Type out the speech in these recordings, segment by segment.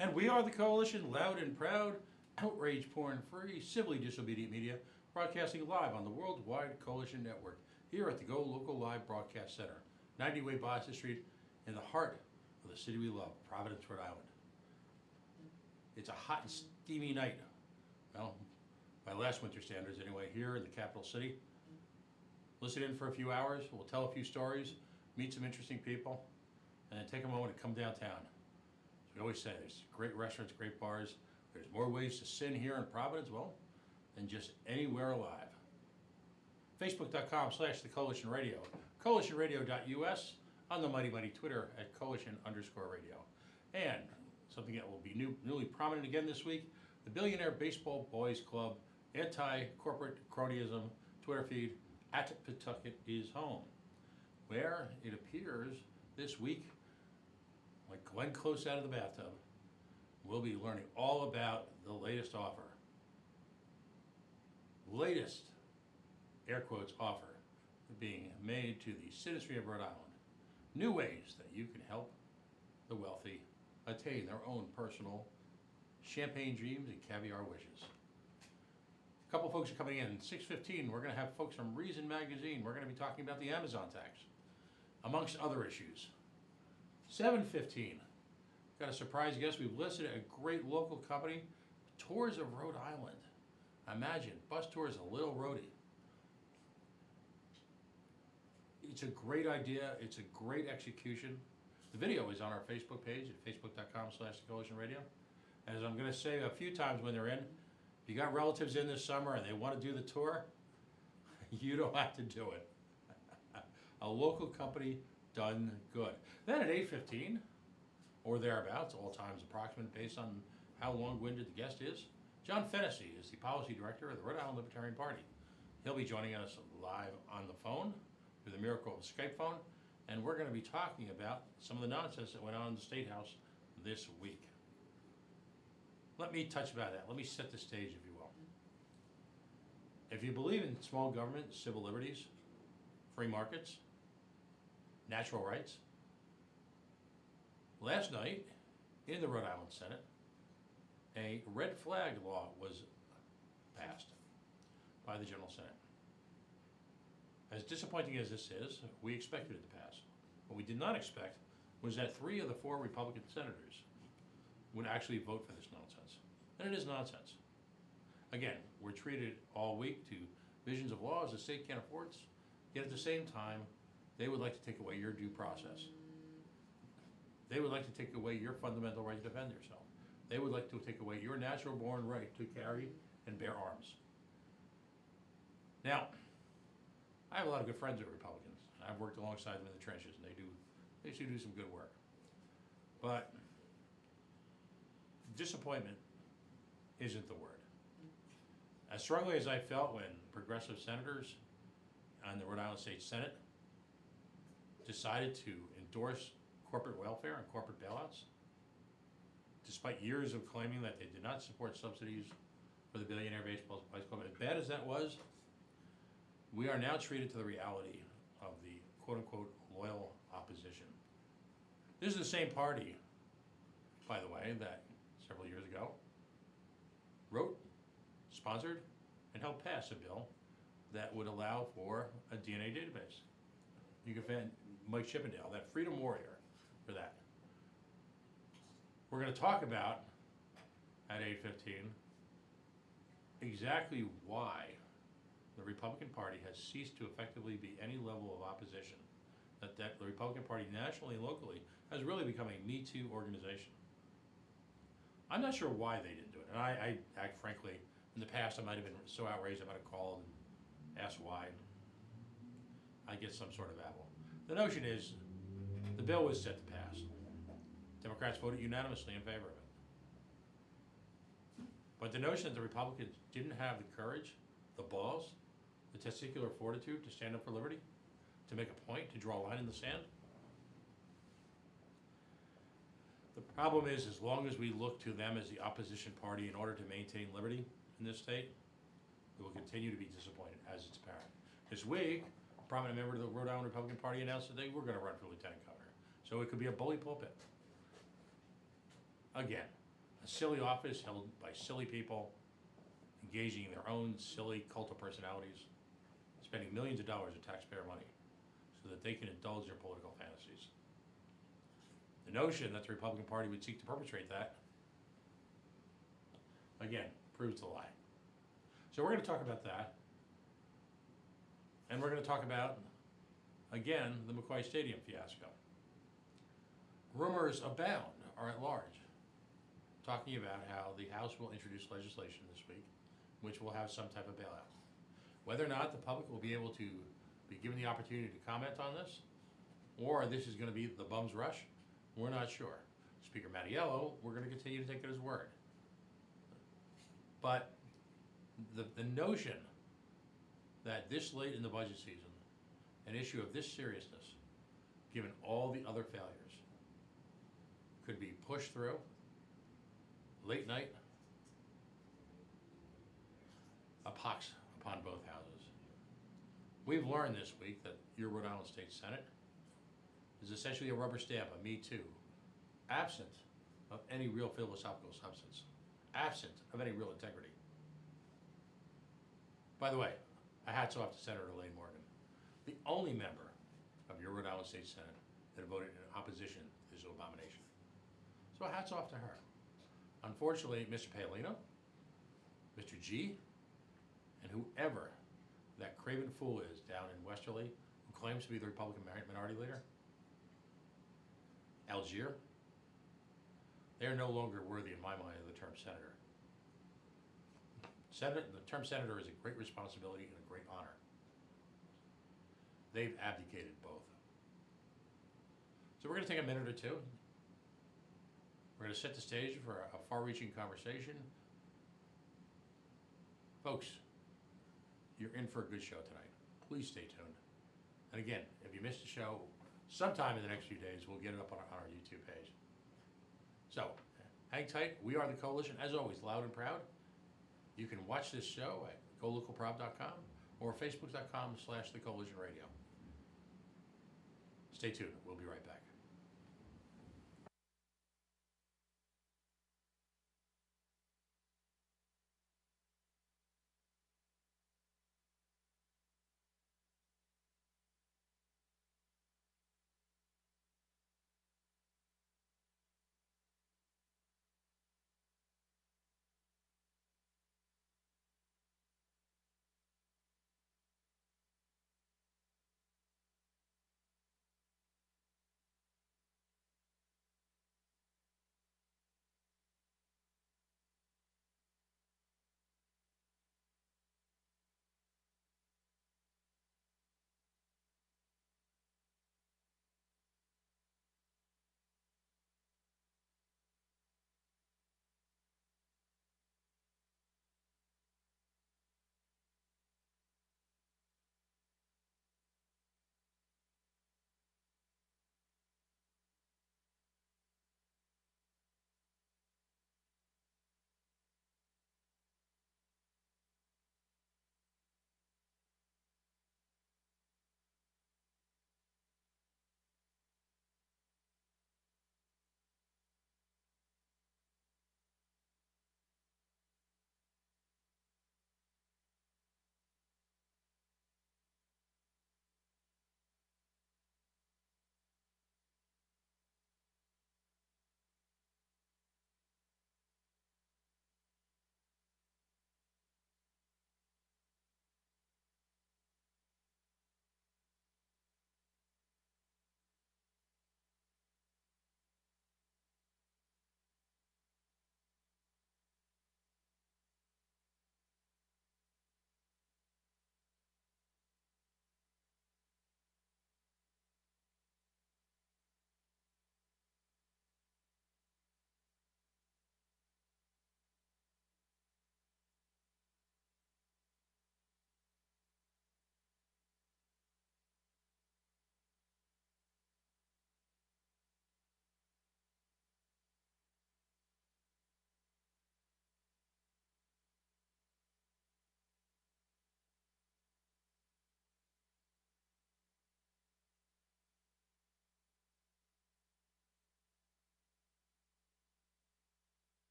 And we are the Coalition, loud and proud, outrage porn free, civilly disobedient media, broadcasting live on the Worldwide Coalition Network here at the Go Local Live Broadcast Center, 90 Way Boston Street, in the heart of the city we love, Providence, Rhode Island. It's a hot and steamy night. Well, by last winter standards anyway, here in the capital city. Listen in for a few hours, we'll tell a few stories, meet some interesting people, and then take a moment and come downtown. As we always say, there's great restaurants, great bars. There's more ways to sin here in Providence, well, than just anywhere alive. Facebook.com/The Coalition Radio, CoalitionRadio.us, on the mighty Twitter at Coalition_radio. And something that will be newly prominent again this week, the Billionaire Baseball Boys Club anti-corporate cronyism Twitter feed at Pawtucket is home, where it appears this week, like Glenn Close out of the bathtub, we'll be learning all about the latest offer. Latest, air quotes, offer being made to the citizenry of Rhode Island. New ways that you can help the wealthy attain their own personal champagne dreams and caviar wishes. A couple folks are coming in. 6:15, we're going to have folks from Reason Magazine. We're going to be talking about the Amazon tax, amongst other issues. 7:15, got a surprise guest. We've listed a great local company, Tours of Rhode Island. Imagine, bus tours a little roadie. It's a great idea. It's a great execution. The video is on our Facebook page at facebook.com/coalitionradio. And as I'm going to say a few times when they're in, if you got relatives in this summer and they want to do the tour, you don't have to do it. A local company done good. Then at 8:15, or thereabouts, all times approximate based on how long-winded the guest is, John Fennessy is the policy director of the Rhode Island Libertarian Party. He'll be joining us live on the phone, through the miracle of Skype phone, and we're going to be talking about some of the nonsense that went on in the State House this week. Let me touch about that. Let me set the stage, if you will. If you believe in small government, civil liberties, free markets, natural rights, last night in the Rhode Island Senate, a red flag law was passed by the General Senate. As disappointing as this is, we expected it to pass. What we did not expect was that 3 of the 4 Republican senators would actually vote for this nonsense. And it is nonsense. Again, we're treated all week to visions of laws the state can't afford, yet at the same time, they would like to take away your due process. They would like to take away your fundamental right to defend yourself. They would like to take away your natural born right to carry and bear arms. Now, I have a lot of good friends that are Republicans. I've worked alongside them in the trenches, and they do some good work. But disappointment isn't the word. As strongly as I felt when progressive senators on the Rhode Island State Senate decided to endorse corporate welfare and corporate bailouts, despite years of claiming that they did not support subsidies for the Billionaire Baseball Boys Club, as bad as that was, we are now treated to the reality of the quote-unquote loyal opposition. This is the same party, by the way, that several years ago wrote, sponsored, and helped pass a bill that would allow for a DNA database. You can find Mike Chippendale, that freedom warrior, for that. We're going to talk about, at 8:15, exactly why the Republican Party has ceased to effectively be any level of opposition. That the Republican Party nationally and locally has really become a Me Too organization. I'm not sure why they didn't do it. And I frankly, in the past, I might have been so outraged I might have called and asked why. I get some sort of apple. The notion is, the bill was set to pass. Democrats voted unanimously in favor of it. But the notion that the Republicans didn't have the courage, the balls, the testicular fortitude to stand up for liberty, to make a point, to draw a line in the sand. The problem is, as long as we look to them as the opposition party in order to maintain liberty in this state, we will continue to be disappointed, as it's apparent. This week, a prominent member of the Rhode Island Republican Party announced that they were going to run for lieutenant governor. So it could be a bully pulpit. Again, A silly office held by silly people, engaging in their own silly cult of personalities, spending millions of dollars of taxpayer money so that they can indulge their political fantasies. The notion that the Republican Party would seek to perpetrate that, again, proves the lie. So we're going to talk about that. And we're going to talk about, again, the McCoy Stadium fiasco. Rumors abound are at large, talking about how the House will introduce legislation this week, which will have some type of bailout. Whether or not the public will be able to be given the opportunity to comment on this, or this is going to be the bum's rush, we're not sure. Speaker Mattiello, we're going to continue to take it as word. But the notion that this late in the budget season, an issue of this seriousness, given all the other failures, could be pushed through late night, a pox upon both houses. We've learned this week that your Rhode Island State Senate is essentially a rubber stamp, a Me Too, absent of any real philosophical substance, absent of any real integrity. By the way, a hats off to Senator Elaine Morgan, the only member of your Rhode Island State Senate that voted in opposition to this abomination. So hats off to her. Unfortunately, Mr. Paolino, Mr. G, and whoever that craven fool is down in Westerly who claims to be the Republican minority leader, Algier, they are no longer worthy, in my mind, of the term senator. The term senator is a great responsibility and a great honor. They've abdicated both. So we're going to take a minute or two. We're going to set the stage for a far-reaching conversation. Folks, you're in for a good show tonight. Please stay tuned. And again, if you missed the show, sometime in the next few days, we'll get it up on our YouTube page. So, hang tight. We are the Coalition, as always, loud and proud. You can watch this show at golocalproud.com or facebook.com/thecoalitionradio. Stay tuned. We'll be right back.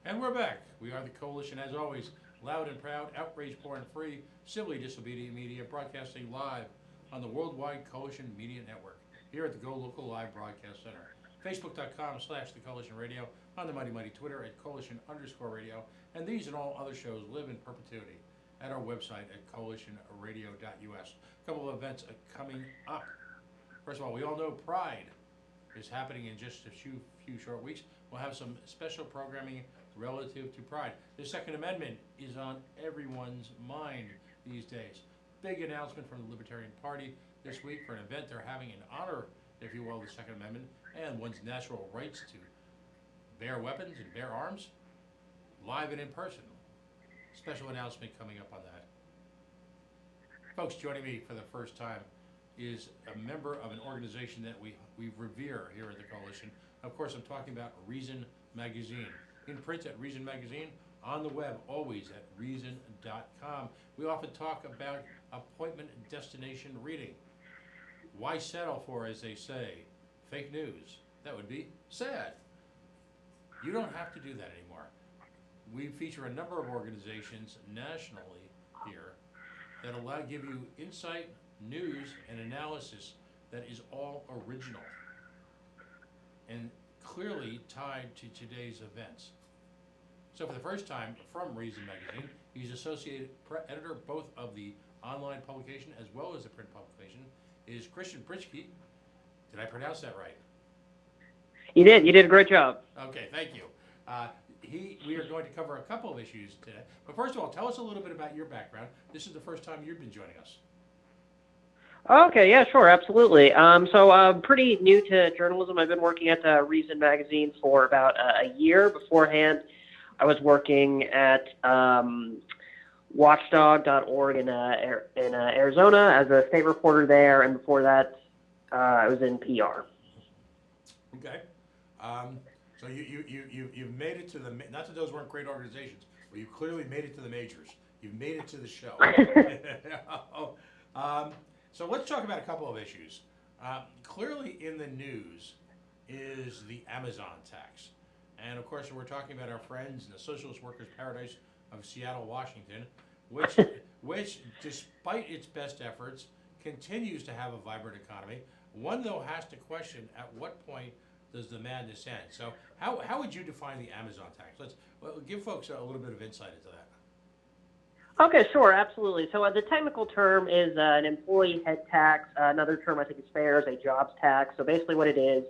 And we're back. We are the Coalition, as always, loud and proud, outrage poor and free, civilly disobedient media, broadcasting live on the Worldwide Coalition Media Network, here at the Go Local Live Broadcast Center. Facebook.com/The Coalition Radio, on the Mighty Mighty Twitter at Coalition_radio, and these and all other shows live in perpetuity at our website at coalitionradio.us. A couple of events coming up. First of all, we all know Pride is happening in just a few short weeks. We'll have some special programming relative to Pride. The Second Amendment is on everyone's mind these days. Big announcement from the Libertarian Party this week for an event they're having in honor, if you will, of the Second Amendment and one's natural rights to bear weapons and bear arms, live and in person. Special announcement coming up on that. Folks, joining me for the first time is a member of an organization that we revere here at the Coalition. Of course, I'm talking about Reason Magazine. In print at Reason Magazine, on the web, always at reason.com. We often talk about appointment destination reading. Why settle for, as they say, fake news? That would be sad. You don't have to do that anymore. We feature a number of organizations nationally here that give you insight, news, and analysis that is all original and clearly tied to today's events. So for the first time, from Reason Magazine, he's associate editor both of the online publication as well as the print publication, is Christian Pritchke. Did I pronounce that right? You did. You did a great job. Okay, thank you. We are going to cover a couple of issues today. But first of all, tell us a little bit about your background. This is the first time you've been joining us. Okay, yeah, sure, absolutely. So I'm pretty new to journalism. I've been working at Reason Magazine for about a year. Beforehand, I was working at Watchdog.org in Arizona as a state reporter there, and before that, I was in PR. Okay. So you've made it to the, not that those weren't great organizations, but you clearly made it to the majors. You've made it to the show. So let's talk about a couple of issues. Clearly in the news is the Amazon tax. And of course, we're talking about our friends in the Socialist Workers' Paradise of Seattle, Washington, which despite its best efforts, continues to have a vibrant economy. One, though, has to question at what point does the madness end? So how would you define the Amazon tax? Give folks a little bit of insight into that. Okay, sure, absolutely. So the technical term is an employee head tax. Another term I think is fair is a jobs tax. So basically what it is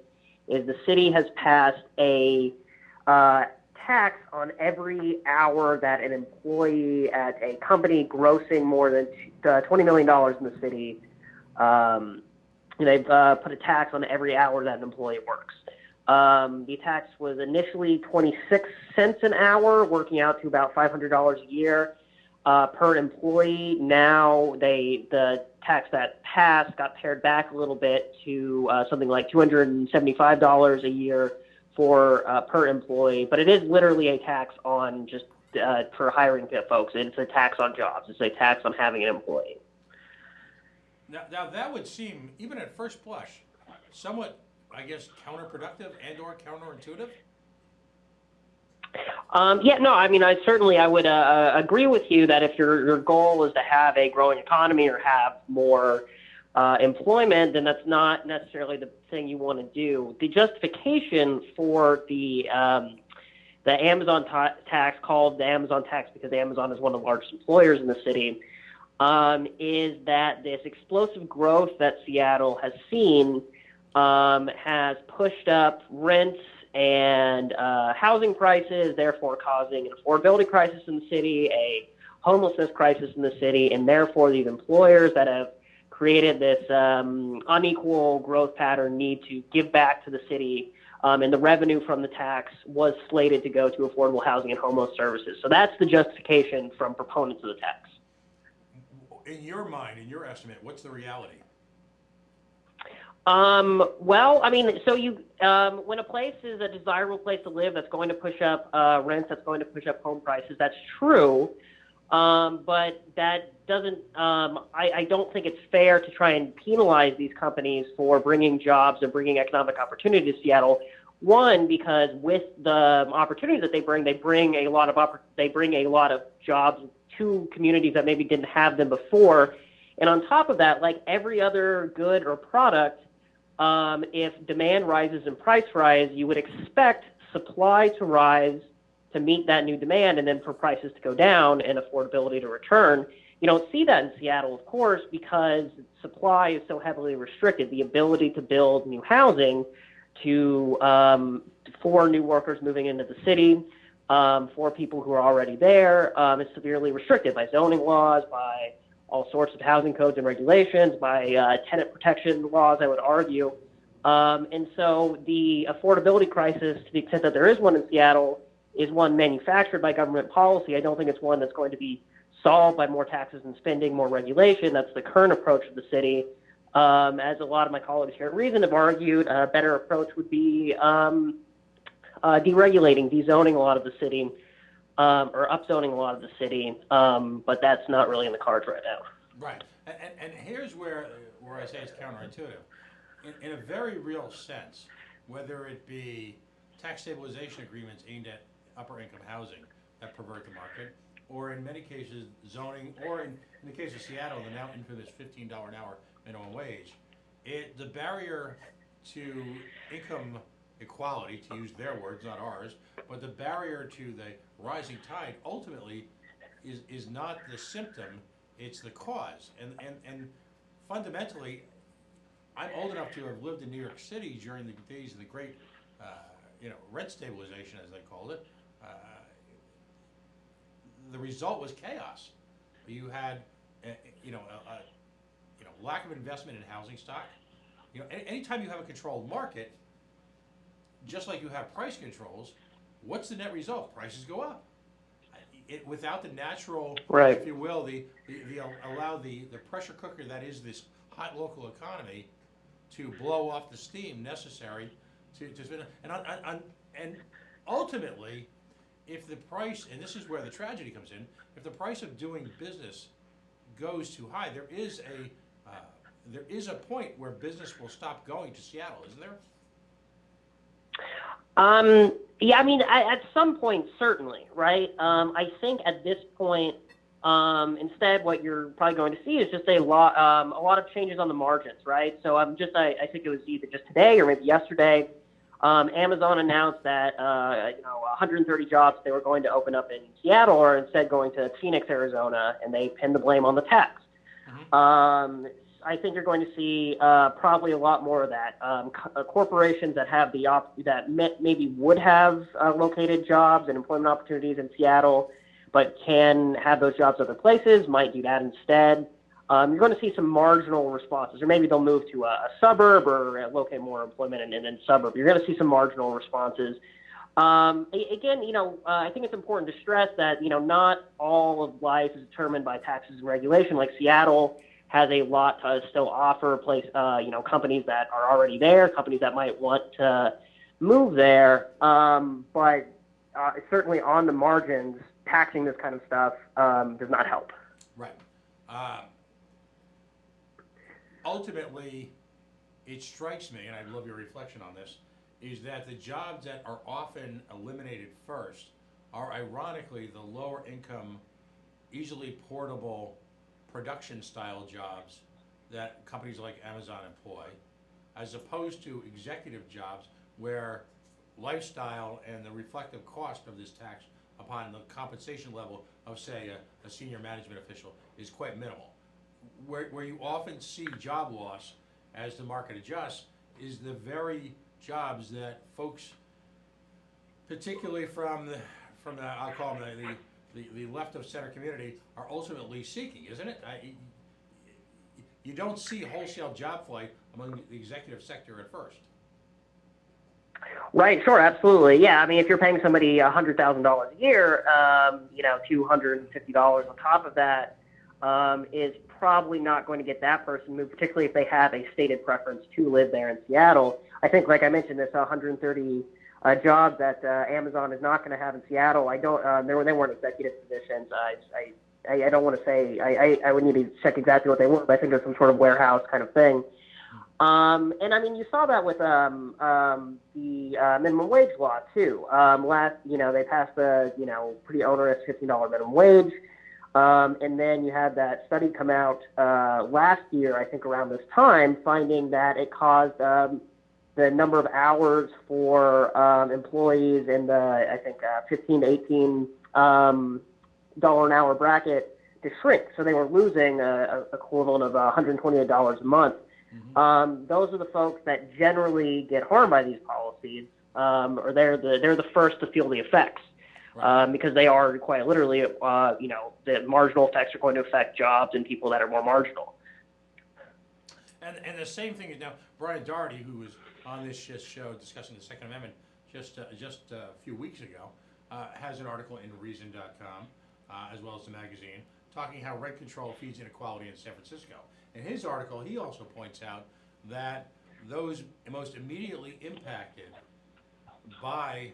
the city has passed a tax on every hour that an employee at a company grossing more than $20 million in the city, they've put a tax on every hour that an employee works. The tax was initially 26 cents an hour, working out to about $500 a year per employee. Now the tax that passed got pared back a little bit to something like $275 a year for per employee, but it is literally a tax on just for hiring folks. It's a tax on jobs. It's a tax on having an employee. Now that would seem, even at first blush, somewhat, I guess, counterproductive and or counterintuitive. Yeah, no, I mean, I would agree with you that if your goal is to have a growing economy or have more employment, then that's not necessarily the thing you want to do. The justification for the Amazon tax, called the Amazon tax because Amazon is one of the largest employers in the city, is that this explosive growth that Seattle has seen has pushed up rents and housing prices, therefore causing an affordability crisis in the city, a homelessness crisis in the city, and therefore these employers that have created this unequal growth pattern need to give back to the city, and the revenue from the tax was slated to go to affordable housing and homeless services. So that's the justification from proponents of the tax. In your mind, in your estimate, what's the reality? Well, I mean, so when a place is a desirable place to live, that's going to push up rents, that's going to push up home prices. That's true, but that doesn't. I don't think it's fair to try and penalize these companies for bringing jobs and bringing economic opportunity to Seattle One, because with the opportunities that they bring a lot of jobs to communities that maybe didn't have them before. And on top of that, like every other good or product, if demand rises and price rise, you would expect supply to rise to meet that new demand, and then for prices to go down and affordability to return. You don't see that in Seattle, of course, because supply is so heavily restricted. The ability to build new housing for new workers moving into the city, for people who are already there, is severely restricted by zoning laws, by all sorts of housing codes and regulations, by tenant protection laws, I would argue. And so the affordability crisis, to the extent that there is one in Seattle, is one manufactured by government policy. I don't think it's one that's going to be solved by more taxes and spending, more regulation. That's the current approach of the city. As a lot of my colleagues here at Reason have argued, a better approach would be deregulating, dezoning a lot of the city, or upzoning a lot of the city, but that's not really in the cards right now. Right, and here's where I say it's counterintuitive. In a very real sense, whether it be tax stabilization agreements aimed at upper income housing that pervert the market, or in many cases zoning, or in the case of Seattle, the now infamous $15 an hour minimum wage, the barrier to income equality, to use their words, not ours, but the barrier to the rising tide ultimately is not the symptom, it's the cause. And fundamentally, I'm old enough to have lived in New York City during the days of the great rent stabilization, as they called it. The result was chaos. You had lack of investment in housing stock. Anytime you have a controlled market, just like you have price controls, what's the net result? Prices go up. Without the natural, right, if you will, the allow the pressure cooker that is this hot local economy to blow off the steam necessary to spin. And ultimately, if the price, and this is where the tragedy comes in, if the price of doing business goes too high, there is a point where business will stop going to Seattle, isn't there? Yeah, I mean, at some point, certainly, right? I think at this point, instead, what you're probably going to see is just a lot of changes on the margins, right? So I think it was either just today or maybe yesterday, Amazon announced that 130 jobs they were going to open up in Seattle are instead going to Phoenix, Arizona, and they pinned the blame on the tax. Mm-hmm. I think you're going to see probably a lot more of that. Corporations that have maybe would have located jobs and employment opportunities in Seattle, but can have those jobs other places, might do that instead. You're going to see some marginal responses, or maybe they'll move to a suburb or locate more employment in a suburb. You're going to see some marginal responses. Again, I think it's important to stress that, not all of life is determined by taxes and regulation. Like Seattle has a lot to still offer companies that are already there, companies that might want to move there. But certainly on the margins, taxing this kind of stuff does not help. Right. Ultimately, it strikes me, and I love your reflection on this, is that the jobs that are often eliminated first are ironically the lower income, easily portable production style jobs that companies like Amazon employ, as opposed to executive jobs where lifestyle and the reflective cost of this tax upon the compensation level of, say, a senior management official is quite minimal. Where you often see job loss as the market adjusts is the very jobs that folks, particularly from the I'll call them the left of center community, are ultimately seeking, isn't it? You don't see wholesale job flight among the executive sector at first. Right, sure, absolutely. Yeah, I mean, if you're paying somebody $100,000 a year, $250 on top of that is probably not going to get that person moved, particularly if they have a stated preference to live there in Seattle. I think, like I mentioned, this 130 jobs that Amazon is not going to have in Seattle. They weren't executive positions. I don't want to say. I would need to check exactly what they were, but I think it's some sort of warehouse kind of thing. And I mean, you saw that with the minimum wage law too. They passed the pretty onerous $15 minimum wage, and then you had that study come out last year, I think around this time, finding that it caused the number of hours for employees in the I think 15 to 18 dollar an hour bracket to shrink. So they were losing a equivalent of $128 a month. Those are the folks that generally get harmed by these policies, or they're the first to feel the effects, because they are quite literally, the marginal effects are going to affect jobs and people that are more marginal. And the same thing is now Brian Doherty, who was on this show discussing the Second Amendment just a few weeks ago, has an article in Reason.com, as well as the magazine, talking how rent control feeds inequality in San Francisco. In his article, he also points out that those most immediately impacted by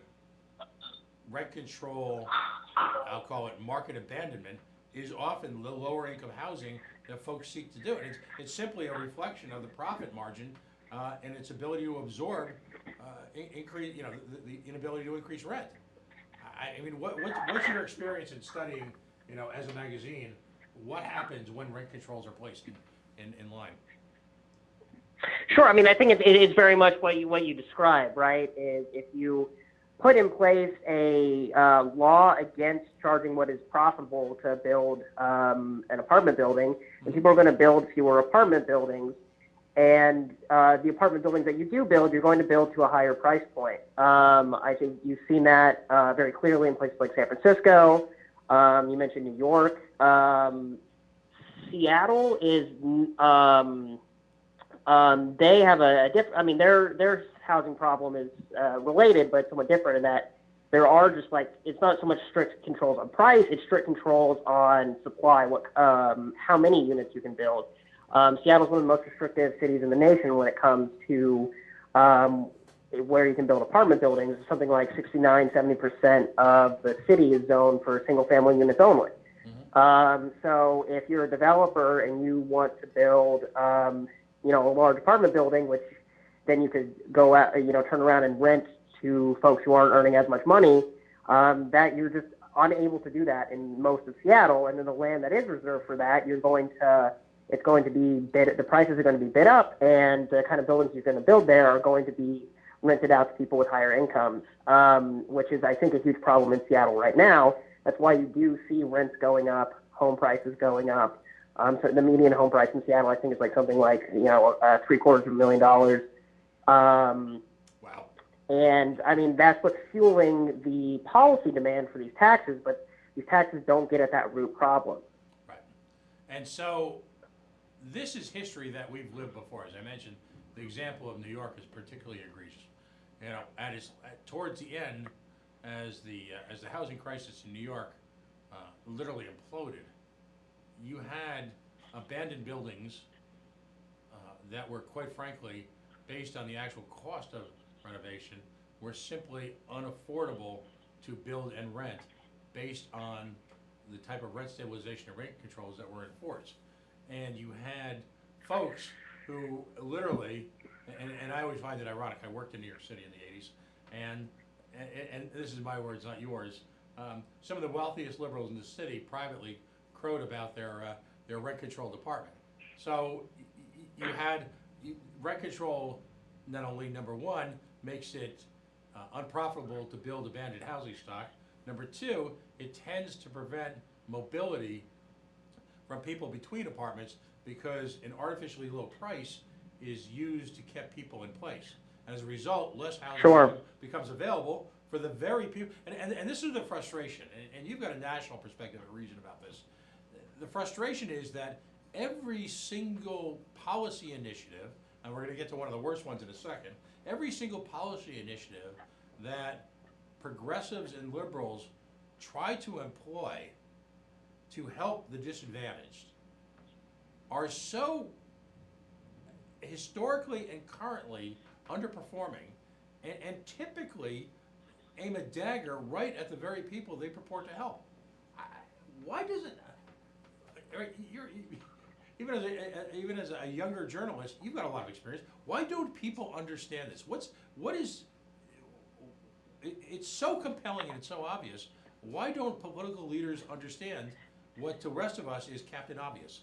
rent control, I'll call it market abandonment, is often the lower income housing that folks seek to do. And it's simply a reflection of the profit margin and its ability to absorb increase, the inability to increase rent. I mean, what's your experience in studying, as a magazine, what happens when rent controls are placed in line? Sure. I mean, I think it's very much what you describe, right? Is if you put in place a law against charging what is profitable to build an apartment building, and people are going to build fewer apartment buildings, and the apartment buildings that you do build, you're going to build to a higher price point. I think you've seen that very clearly in places like San Francisco. You mentioned New York. Seattle is they have a different. I mean, their housing problem is related, but somewhat different in that there are just it's not so much strict controls on price; it's strict controls on supply. How many units you can build. Seattle's one of the most restrictive cities in the nation when it comes to where you can build apartment buildings. Something like 69-70% of the city is zoned for single-family units only. So if you're a developer and you want to build, a large apartment building, which then you could go out, turn around and rent to folks who aren't earning as much money, that you're just unable to do that in most of Seattle. And then the land that is reserved for that, it's going to be the prices are going to be bid up, and the kind of buildings you're going to build there are going to be rented out to people with higher incomes, which is, I think, a huge problem in Seattle right now. That's why you do see rents going up, home prices going up. So the median home price in Seattle, I think, is something like $750,000. Wow. And I mean, that's what's fueling the policy demand for these taxes, but these taxes don't get at that root problem. Right. And so this is history that we've lived before. As I mentioned, the example of New York is particularly egregious. Towards the end, as the housing crisis in New York literally imploded, you had abandoned buildings that were, quite frankly, based on the actual cost of renovation, were simply unaffordable to build and rent based on the type of rent stabilization and rent controls that were enforced. And you had folks who literally, and I always find it ironic, I worked in New York City in the 80s, and this is my words, not yours, some of the wealthiest liberals in the city privately crowed about their rent control department. So you had rent control, not only, number one, makes it unprofitable to build abandoned housing stock. Number two, it tends to prevent mobility from people between apartments because an artificially low price is used to keep people in place. As a result, less housing becomes available for the very people. And this is the frustration, and you've got a national perspective and reason about this. The frustration is that every single policy initiative, and we're going to get to one of the worst ones in a second, every single policy initiative that progressives and liberals try to employ to help the disadvantaged are so historically and currently underperforming, and typically aim a dagger right at the very people they purport to help. Why doesn't even as a younger journalist, you've got a lot of experience. Why don't people understand this? What is? It's so compelling and it's so obvious. Why don't political leaders understand what to the rest of us is Captain Obvious?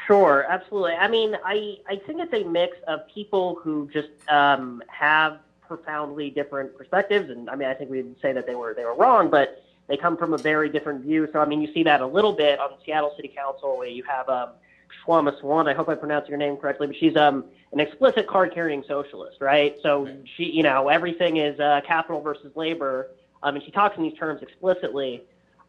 Sure, absolutely. I mean, I think it's a mix of people who just have profoundly different perspectives, and I mean, I think we'd say that they were wrong, but they come from a very different view. So, I mean, you see that a little bit on the Seattle City Council, where you have Shwama Swan. I hope I pronounced your name correctly, but she's an explicit card-carrying socialist, right? So she, you know, everything is capital versus labor, and she talks in these terms explicitly.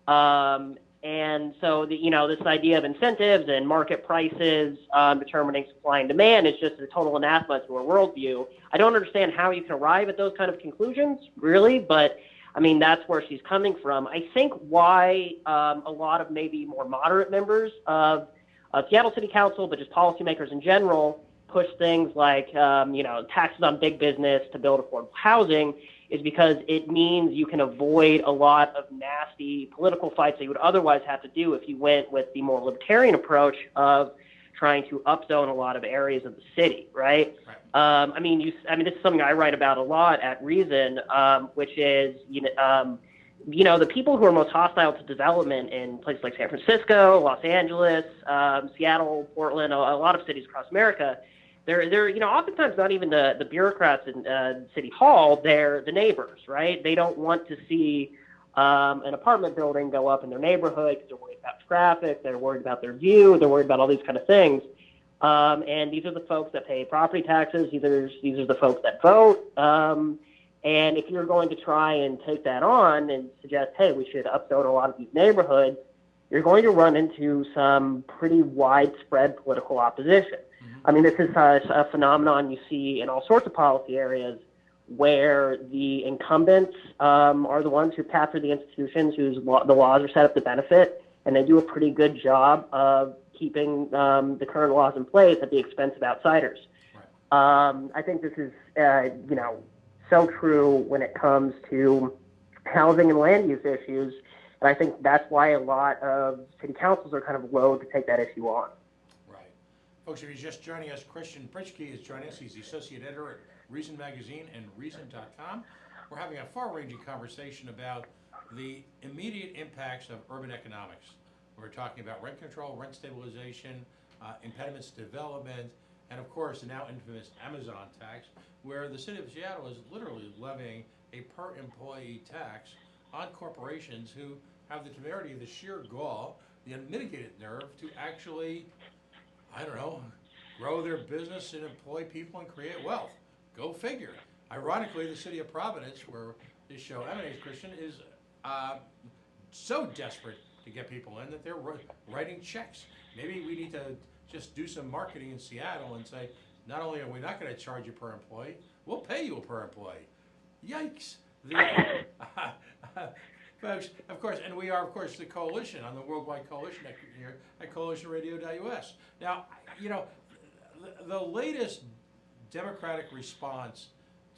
And so, you know, this idea of incentives and market prices determining supply and demand is just a total anathema to her worldview. I don't understand how you can arrive at those kind of conclusions, really, but I mean, that's where she's coming from. I think why a lot of maybe more moderate members of Seattle City Council, but just policymakers in general, push things like, you know, taxes on big business to build affordable housing is because it means you can avoid a lot of nasty political fights that you would otherwise have to do if you went with the more libertarian approach of trying to upzone a lot of areas of the city, right? I mean, this is something I write about a lot at Reason, which is, you know, the people who are most hostile to development in places like San Francisco, Los Angeles, Seattle, Portland, a lot of cities across America. They're you know, oftentimes not even the bureaucrats in City Hall. They're the neighbors, right? They don't want to see an apartment building go up in their neighborhood because they're worried about traffic. They're worried about their view. They're worried about all these kind of things. And these are the folks that pay property taxes. These are the folks that vote. And if you're going to try and take that on and suggest, hey, we should upzone a lot of these neighborhoods, you're going to run into some pretty widespread political opposition. I mean, this is a phenomenon you see in all sorts of policy areas where the incumbents are the ones who capture the institutions whose the laws are set up to benefit, and they do a pretty good job of keeping the current laws in place at the expense of outsiders. Right. I think this is, you know, so true when it comes to housing and land use issues, and I think that's why a lot of city councils are kind of loath to take that issue on. Folks, if you're just joining us, Christian Pritchke is joining us. He's the associate editor at Reason Magazine and Reason.com. We're having a far-ranging conversation about the immediate impacts of urban economics. We're talking about rent control, rent stabilization, impediments to development, and of course the now infamous Amazon tax, where the city of Seattle is literally levying a per-employee tax on corporations who have the temerity, the sheer gall, the unmitigated nerve to actually, I don't know, grow their business and employ people and create wealth. Go figure. Ironically, the city of Providence, where this show emanates, Christian, is so desperate to get people in that they're writing checks. Maybe we need to just do some marketing in Seattle and say, not only are we not going to charge you per employee, we'll pay you per employee. Yikes. Folks, of course, and we are, of course, the coalition on the Worldwide Coalition here at coalitionradio.us. Now, you know, the latest Democratic response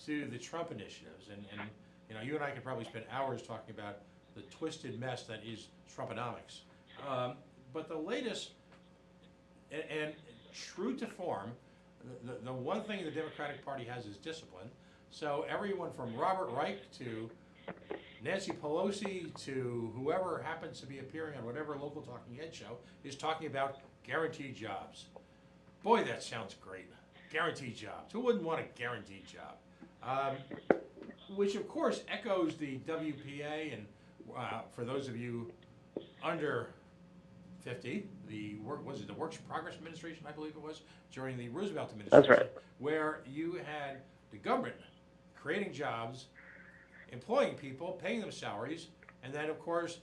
to the Trump initiatives, and you know, you and I could probably spend hours talking about the twisted mess that is Trumponomics. But the latest, and true to form, the one thing the Democratic Party has is discipline. So everyone from Robert Reich to Nancy Pelosi to whoever happens to be appearing on whatever local talking head show is talking about guaranteed jobs. Boy, that sounds great. Guaranteed jobs. Who wouldn't want a guaranteed job? Which, of course, echoes the WPA, and for those of you under 50, the Works Progress Administration, I believe it was, during the Roosevelt administration. That's right. Where you had the government creating jobs, employing people, paying them salaries, and then, of course,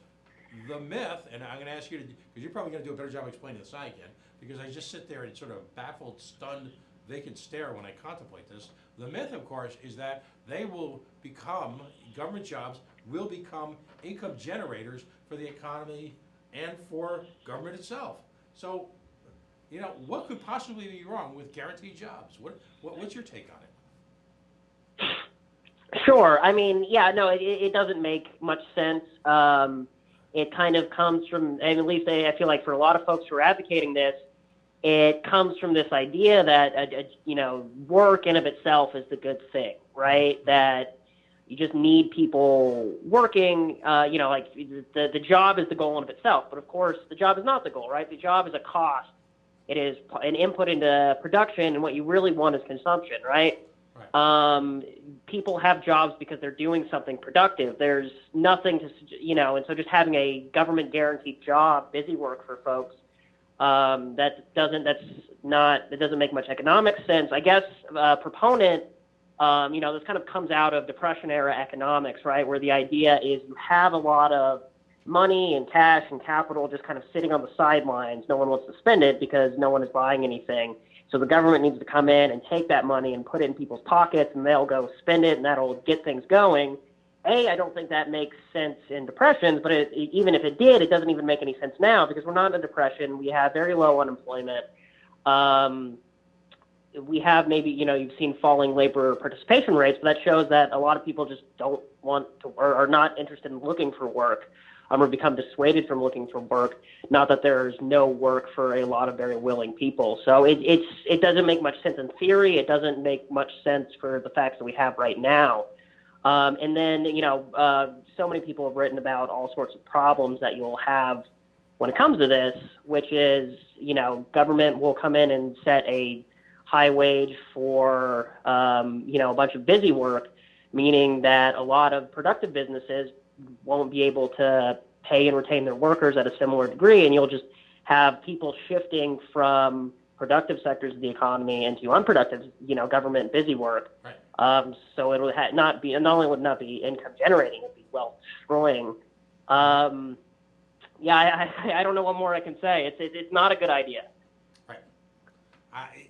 the myth, and I'm going to ask you to, because you're probably going to do a better job explaining this than I can, because I just sit there in sort of baffled, stunned, vacant stare when I contemplate this. The myth, of course, is that they will become, government jobs will become income generators for the economy and for government itself. So, you know, what could possibly be wrong with guaranteed jobs? What's your take on it? Sure. I mean, yeah, no, it doesn't make much sense. it kind of comes from, and at least I feel like for a lot of folks who are advocating this, it comes from this idea that work in of itself is the good thing, right? That you just need people working. Like the job is the goal in of itself, but of course the job is not the goal, right? The job is a cost. It is an input into production, and what you really want is consumption, right? People have jobs because they're doing something productive. There's nothing to, and so just having a government guaranteed job, busy work for folks, that doesn't make much economic sense. I guess proponent, this kind of comes out of Depression era economics, right? Where the idea is you have a lot of money and cash and capital just kind of sitting on the sidelines. No one wants to spend it because no one is buying anything. So the government needs to come in and take that money and put it in people's pockets, and they'll go spend it, and that'll get things going. I don't think that makes sense in depressions, but even if it did, it doesn't even make any sense now because we're not in a depression. We have very low unemployment. We have maybe, you've seen falling labor participation rates, but that shows that a lot of people just don't want to or are not interested in looking for work. Or become dissuaded from looking for work. Not that there's no work for a lot of very willing people. So it doesn't make much sense in theory. It doesn't make much sense for the facts that we have right now. And then, so many people have written about all sorts of problems that you'll have when it comes to this, which is, government will come in and set a high wage for, a bunch of busy work, meaning that a lot of productive businesses won't be able to pay and retain their workers at a similar degree, and you'll just have people shifting from productive sectors of the economy into unproductive, government busy work. Right. So it would not only would not be income generating, it would be wealth destroying. I don't know what more I can say. It's not a good idea. Right.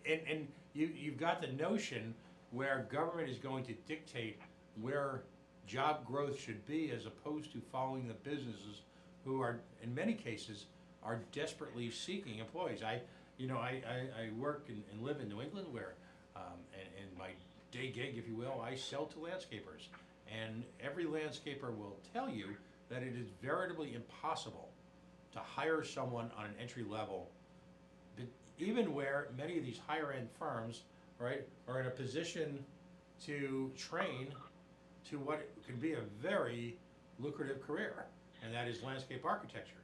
And you've got the notion where government is going to dictate where job growth should be, as opposed to following the businesses who are, in many cases, are desperately seeking employees. I work and live in New England, where, and my day gig, if you will, I sell to landscapers, and every landscaper will tell you that it is veritably impossible to hire someone on an entry level, but even where many of these higher end firms, right, are in a position to train to what can be a very lucrative career, and that is landscape architecture,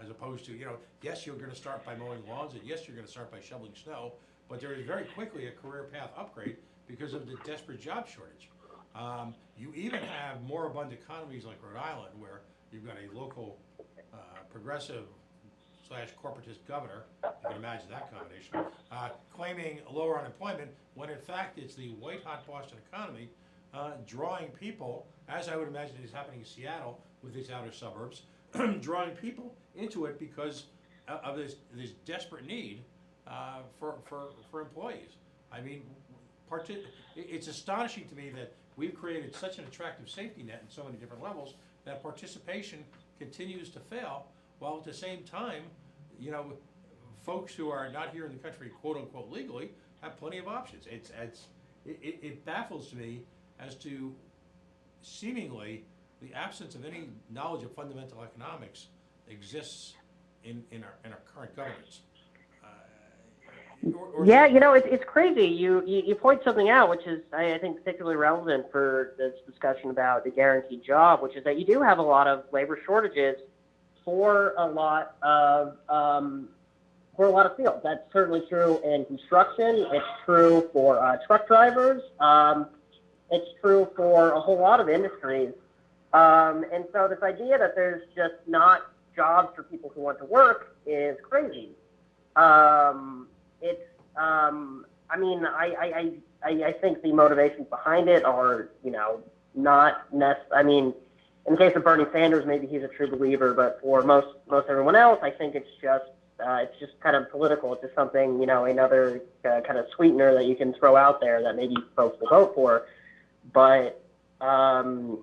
as opposed to, yes, you're going to start by mowing lawns, and yes, you're going to start by shoveling snow, but there is very quickly a career path upgrade because of the desperate job shortage. You even have moribund economies like Rhode Island, where you've got a local progressive / corporatist governor, you can imagine that combination, claiming lower unemployment, when in fact it's the white-hot Boston economy drawing people, as I would imagine is happening in Seattle with its outer suburbs, drawing people into it because of this desperate need for employees. I mean, it's astonishing to me that we've created such an attractive safety net in so many different levels that participation continues to fail, while at the same time, folks who are not here in the country, quote unquote, legally, have plenty of options. It baffles me as to seemingly the absence of any knowledge of fundamental economics exists in our current governance. It's crazy. You point something out, which is I think particularly relevant for this discussion about the guaranteed job, which is that you do have a lot of labor shortages for a lot of fields. That's certainly true in construction. It's true for truck drivers. It's true for a whole lot of industries. And so this idea that there's just not jobs for people who want to work is crazy. I think the motivations behind it are, not necessarily. I mean, in the case of Bernie Sanders, maybe he's a true believer, but for most everyone else, I think it's just kind of political. It's just something, another kind of sweetener that you can throw out there that maybe folks will vote for. But it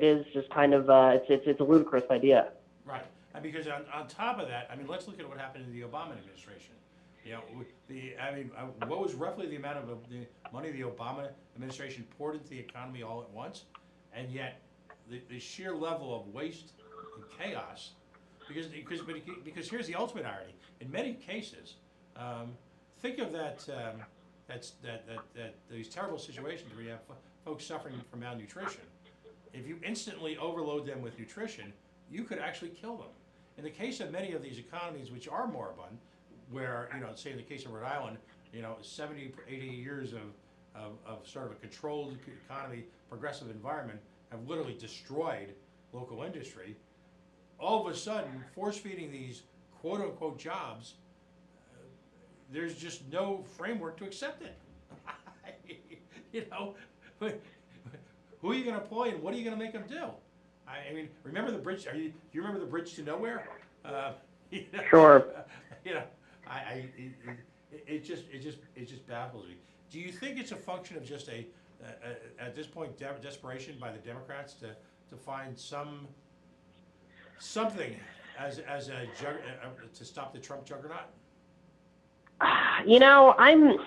is just kind of it's a ludicrous idea. Right, and because on top of that, I mean, let's look at what happened in the Obama administration. What was roughly the amount of the money the Obama administration poured into the economy all at once, and yet the sheer level of waste and chaos, because here's the ultimate irony. In many cases, think of that these terrible situations where you have folks suffering from malnutrition. If you instantly overload them with nutrition, you could actually kill them. In the case of many of these economies which are moribund, where, say in the case of Rhode Island, 70, 80 years of sort of a controlled economy, progressive environment have literally destroyed local industry. All of a sudden, force feeding these quote unquote jobs, there's just no framework to accept it. Who are you going to employ and what are you going to make them do? I mean, remember the bridge? Do you remember the bridge to nowhere? Sure. It just baffles me. Do you think it's a function of just at this point desperation by the Democrats to find something as to stop the Trump juggernaut? I'm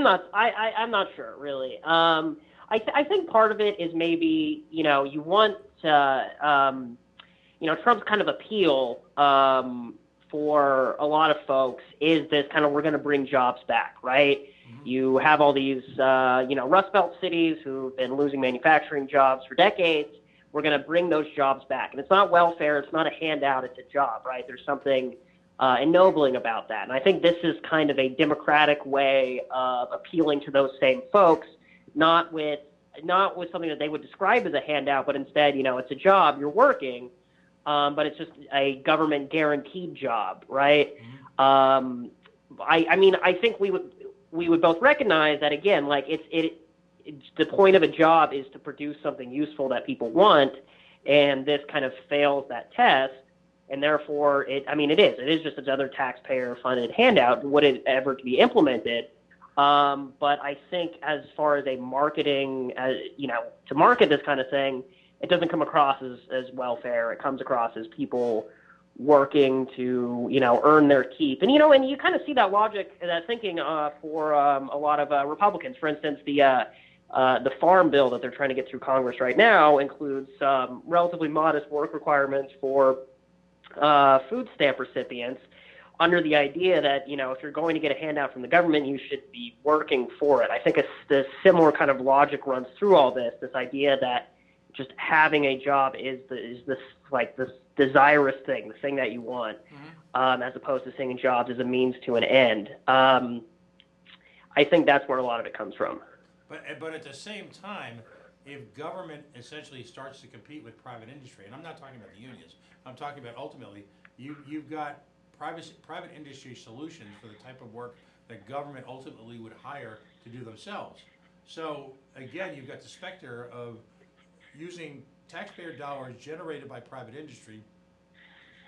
not sure really. I think part of it is maybe, you want, Trump's kind of appeal for a lot of folks is this kind of, we're going to bring jobs back, right? Mm-hmm. You have all these, Rust Belt cities who've been losing manufacturing jobs for decades. We're going to bring those jobs back. And it's not welfare. It's not a handout. It's a job, right? There's something ennobling about that. And I think this is kind of a democratic way of appealing to those same folks, not with something that they would describe as a handout, but instead, it's a job, you're working, but it's just a government guaranteed job, right? Mm-hmm. I think we would both recognize that, again, like it's the point of a job is to produce something useful that people want, and this kind of fails that test, and therefore it is just another taxpayer funded handout, would it ever to be implemented. But I think as far as a marketing, to market this kind of thing, it doesn't come across as welfare. It comes across as people working to, earn their keep. And, and you kind of see that logic, that thinking for a lot of Republicans. For instance, the farm bill that they're trying to get through Congress right now includes relatively modest work requirements for food stamp recipients, under the idea that, if you're going to get a handout from the government, you should be working for it. I think the similar kind of logic runs through all this idea that just having a job is this desirous thing, the thing that you want, mm-hmm. As opposed to seeing jobs as a means to an end. I think that's where a lot of it comes from. But at the same time, if government essentially starts to compete with private industry, and I'm not talking about the unions, I'm talking about ultimately, you've got private industry solutions for the type of work that government ultimately would hire to do themselves. So again, you've got the specter of using taxpayer dollars generated by private industry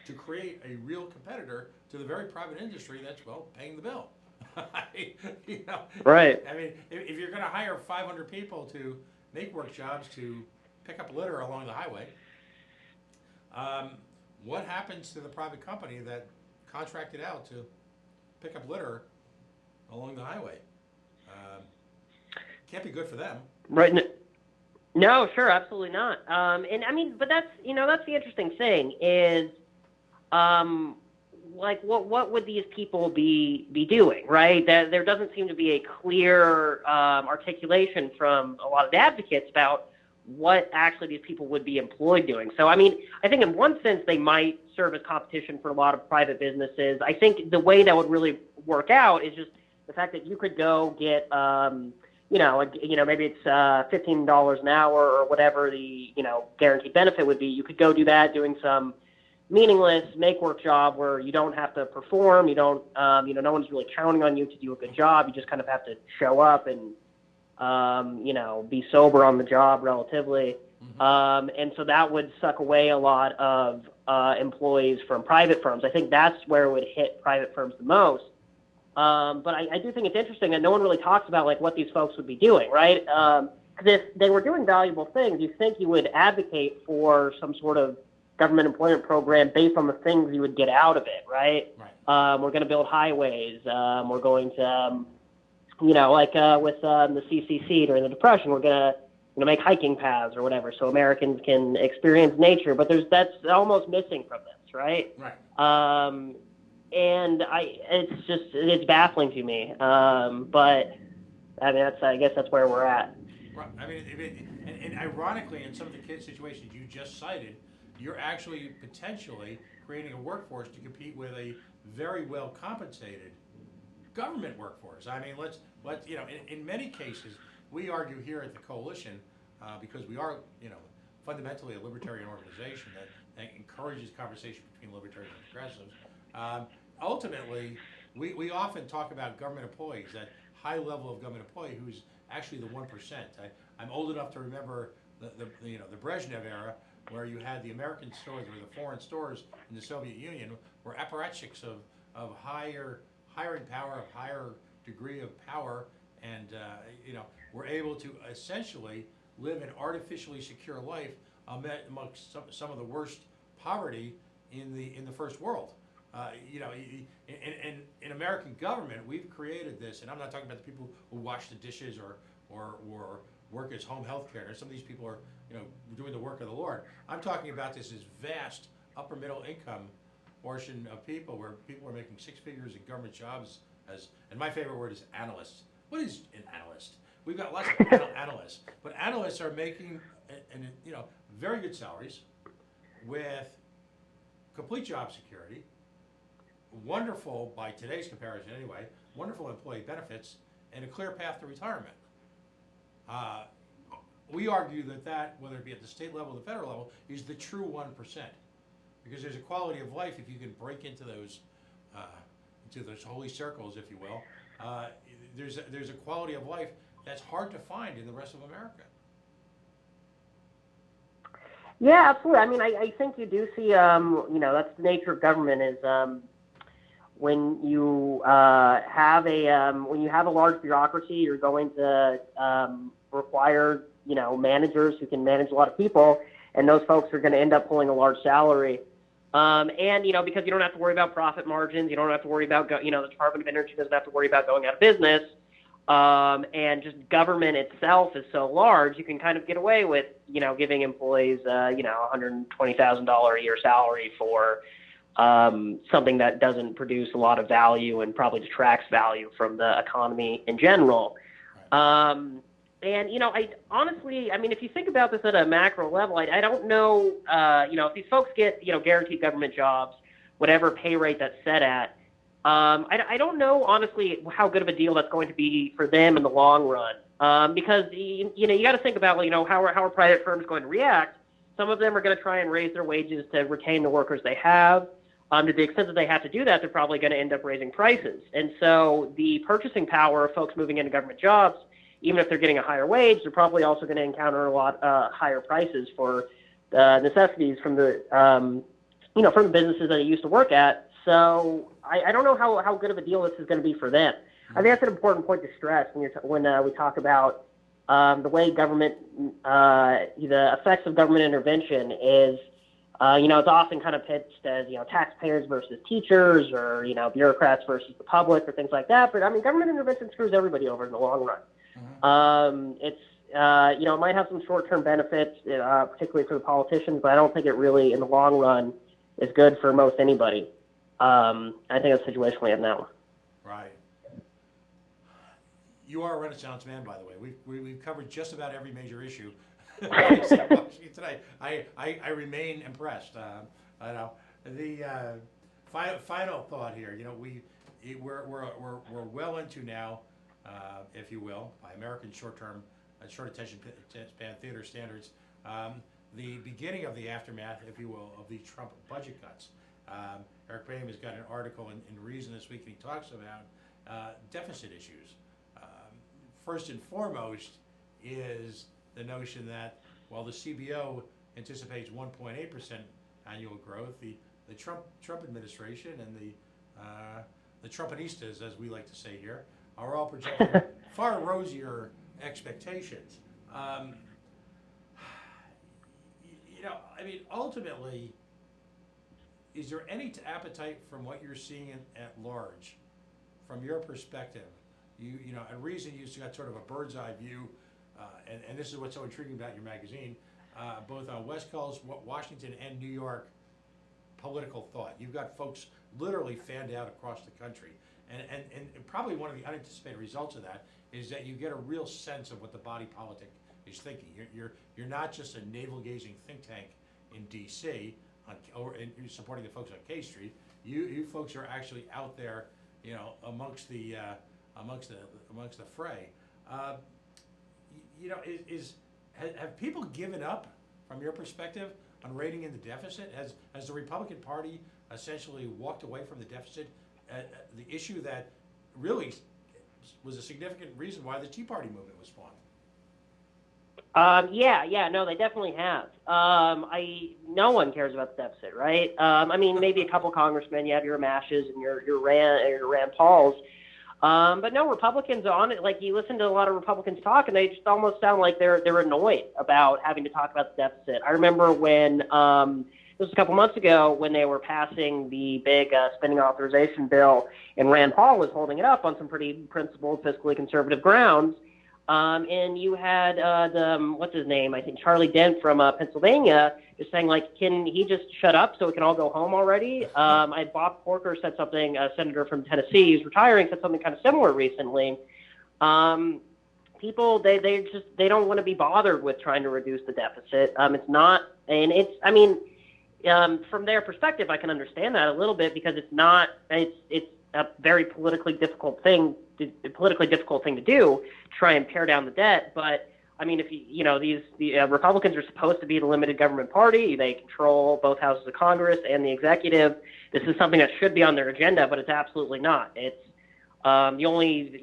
to create a real competitor to the very private industry that's, paying the bill. Right. I mean, if you're going to hire 500 people to make work jobs to pick up litter along the highway, what happens to the private company that contracted out to pick up litter along the highway? Can't be good for them. Right. No, sure, absolutely not. But that's the interesting thing is, what would these people be doing, right? There doesn't seem to be a clear articulation from a lot of the advocates about what actually these people would be employed doing. So, I think in one sense they might serve as competition for a lot of private businesses. I think the way that would really work out is just the fact that you could go get, maybe it's $15 an hour or whatever the, guaranteed benefit would be. You could go do that doing some meaningless make work job where you don't have to perform. You don't, no one's really counting on you to do a good job. You just kind of have to show up and, be sober on the job relatively. Mm-hmm. And so that would suck away a lot of employees from private firms. I think that's where it would hit private firms the most. But I do think it's interesting that no one really talks about what these folks would be doing, right? Because if they were doing valuable things, you think you would advocate for some sort of government employment program based on the things you would get out of it, right? Right. We're going to build highways. We're going to, with the CCC during the Depression, we're going to make hiking paths or whatever, so Americans can experience nature. But that's almost missing from this, right? Right. And it's baffling to me. But I mean, I guess that's where we're at. Right. I mean, and ironically, in some of the kid situations you just cited, you're actually potentially creating a workforce to compete with a very well compensated government workforce. I mean, let's in many cases, we argue here at the coalition because we are fundamentally a libertarian organization that encourages conversation between libertarians and progressives. Ultimately, we often talk about government employees, that high level of government employee who's actually the 1%. I'm old enough to remember the Brezhnev era, where you had the American stores or the foreign stores in the Soviet Union were apparatchiks of higher hiring power, of higher degree of power, and were able to essentially live an artificially secure life amongst some of the worst poverty in the first world. In American government, we've created this, and I'm not talking about the people who wash the dishes or work as home health care. Some of these people are, doing the work of the Lord. I'm talking about this vast upper middle income portion of people, where people are making six figures in government jobs and my favorite word is analysts. What is an analyst? We've got lots of analysts, but analysts are making very good salaries with complete job security, wonderful, by today's comparison anyway, wonderful employee benefits, and a clear path to retirement. We argue that, whether it be at the state level or the federal level, is the true 1%. Because there's a quality of life if you can break into those holy circles, if you will. There's a quality of life that's hard to find in the rest of America. Yeah, absolutely. I mean, I think you do see, that's the nature of government is when you have a large bureaucracy, you're going to require, managers who can manage a lot of people, and those folks are going to end up pulling a large salary. And, because you don't have to worry about profit margins, you don't have to worry about, the Department of Energy doesn't have to worry about going out of business. And just government itself is so large, you can kind of get away with, giving employees, $120,000 a year salary for something that doesn't produce a lot of value and probably detracts value from the economy in general. And, I honestly, if you think about this at a macro level, I don't know, if these folks get, guaranteed government jobs, whatever pay rate that's set at, I don't know, honestly, how good of a deal that's going to be for them in the long run. Because, you got to think about, how are private firms going to react? Some of them are going to try and raise their wages to retain the workers they have. To the extent that they have to do that, they're probably going to end up raising prices. And so the purchasing power of folks moving into government jobs, even if they're getting a higher wage, they're probably also going to encounter a lot higher prices for necessities from the from the businesses that they used to work at. So I don't know how good of a deal this is going to be for them. I think that's an important point to stress when we talk about the way government, the effects of government intervention is, it's often kind of pitched as, taxpayers versus teachers, or, bureaucrats versus the public, or things like that. But government intervention screws everybody over in the long run. It might have some short-term benefits, particularly for the politicians, but I don't think it really, in the long run, is good for most anybody. I think that's the situation we have now. Right. You are a Renaissance man, by the way. We've covered just about every major issue tonight. I remain impressed. The final thought here. We're well into now, if you will, by American short attention span theater standards, the beginning of the aftermath, if you will, of the Trump budget cuts. Eric Boehm has got an article in Reason this week, and he talks about deficit issues. First and foremost is the notion that while the CBO anticipates 1.8% annual growth, the Trump administration and the Trumpistas, as we like to say here, are all projecting far rosier expectations. Ultimately, is there any appetite from what you're seeing at large, from your perspective? At Reason, you've got sort of a bird's eye view and this is what's so intriguing about your magazine, both on West Coast, Washington, and New York political thought. You've got folks literally fanned out across the country. And probably one of the unanticipated results of that is that you get a real sense of what the body politic is thinking. You're not just a navel-gazing think tank in D.C. Or supporting the folks on K Street. You folks are actually out there, amongst the fray. Have people given up, from your perspective, on reining in the deficit? Has the Republican Party essentially walked away from the deficit? The issue that really was a significant reason why the Tea Party movement was spawned. No, they definitely have. No one cares about the deficit, right? Maybe a couple congressmen. You have your Mashes and your Rand Pauls, but no, Republicans on it. Like, you listen to a lot of Republicans talk, and they just almost sound like they're annoyed about having to talk about the deficit. I remember when this was a couple months ago when they were passing the big spending authorization bill, and Rand Paul was holding it up on some pretty principled, fiscally conservative grounds. And you had what's his name? I think Charlie Dent from Pennsylvania, just saying, like, can he just shut up so we can all go home already? Bob Corker said something. A senator from Tennessee who's retiring said something kind of similar recently. People they don't want to be bothered with trying to reduce the deficit. It's not, and it's from their perspective, I can understand that a little bit, because it's a very politically difficult thing to do, try and pare down the debt. But if the Republicans are supposed to be the limited government party, they control both houses of Congress and the executive. This is something that should be on their agenda, but it's absolutely not. It's the only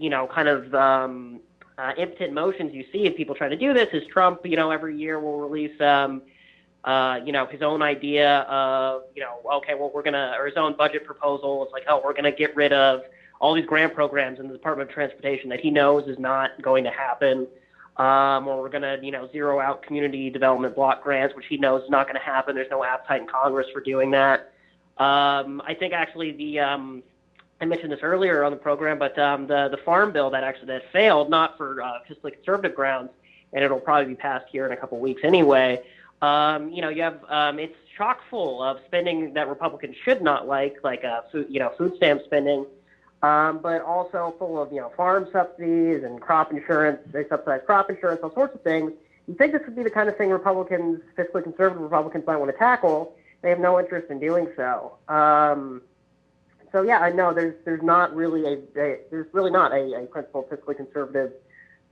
impotent motions you see of people trying to do this is Trump. Every year will release his own idea of or his own budget proposal. It's like, we're gonna get rid of all these grant programs in the Department of Transportation that he knows is not going to happen, or we're going to, zero out community development block grants, which he knows is not going to happen. There's no appetite in Congress for doing that. I think actually I mentioned this earlier on the program, but the farm bill that failed, not for fiscally conservative grounds, and it'll probably be passed here in a couple weeks anyway. You have it's chock full of spending that Republicans should not like food stamp spending. But also full of, farm subsidies and crop insurance. They subsidize crop insurance, all sorts of things. You think this would be the kind of thing fiscally conservative Republicans might want to tackle. They have no interest in doing so. I know there's not really there's really not a principled fiscally conservative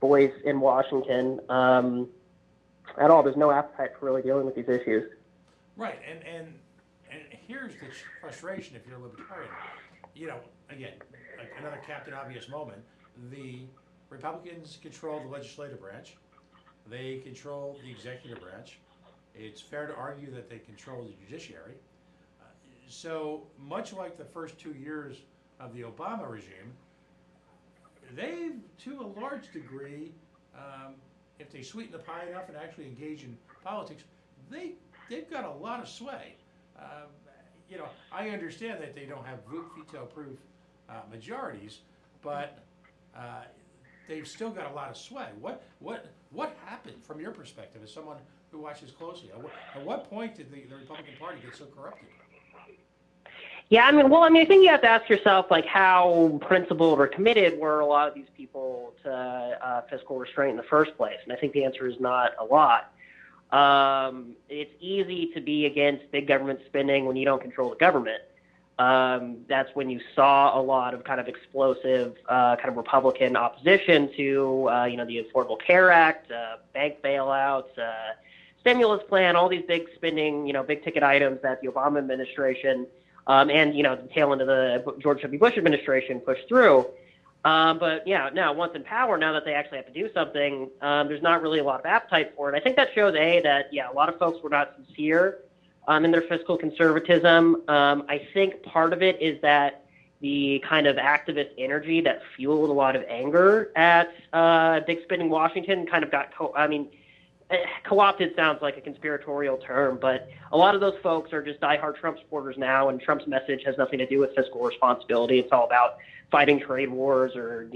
voice in Washington at all. There's no appetite for really dealing with these issues. Right, and here's the frustration if you're a libertarian. Again, like another Captain Obvious moment, the Republicans control the legislative branch. They control the executive branch. It's fair to argue that they control the judiciary. So much like the first 2 years of the Obama regime, they, to a large degree, if they sweeten the pie enough and actually engage in politics, they've got a lot of sway. I understand that they don't have veto-proof majorities, but they've still got a lot of sway. What happened from your perspective as someone who watches closely? At what point did the Republican Party get so corrupted? Yeah, I think you have to ask yourself, like, how principled or committed were a lot of these people to fiscal restraint in the first place? And I think the answer is not a lot. It's easy to be against big government spending when you don't control the government. That's when you saw a lot of kind of explosive kind of Republican opposition to, the Affordable Care Act, bank bailouts, stimulus plan, all these big spending, big ticket items that the Obama administration and the tail end of the George W. Bush administration pushed through. Now once in power, now that they actually have to do something, there's not really a lot of appetite for it. I think that shows that a lot of folks were not sincere in their fiscal conservatism. I think part of it is that the kind of activist energy that fueled a lot of anger at big spending Washington kind of got co-opted sounds like a conspiratorial term, but a lot of those folks are just diehard Trump supporters now, and Trump's message has nothing to do with fiscal responsibility. It's all about fighting trade wars or,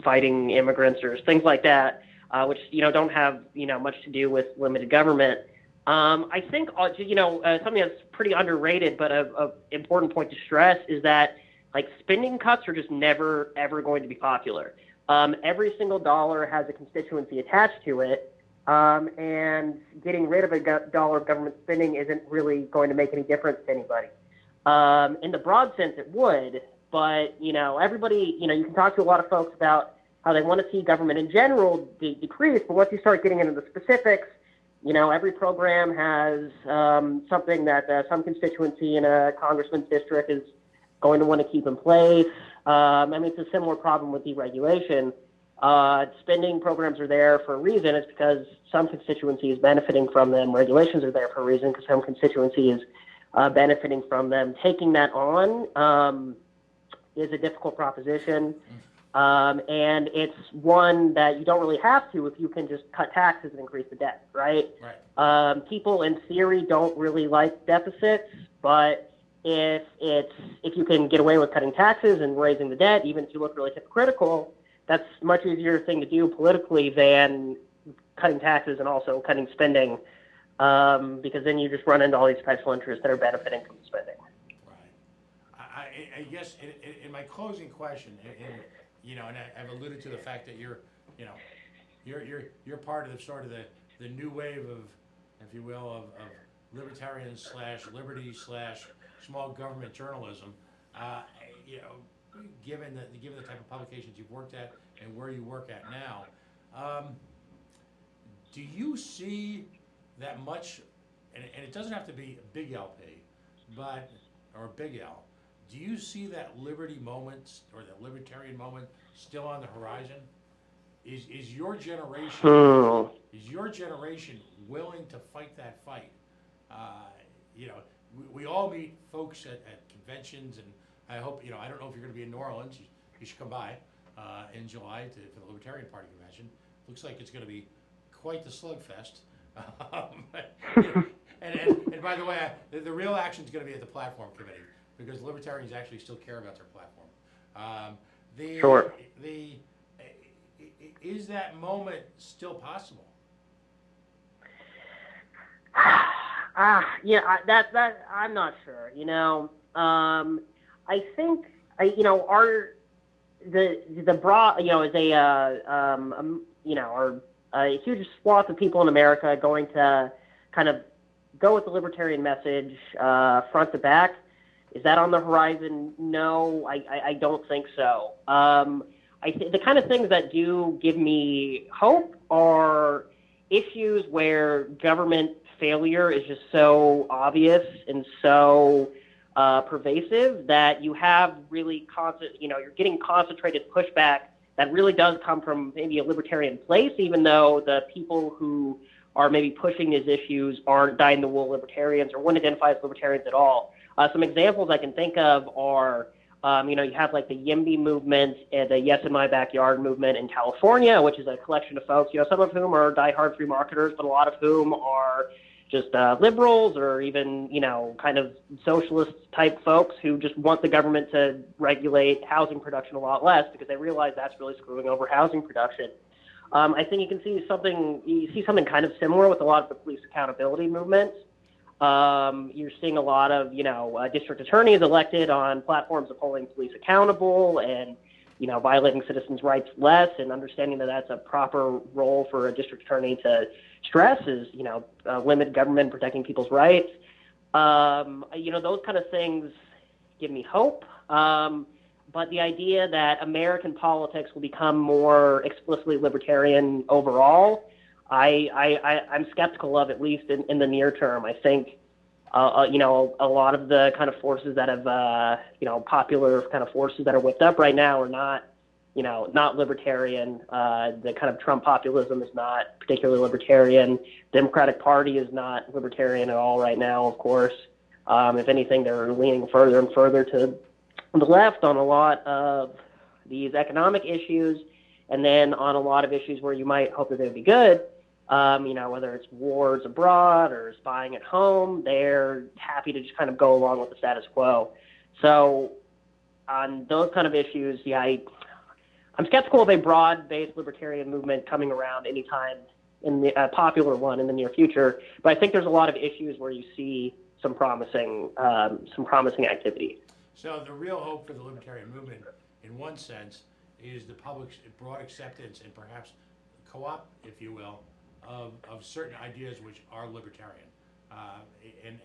fighting immigrants or things like that. which don't have much to do with limited government. I think something that's pretty underrated, but a important point to stress is that like spending cuts are just never ever going to be popular. Every single dollar has a constituency attached to it, and getting rid of a dollar of government spending isn't really going to make any difference to anybody. In the broad sense, it would, but everybody, you can talk to a lot of folks about how they want to see government in general decrease, but once you start getting into the specifics, every program has something that some constituency in a congressman's district is going to want to keep in place. It's a similar problem with deregulation. Spending programs are there for a reason. It's because some constituency is benefiting from them. Regulations are there for a reason because some constituency is benefiting from them. Taking that on is a difficult proposition. And it's one that you don't really have to if you can just cut taxes and increase the debt, right? People in theory don't really like deficits, but if you can get away with cutting taxes and raising the debt, even if you look really hypocritical, that's a much easier thing to do politically than cutting taxes and also cutting spending, because then you just run into all these special interests that are benefiting from spending. Right. I guess in my closing question, and I've alluded to the fact that you're part of the sort of the new wave of, if you will, of libertarian / liberty / small government journalism. Given the type of publications you've worked at and where you work at now, do you see that much? And it doesn't have to be a big LP, or a big L. Do you see that liberty moment or that libertarian moment still on the horizon? Is your generation willing to fight that fight? We all meet folks at conventions, and I hope I don't know if you're going to be in New Orleans. You should come by in July for the Libertarian Party convention. Looks like it's going to be quite the slugfest. And by the way, the real action is going to be at the platform committee, because libertarians actually still care about their platform. Sure. Is that moment still possible? That I'm not sure. I think the broad is a huge swath of people in America going to kind of go with the libertarian message front to back. Is that on the horizon? No, I don't think so. The kind of things that do give me hope are issues where government failure is just so obvious and so pervasive that you have really you're getting concentrated pushback that really does come from maybe a libertarian place, even though the people who are maybe pushing these issues aren't dyed-in-the-wool libertarians or wouldn't identify as libertarians at all. Some examples I can think of are, you have like the YIMBY movement and the Yes in My Backyard movement in California, which is a collection of folks, some of whom are diehard free marketers, but a lot of whom are just liberals or even, kind of socialist type folks who just want the government to regulate housing production a lot less because they realize that's really screwing over housing production. I think you see something kind of similar with a lot of the police accountability movements. You're seeing a lot of, district attorneys elected on platforms of holding police accountable and, violating citizens' rights less, and understanding that that's a proper role for a district attorney to stress is, limit government protecting people's rights. Those kind of things give me hope. But the idea that American politics will become more explicitly libertarian overall, I'm skeptical of, at least in the near term. I think, a lot of the kind of forces that have, popular kind of forces that are whipped up right now are not, not libertarian. The kind of Trump populism is not particularly libertarian. Democratic Party is not libertarian at all right now, of course. If anything, they're leaning further and further to the left on a lot of these economic issues, and then on a lot of issues where you might hope that they would be good, whether it's wars abroad or spying at home, they're happy to just kind of go along with the status quo. So on those kind of issues, I'm skeptical of a broad-based libertarian movement coming around anytime in the popular one in the near future. But I think there's a lot of issues where you see some promising activity. So the real hope for the libertarian movement, in one sense, is the public's broad acceptance and perhaps co-op, if you will, of certain ideas which are libertarian.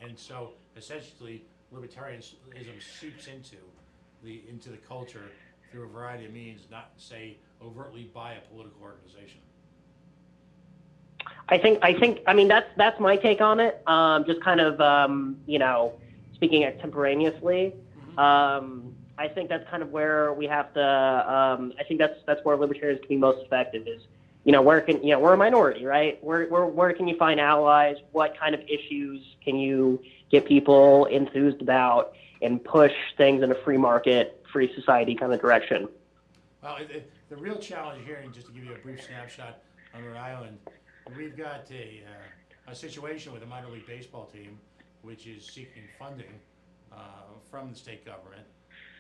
And so essentially libertarianism seeps into the culture through a variety of means, not say overtly by a political organization. I mean, that's my take on it. Just kind of, speaking extemporaneously. I think that's kind of where we have to, I think that's where libertarians can be most effective is, we're a minority, right? Where can you find allies? What kind of issues can you get people enthused about and push things in a free market, free society kind of direction? Well, the real challenge here, and just to give you a brief snapshot on Rhode Island, we've got a situation with a minor league baseball team which is seeking funding from the state government.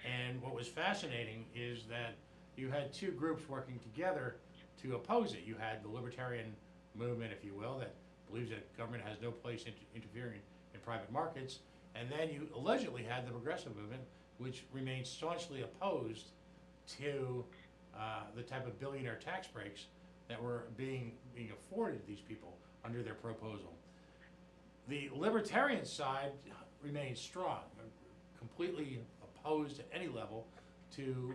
And what was fascinating is that you had two groups working together to oppose it. You had the libertarian movement, if you will, that believes that government has no place interfering in private markets. And then you allegedly had the progressive movement, which remains staunchly opposed to the type of billionaire tax breaks that were being afforded to these people under their proposal. The libertarian side remains strong, completely opposed at any level to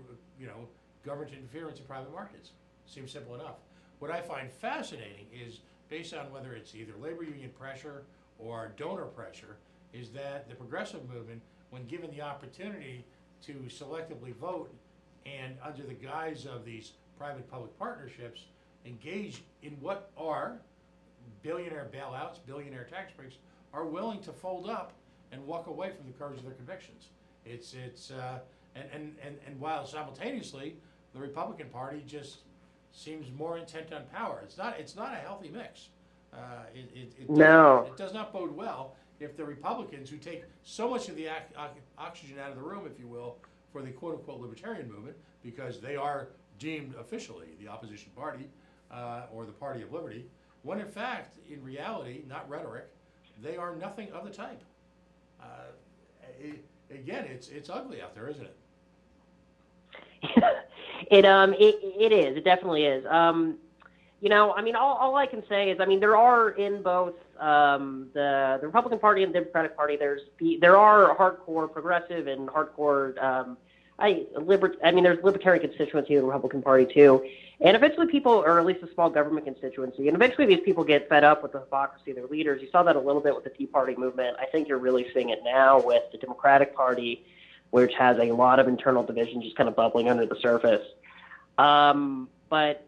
government interference in private markets. Seems simple enough. What I find fascinating is, based on whether it's either labor union pressure or donor pressure, is that the progressive movement, when given the opportunity to selectively vote and under the guise of these private-public partnerships, engage in what are billionaire bailouts, billionaire tax breaks, are willing to fold up and walk away from the courage of their convictions. And while simultaneously the Republican Party just seems more intent on power. It's not a healthy mix. It does not bode well if the Republicans, who take so much of the oxygen out of the room, if you will, for the quote-unquote libertarian movement, because they are deemed officially the opposition party or the party of liberty, when in fact, in reality, not rhetoric, they are nothing of the type. Again, it's ugly out there, isn't it? It is. It definitely is. All I can say is, there are in both the Republican Party and the Democratic Party. There are hardcore progressive and hardcore. There's libertarian constituency in the Republican Party too, and eventually people, or at least a small government constituency, and eventually these people get fed up with the hypocrisy of their leaders. You saw that a little bit with the Tea Party movement. I think you're really seeing it now with the Democratic Party, which has a lot of internal division just kind of bubbling under the surface. But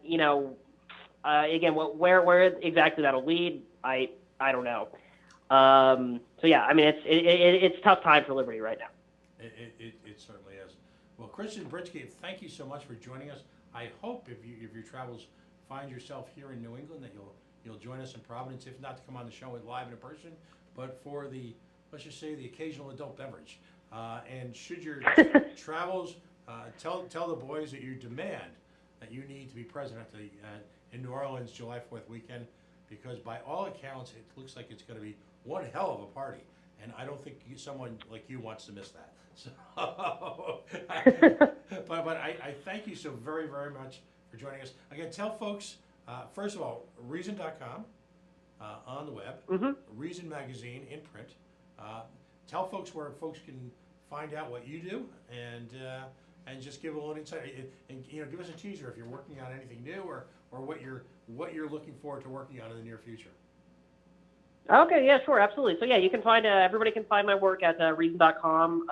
again, where exactly that'll lead, I don't know. So yeah, it's a tough time for liberty right now. It certainly is. Well, Christian Britsky, thank you so much for joining us. I hope if your travels find yourself here in New England that you'll join us in Providence, if not to come on the show live in person, but for let's just say the occasional adult beverage. And should your travels, tell the boys that you demand that you need to be present in New Orleans July 4th weekend, because by all accounts it looks like it's going to be one hell of a party, and I don't think someone like you wants to miss that. So, but I thank you so very, very much for joining us. Again, tell folks, first of all, Reason.com on the web, Reason Magazine in print. Tell folks where folks can find out what you do, and just give a little insight, and give us a teaser if you're working on anything new or what you're looking forward to working on in the near future. Okay, yeah, sure, absolutely. So yeah, you can find everybody can find my work at Reason.com.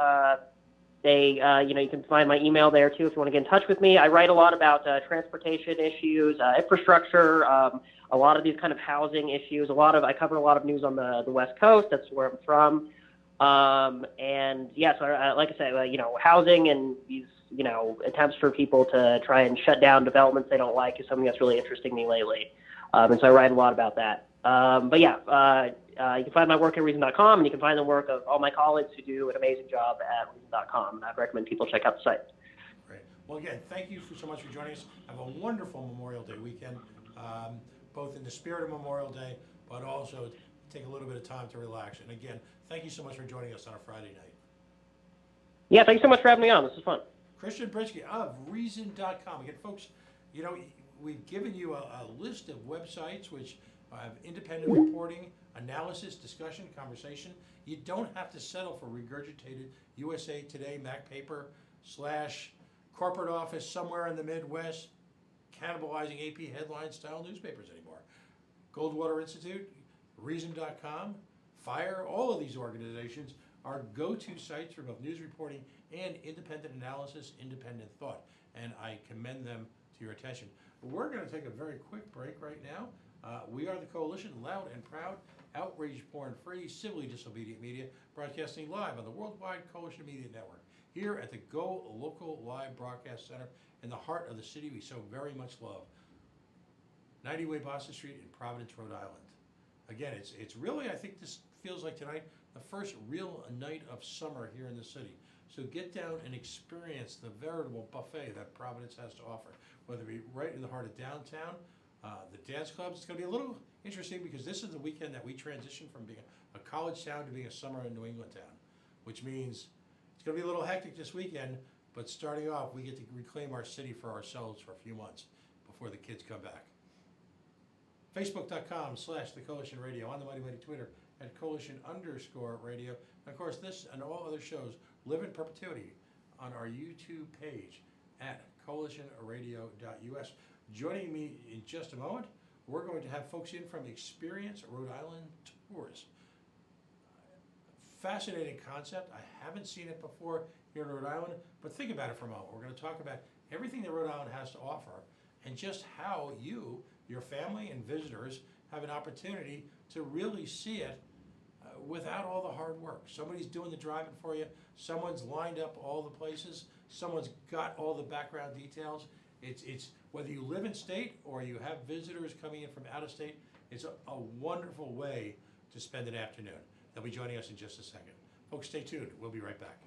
You can find my email there too if you want to get in touch with me. I write a lot about transportation issues, infrastructure, a lot of these kind of housing issues. I cover a lot of news on the West Coast. That's where I'm from. And yeah, so like I said, housing and these attempts for people to try and shut down developments they don't like is something that's really interesting me lately. And so I write a lot about that. But yeah, you can find my work at Reason.com, and you can find the work of all my colleagues who do an amazing job at Reason.com. And I'd recommend people check out the site. Great. Well, again, thank you so much for joining us. Have a wonderful Memorial Day weekend, both in the spirit of Memorial Day, but also take a little bit of time to relax. And again, thank you so much for joining us on a Friday night. Yeah, thanks so much for having me on. This is fun. Christian Brinsky of Reason.com. Again, folks, you know, we've given you a list of websites which have independent reporting, analysis, discussion, conversation. You don't have to settle for regurgitated USA Today, Mac Paper, / corporate office somewhere in the Midwest, cannibalizing AP headline style newspapers anymore. Goldwater Institute, Reason.com, FIRE, all of these organizations are go-to sites for both news reporting and independent analysis, independent thought, and I commend them to your attention. We're going to take a very quick break right now. We are the Coalition, loud and proud, outrage porn-free, civilly disobedient media, broadcasting live on the Worldwide Coalition Media Network, here at the Go Local Live Broadcast Center in the heart of the city we so very much love, 90 Way Boston Street in Providence, Rhode Island. Again, it's really, I think this feels like tonight, the first real night of summer here in the city. So get down and experience the veritable buffet that Providence has to offer, whether it be right in the heart of downtown, the dance clubs. It's going to be a little interesting because this is the weekend that we transition from being a college town to being a summer in New England town, which means it's going to be a little hectic this weekend, but starting off, we get to reclaim our city for ourselves for a few months before the kids come back. Facebook.com/The Coalition Radio, on the Mighty Mighty Twitter at Coalition_radio. And of course, this and all other shows live in perpetuity on our YouTube page at coalitionradio.us. Joining me in just a moment, we're going to have folks in from Experience Rhode Island Tours. Fascinating concept. I haven't seen it before here in Rhode Island, but think about it for a moment. We're going to talk about everything that Rhode Island has to offer and just how you, your family, and visitors have an opportunity to really see it without all the hard work. Somebody's doing the driving for you. Someone's lined up all the places. Someone's got all the background details. It's whether you live in state or you have visitors coming in from out of state, it's a wonderful way to spend an afternoon. They'll be joining us in just a second. Folks, stay tuned. We'll be right back.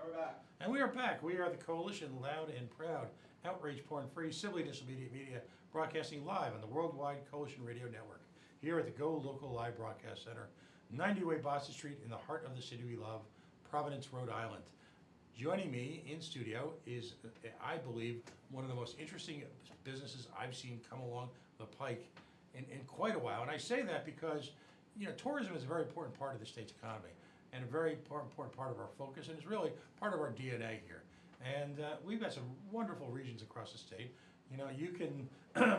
We're back. And we are back. We are the Coalition, loud and proud, outrage porn-free, civilly disobedient media, broadcasting live on the Worldwide Coalition Radio Network, here at the Go Local Live Broadcast Center, 90 Way Boston Street, in the heart of the city we love, Providence, Rhode Island. Joining me in studio is, I believe, one of the most interesting businesses I've seen come along the pike in quite a while. And I say that because, you know, tourism is a very important part of the state's economy and a very important part of our focus, and it's really part of our DNA here. And we've got some wonderful regions across the state. You know, you can,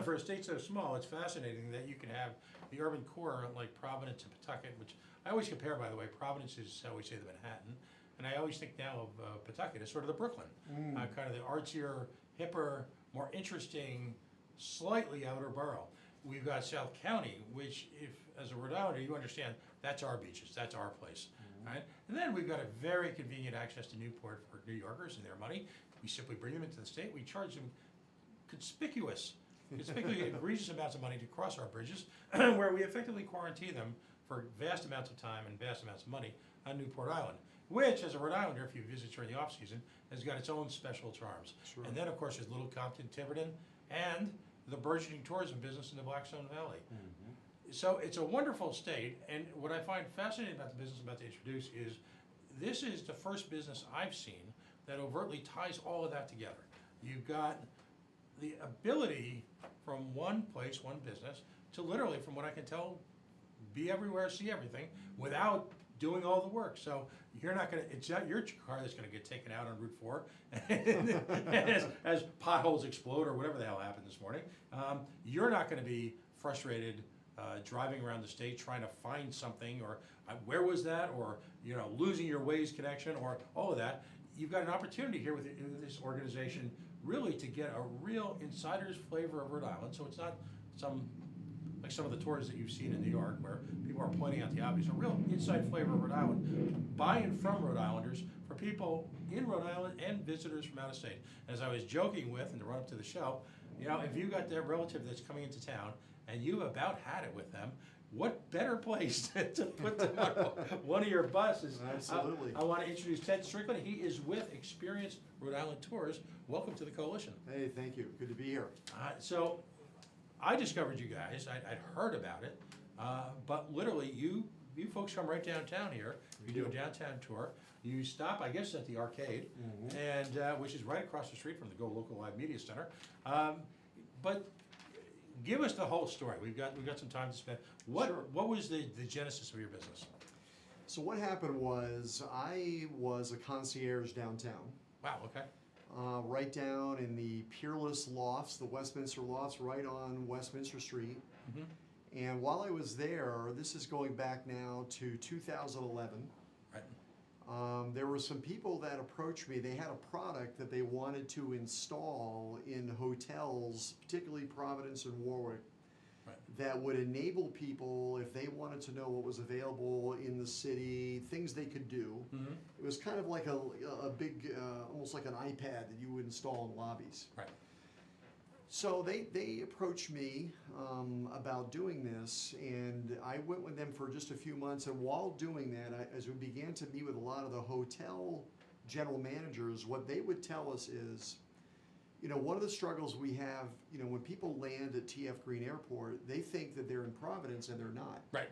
for a state so small, it's fascinating that you can have the urban core like Providence and Pawtucket, which I always compare, by the way. Providence is how we say the Manhattan, and I always think now of Pawtucket as sort of the Brooklyn, kind of the artsier, hipper, more interesting, slightly outer borough. We've got South County, which, if as a Rhode Islander, you understand, that's our beaches, that's our place, right? And then we've got a very convenient access to Newport for New Yorkers and their money. We simply bring them into the state. We charge them conspicuous, egregious amounts of money to cross our bridges, where we effectively quarantine them for vast amounts of time and vast amounts of money on Newport Island, which, as a Rhode Islander, if you visit during the off season, has got its own special charms. Sure. And then, of course, there's Little Compton, Tiverton, and the burgeoning tourism business in the Blackstone Valley. So it's a wonderful state, and what I find fascinating about the business I'm about to introduce is this is the first business I've seen that overtly ties all of that together. You've got the ability from one place, one business, to literally, from what I can tell, be everywhere, see everything, without doing all the work. So you're not gonna, it's not your car that's gonna get taken out on Route 4 as potholes explode or whatever the hell happened this morning. You're not gonna be frustrated driving around the state trying to find something, or where was that, or you know, losing your Waze connection, or all of that. You've got an opportunity here with this organization really to get a real insider's flavor of Rhode Island. So it's not like some of the tours that you've seen in New York where people are pointing out the obvious. A real inside flavor of Rhode Island by and from Rhode Islanders for people in Rhode Island and visitors from out of state. As I was joking with in the run up to the show, you know, if you got that relative that's coming into town and you've about had it with them, what better place to put them on one of your buses? Absolutely. I want to introduce Ted Strickland. He is with Experienced Rhode Island Tours. Welcome to the Coalition. Hey, thank you. Good to be here. So I discovered you guys. I'd heard about it, but literally you folks come right downtown here. You do a downtown tour. You stop, I guess, at the arcade, and which is right across the street from the Go Local Live Media Center. But give us the whole story. We've got some time to spend. Sure. What was the genesis of your business? So what happened was I was a concierge downtown, Wow. Okay. right down in the Peerless Lofts, the Westminster Lofts, right on Westminster Street. Mhm. And while I was there, this is going back now to 2011. Right. There were some people that approached me. They had a product that they wanted to install in hotels, particularly Providence and Warwick, Right. that would enable people, if they wanted to know what was available in the city, things they could do. Mhm. It was kind of like a big, almost like an iPad that you would install in lobbies. Right. So they approached me about doing this, and I went with them for just a few months. And while doing that, as we began to meet with a lot of the hotel general managers, what they would tell us is, you know, one of the struggles we have, you know, when people land at TF Green Airport, they think that they're in Providence and they're not. Right.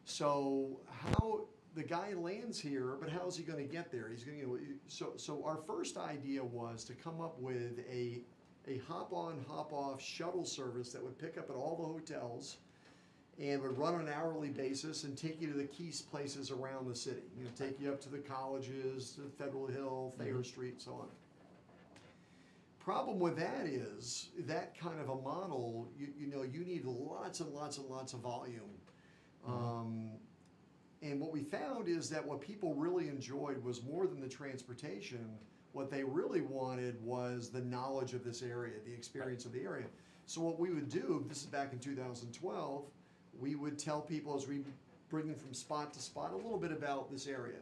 So how the guy lands here, but how is he going to get there? He's going to, so our first idea was to come up with a hop-on, hop-off shuttle service that would pick up at all the hotels and would run on an hourly basis and take you to the key places around the city. You know, take you up to the colleges, to Federal Hill, Thayer Street, and so on. Problem with that is that kind of a model, you know, you need lots and lots and lots of volume. And what we found is that what people really enjoyed was more than the transportation. What they really wanted was the knowledge of this area, the experience of the area. So what we would do, this is back in 2012, we would tell people as we bring them from spot to spot a little bit about this area.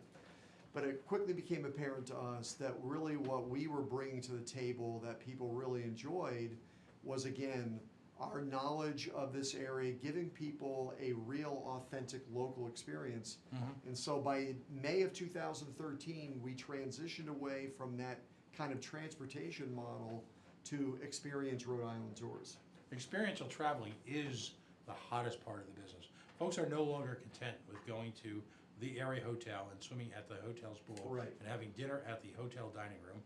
But it quickly became apparent to us that really what we were bringing to the table that people really enjoyed was, again, our knowledge of this area, giving people a real, authentic local experience. And so by May of 2013, we transitioned away from that kind of transportation model to Experience Rhode Island Tours. Experiential traveling is the hottest part of the business. Folks are no longer content with going to the area hotel and swimming at the hotel's pool Right. and having dinner at the hotel dining room.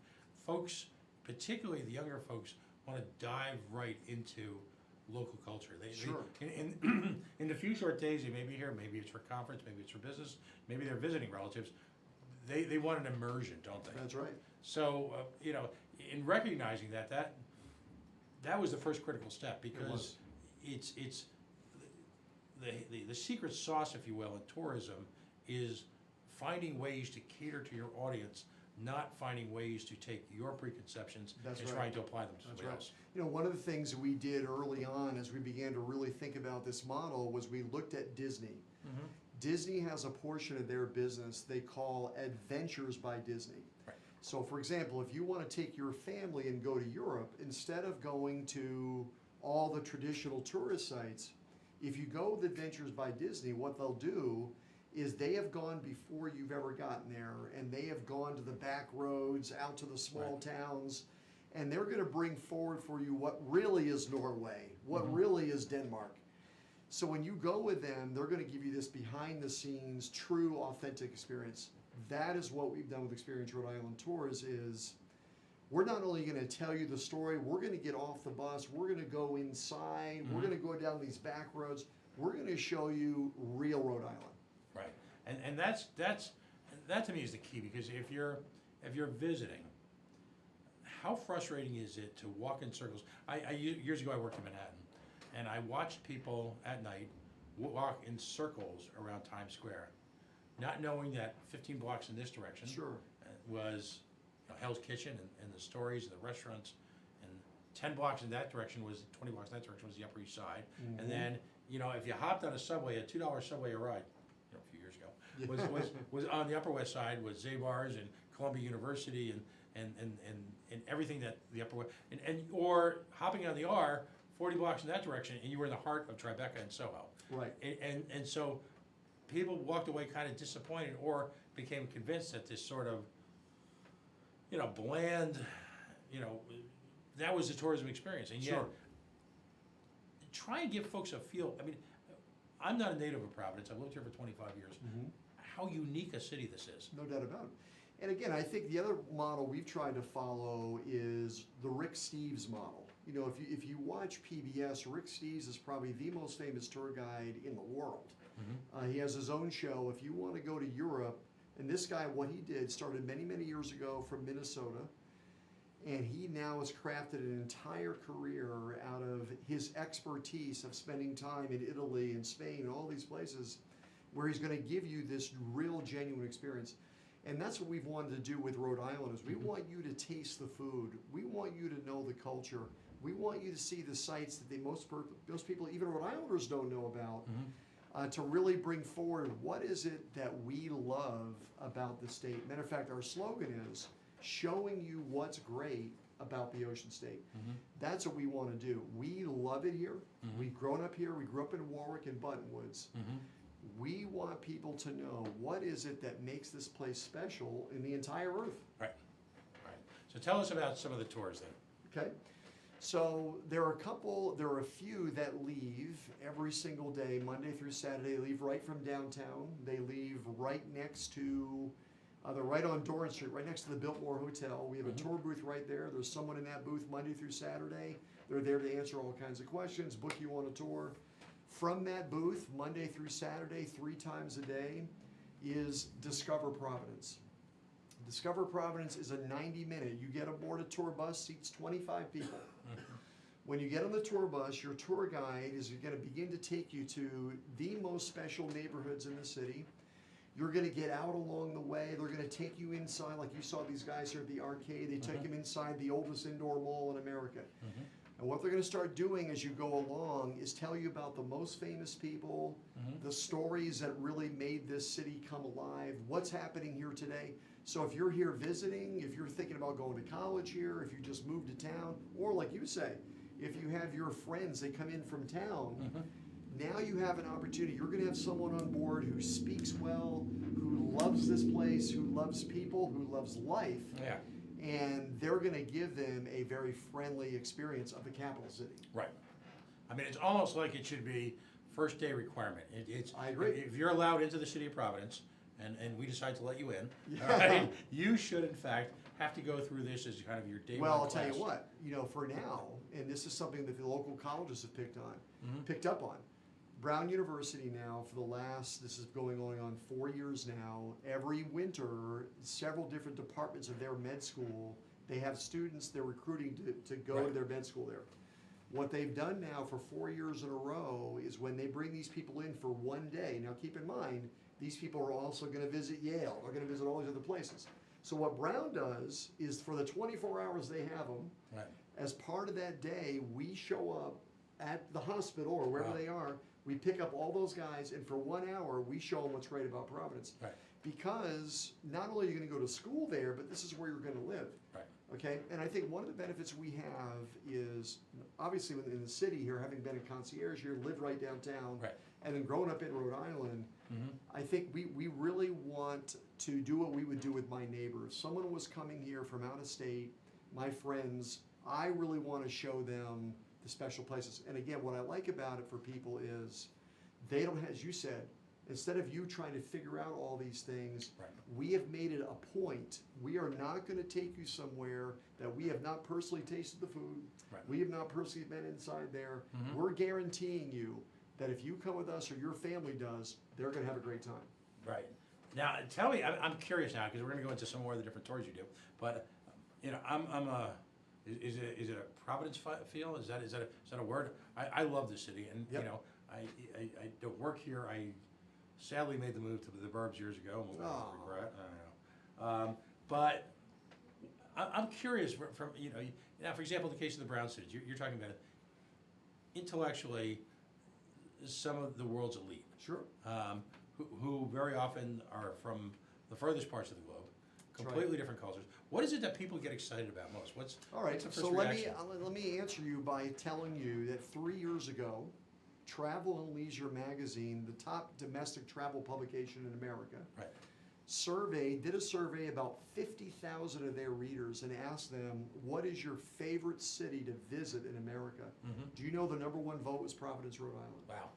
Folks, particularly the younger folks, want to dive right into local culture. Sure. In the few short days they may be here, maybe it's for conference, maybe it's for business, maybe they're visiting relatives, they want an immersion, don't they? That's right. So, in recognizing that was the first critical step, because it's the secret sauce, if you will, in tourism is finding ways to cater to your audience, not finding ways to take your preconceptions That's and right. trying to apply them to That's somebody right. else. One of the things we did early on as we began to really think about this model was we looked at Disney. Disney has a portion of their business they call Adventures by Disney. Right. So for example, if you want to take your family and go to Europe, instead of going to all the traditional tourist sites, if you go with Adventures by Disney, what they'll do is they have gone before you've ever gotten there, and they have gone to the back roads, out to the small towns, and they're gonna bring forward for you what really is Norway, what really is Denmark. So when you go with them, they're gonna give you this behind the scenes, true, authentic experience. That is what we've done with Experience Rhode Island Tours is, we're not only gonna tell you the story, we're gonna get off the bus, we're gonna go inside, we're gonna go down these back roads, we're gonna show you real Rhode Island. Right, and that to me is the key, because if you're visiting, how frustrating is it to walk in circles? Years ago I worked in Manhattan, and I watched people at night walk in circles around Times Square, not knowing that 15 blocks in this direction Sure. was Hell's Kitchen and the stories and the restaurants, and 10 blocks in that direction was 20 blocks in that direction was the Upper East Side, and then if you hopped on a subway, a $2 subway ride, a few years ago, was on the Upper West Side was Zabar's and Columbia University and everything that the Upper West, or hopping on the R 40 blocks in that direction, and you were in the heart of Tribeca and Soho. Right. And so people walked away kind of disappointed, or became convinced that this sort of bland, that was the tourism experience. And yet, Sure. try and give folks a feel. I mean, I'm not a native of Providence. I've lived here for 25 years. How unique a city this is. No doubt about it. And again, I think the other model we've tried to follow is the Rick Steves model. If you watch PBS, Rick Steves is probably the most famous tour guide in the world. He has his own show. If you want to go to Europe, and this guy, what he did, started many, many years ago from Minnesota, and he now has crafted an entire career out of his expertise of spending time in Italy and Spain and all these places where he's going to give you this real, genuine experience. And that's what we've wanted to do with Rhode Island is we want you to taste the food. We want you to know the culture. We want you to see the sites that most people, even Rhode Islanders, don't know about. To really bring forward what is it that we love about the state. Matter of fact, our slogan is showing you what's great about the Ocean State. That's what we want to do. We love it here. We've grown up here. We grew up in Warwick and Buttonwoods. We want people to know what is it that makes this place special in the entire earth. Right. So tell us about some of the tours then. Okay. So there are a few that leave every single day, Monday through Saturday. They leave right from downtown. They leave right next to, they're right on Doran Street, right next to the Biltmore Hotel. We have a tour booth right there. There's someone in that booth Monday through Saturday. They're there to answer all kinds of questions, book you on a tour. From that booth, Monday through Saturday, 3 times a day, is Discover Providence. Discover Providence is a 90-minute. You get aboard a tour bus, seats 25 people. When you get on the tour bus, your tour guide is going to begin to take you to the most special neighborhoods in the city. You're going to get out along the way. They're going to take you inside, like you saw these guys here at the arcade. They take them inside the oldest indoor mall in America. And what they're going to start doing as you go along is tell you about the most famous people, the stories that really made this city come alive, what's happening here today. So if you're here visiting, if you're thinking about going to college here, if you just moved to town, or like you say, if you have your friends, they come in from town, now you have an opportunity. You're gonna have someone on board who speaks well, who loves this place, who loves people, who loves life. Yeah, And they're gonna give them a very friendly experience of the capital city. right. I mean, it's almost like it should be first day requirement. It's. I agree. If you're allowed into the city of Providence, and we decide to let you in, Yeah. all right, you should in fact have to go through this as kind of your day one Well, I'll class. tell you what, for now, and this is something that the local colleges have picked up on. Brown University now, this is going on 4 years now, every winter, several different departments of their med school, they have students they're recruiting to go to Right. their med school there. What they've done now for 4 years in a row is when they bring these people in for one day, now keep in mind, these people are also gonna visit Yale, they're gonna visit all these other places. So what Brown does is for the 24 hours they have them, Right. as part of that day, we show up at the hospital or wherever Wow. they are, we pick up all those guys, and for 1 hour, we show them what's great about Providence. Right. Because not only are you gonna go to school there, but this is where you're gonna live. Right. Okay, and I think one of the benefits we have is, obviously within the city here, having been a concierge here, lived right downtown. Right. And then growing up in Rhode Island, Mhm. I think we really want to do what we would do with my neighbors. Someone was coming here from out of state, my friends, I really wanna show them the special places. And again, what I like about it for people is, they don't, as you said, instead of you trying to figure out all these things, Right. we have made it a point, we are not gonna take you somewhere that we have not personally tasted the food. Right. We have not personally been inside there. Mhm. We're guaranteeing you that if you come with us or your family does, they're gonna have a great time. Right. Now, tell me, I'm curious now, because we're gonna go into some more of the different tours you do, but, is it a Providence feel? Is that a word? I love the city, and, Yep. I don't work here, I sadly made the move to the burbs years ago, and Oh. regret, I don't know. But I'm curious from, now, for example, the case of the Brown cities, you're talking about intellectually, some of the world's elite. Sure. Who very often are from the furthest parts of the globe, That's right. completely different cultures. What is it that people get excited about most? All right, what's the so first let me, reaction? let me answer you by telling you that 3 years ago, Travel and Leisure Magazine, the top domestic travel publication in America, Right. did a survey about 50,000 of their readers and asked them, what is your favorite city to visit in America? Mhm. Do you know the number one vote was Providence, Rhode Island? Wow.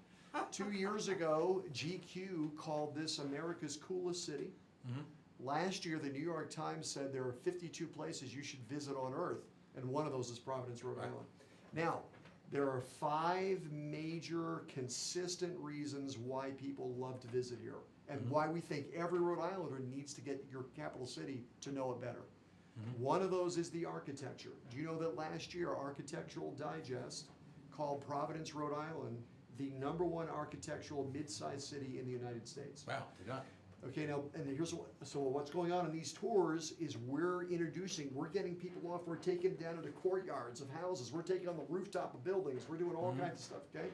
2 years ago, GQ called this America's coolest city. Mhm. Last year, the New York Times said there are 52 places you should visit on Earth, and one of those is Providence, Rhode Right. Island. Now, there are 5 major consistent reasons why people love to visit here, and Mhm. why we think every Rhode Islander needs to get your capital city to know it better. Mhm. One of those is the architecture. Do you know that last year, Architectural Digest called Providence, Rhode Island, the #1 architectural mid-sized city in the United States? Wow, did not. Okay, now, and so what's going on in these tours is we're getting people off, we're taking them down into courtyards of houses, we're taking on the rooftop of buildings, we're doing all Mhm. kinds of stuff, okay?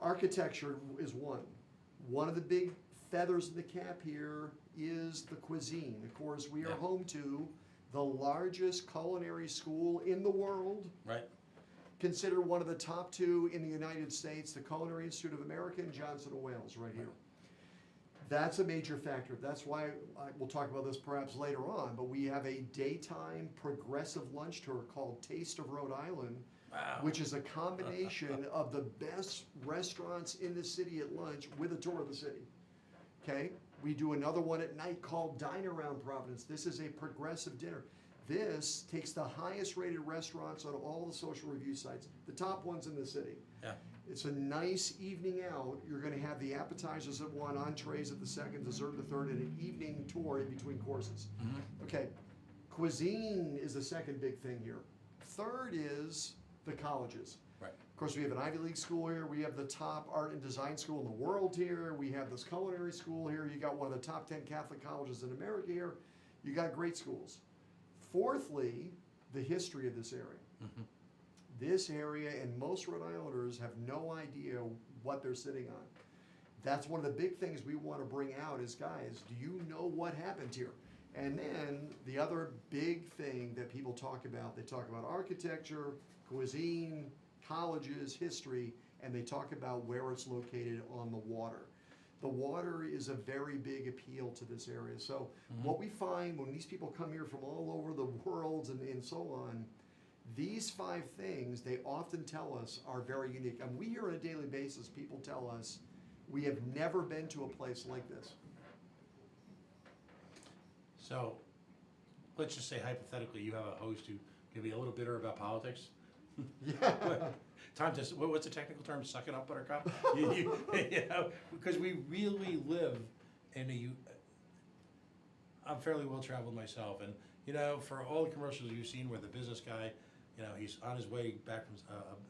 Architecture is one. One of the big feathers in the cap here is the cuisine. Of course, we are Yeah. home to the largest culinary school in the world, Right. considered one of the top 2 in the United States, the Culinary Institute of America and Johnson & Wales, right here. That's a major factor. That's why, we'll talk about this perhaps later on, but we have a daytime progressive lunch tour called Taste of Rhode Island, Wow. which is a combination of the best restaurants in the city at lunch with a tour of the city. Okay? We do another one at night called Dine Around Providence. This is a progressive dinner. This takes the highest rated restaurants on all the social review sites, the top ones in the city. Yeah. It's a nice evening out. You're gonna have the appetizers at 1, entrees at the 2nd, dessert at the 3rd, and an evening tour in between courses. Mhm. Okay, cuisine is the second big thing here. Third is the colleges. Right. Of course, we have an Ivy League school here, we have the top art and design school in the world here, we have this culinary school here, you got one of the top 10 Catholic colleges in America here, you got great schools. Fourthly, the history of this area. Mhm. This area, and most Rhode Islanders have no idea what they're sitting on. That's one of the big things we want to bring out is, guys, do you know what happened here? And then the other big thing that people talk about, they talk about architecture, cuisine, colleges, history, and they talk about where it's located on the water. The water is a very big appeal to this area. So what we find when these people come here from all over the world and so on, these 5 things they often tell us are very unique. And we hear on a daily basis, people tell us, we have never been to a place like this. So, let's just say hypothetically, you have a host who can be a little bitter about politics. Yeah. Time to, what's the technical term, suck it up, buttercup? You know, because we really live in I'm fairly well traveled myself, and, you know, for all the commercials you've seen where the business guy, you know, he's on his way back from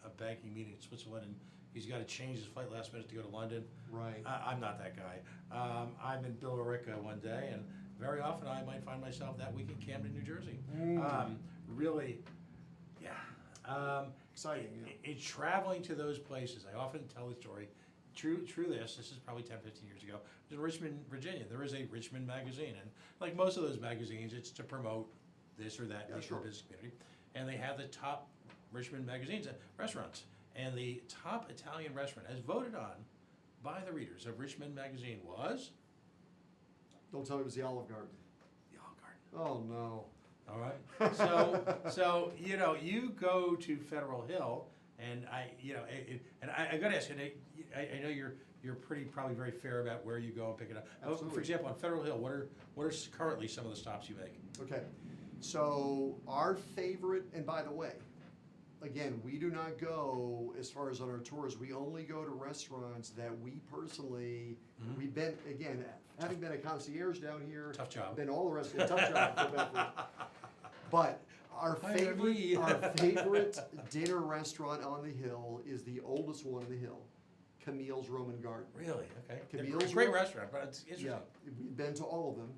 a banking meeting in Switzerland, and he's got to change his flight last minute to go to London. Right. I'm not that guy. I'm in Billerica one day, and very often I might find myself that week in Camden, New Jersey. Really, yeah. Exciting, yeah. It's traveling to those places. I often tell the story. True this is probably 10, 15 years ago. It was in Richmond, Virginia. There is a Richmond magazine, and like most of those magazines, it's to promote this or that niche or business community. And they have the top Richmond magazines and restaurants. And the top Italian restaurant, as voted on by the readers of Richmond magazine, was Don't tell me it was the Olive Garden. the Olive Garden. Oh, no. All right. So you know, you go to Federal Hill, and I got to ask you. I know you're probably very fair about where you go and pick it up. Absolutely. For example, on Federal Hill, what are currently some of the stops you make? Okay, so our favorite, and by the way, again, we do not go as far as on our tours. We only go to restaurants that we personally, we've been, again, having been a concierge down here. Tough job. Been all the rest of the tough job. Feel bad for it. But our Hire me. favorite dinner restaurant on the hill is the oldest one on the hill, Camille's Roman Garden. Really? Okay. Camille's Great Ro- restaurant, but it's interesting. Yeah, we've been to all of them.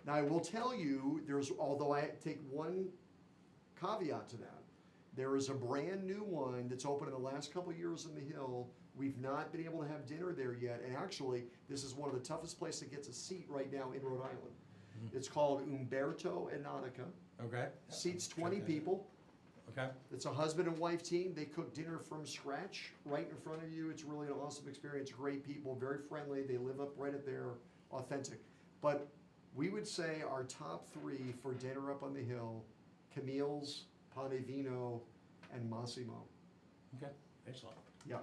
Now, I will tell you, although I take one caveat to that, there is a brand new one that's opened in the last couple of years in the hill. We've not been able to have dinner there yet, and actually, this is one of the toughest places that gets a seat right now in Rhode Island. It's called Umberto and Annika. Okay. Seats 20 people. Okay. It's a husband and wife team. They cook dinner from scratch right in front of you. It's really an awesome experience. Great people, very friendly. They live up right at there, authentic. But we would say our top 3 for dinner up on the hill, Camille's, Pane Vino, and Massimo. Okay. Excellent. Yeah.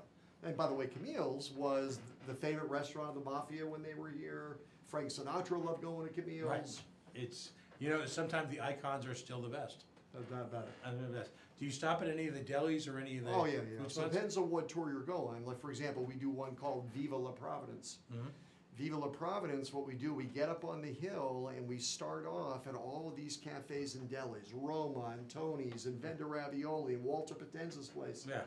And by the way, Camille's was the favorite restaurant of the Mafia when they were here. Frank Sinatra loved going to Camille's. Right. It's, you know, sometimes the icons are still the best. Not about it. I mean, the best. Do you stop at any of the delis or any of the? Oh, yeah. food So it spots? depends on what tour you're going. Like, for example, we do one called Viva La Providence. Mhm. Viva La Providence, what we do, we get up on the hill and we start off at all of these cafes and delis, Roma and Tony's and Venda Ravioli and Walter Potenza's place. Yeah.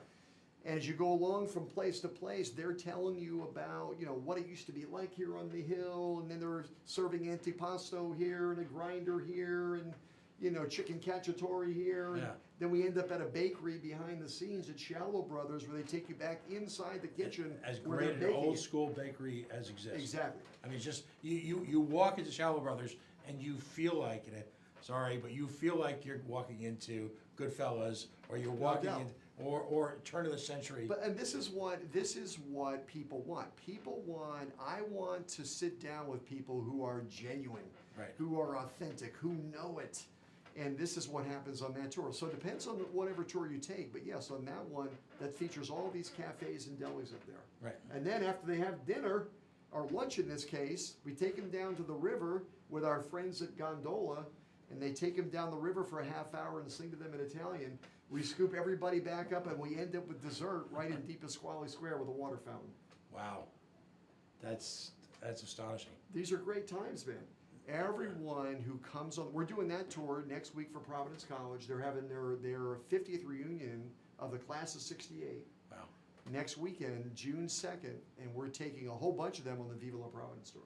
And as you go along from place to place, they're telling you about, you know, what it used to be like here on the hill, and then they're serving antipasto here and a grinder here and, you know, chicken cacciatore here. And Yeah. then we end up at a bakery behind the scenes at Shallow Brothers where they take you back inside the kitchen As where great they're an baking old it. school bakery as exists. Exactly. I mean, it's just, you walk into Shallow Brothers and you feel like it, sorry, but you feel like you're walking into Goodfellas, or you're walking doubt. in, or turn of the century. But and this is what people want. I want to sit down with people who are genuine, Right. who are authentic, who know it. And this is what happens on that tour. So it depends on whatever tour you take. But yes, on that one, that features all these cafes and delis up there. Right. And then after they have dinner, or lunch in this case, we take them down to the river with our friends at Gondola, and they take them down the river for a half hour and sing to them in Italian. We scoop everybody back up, and we end up with dessert right in Di Pasquale Square with a water fountain. Wow. That's astonishing. These are great times, man. Everyone who comes on, we're doing that tour next week for Providence College. They're having their 50th reunion of the class of '68 Wow. next weekend, June 2nd, and we're taking a whole bunch of them on the Viva La Providence tour.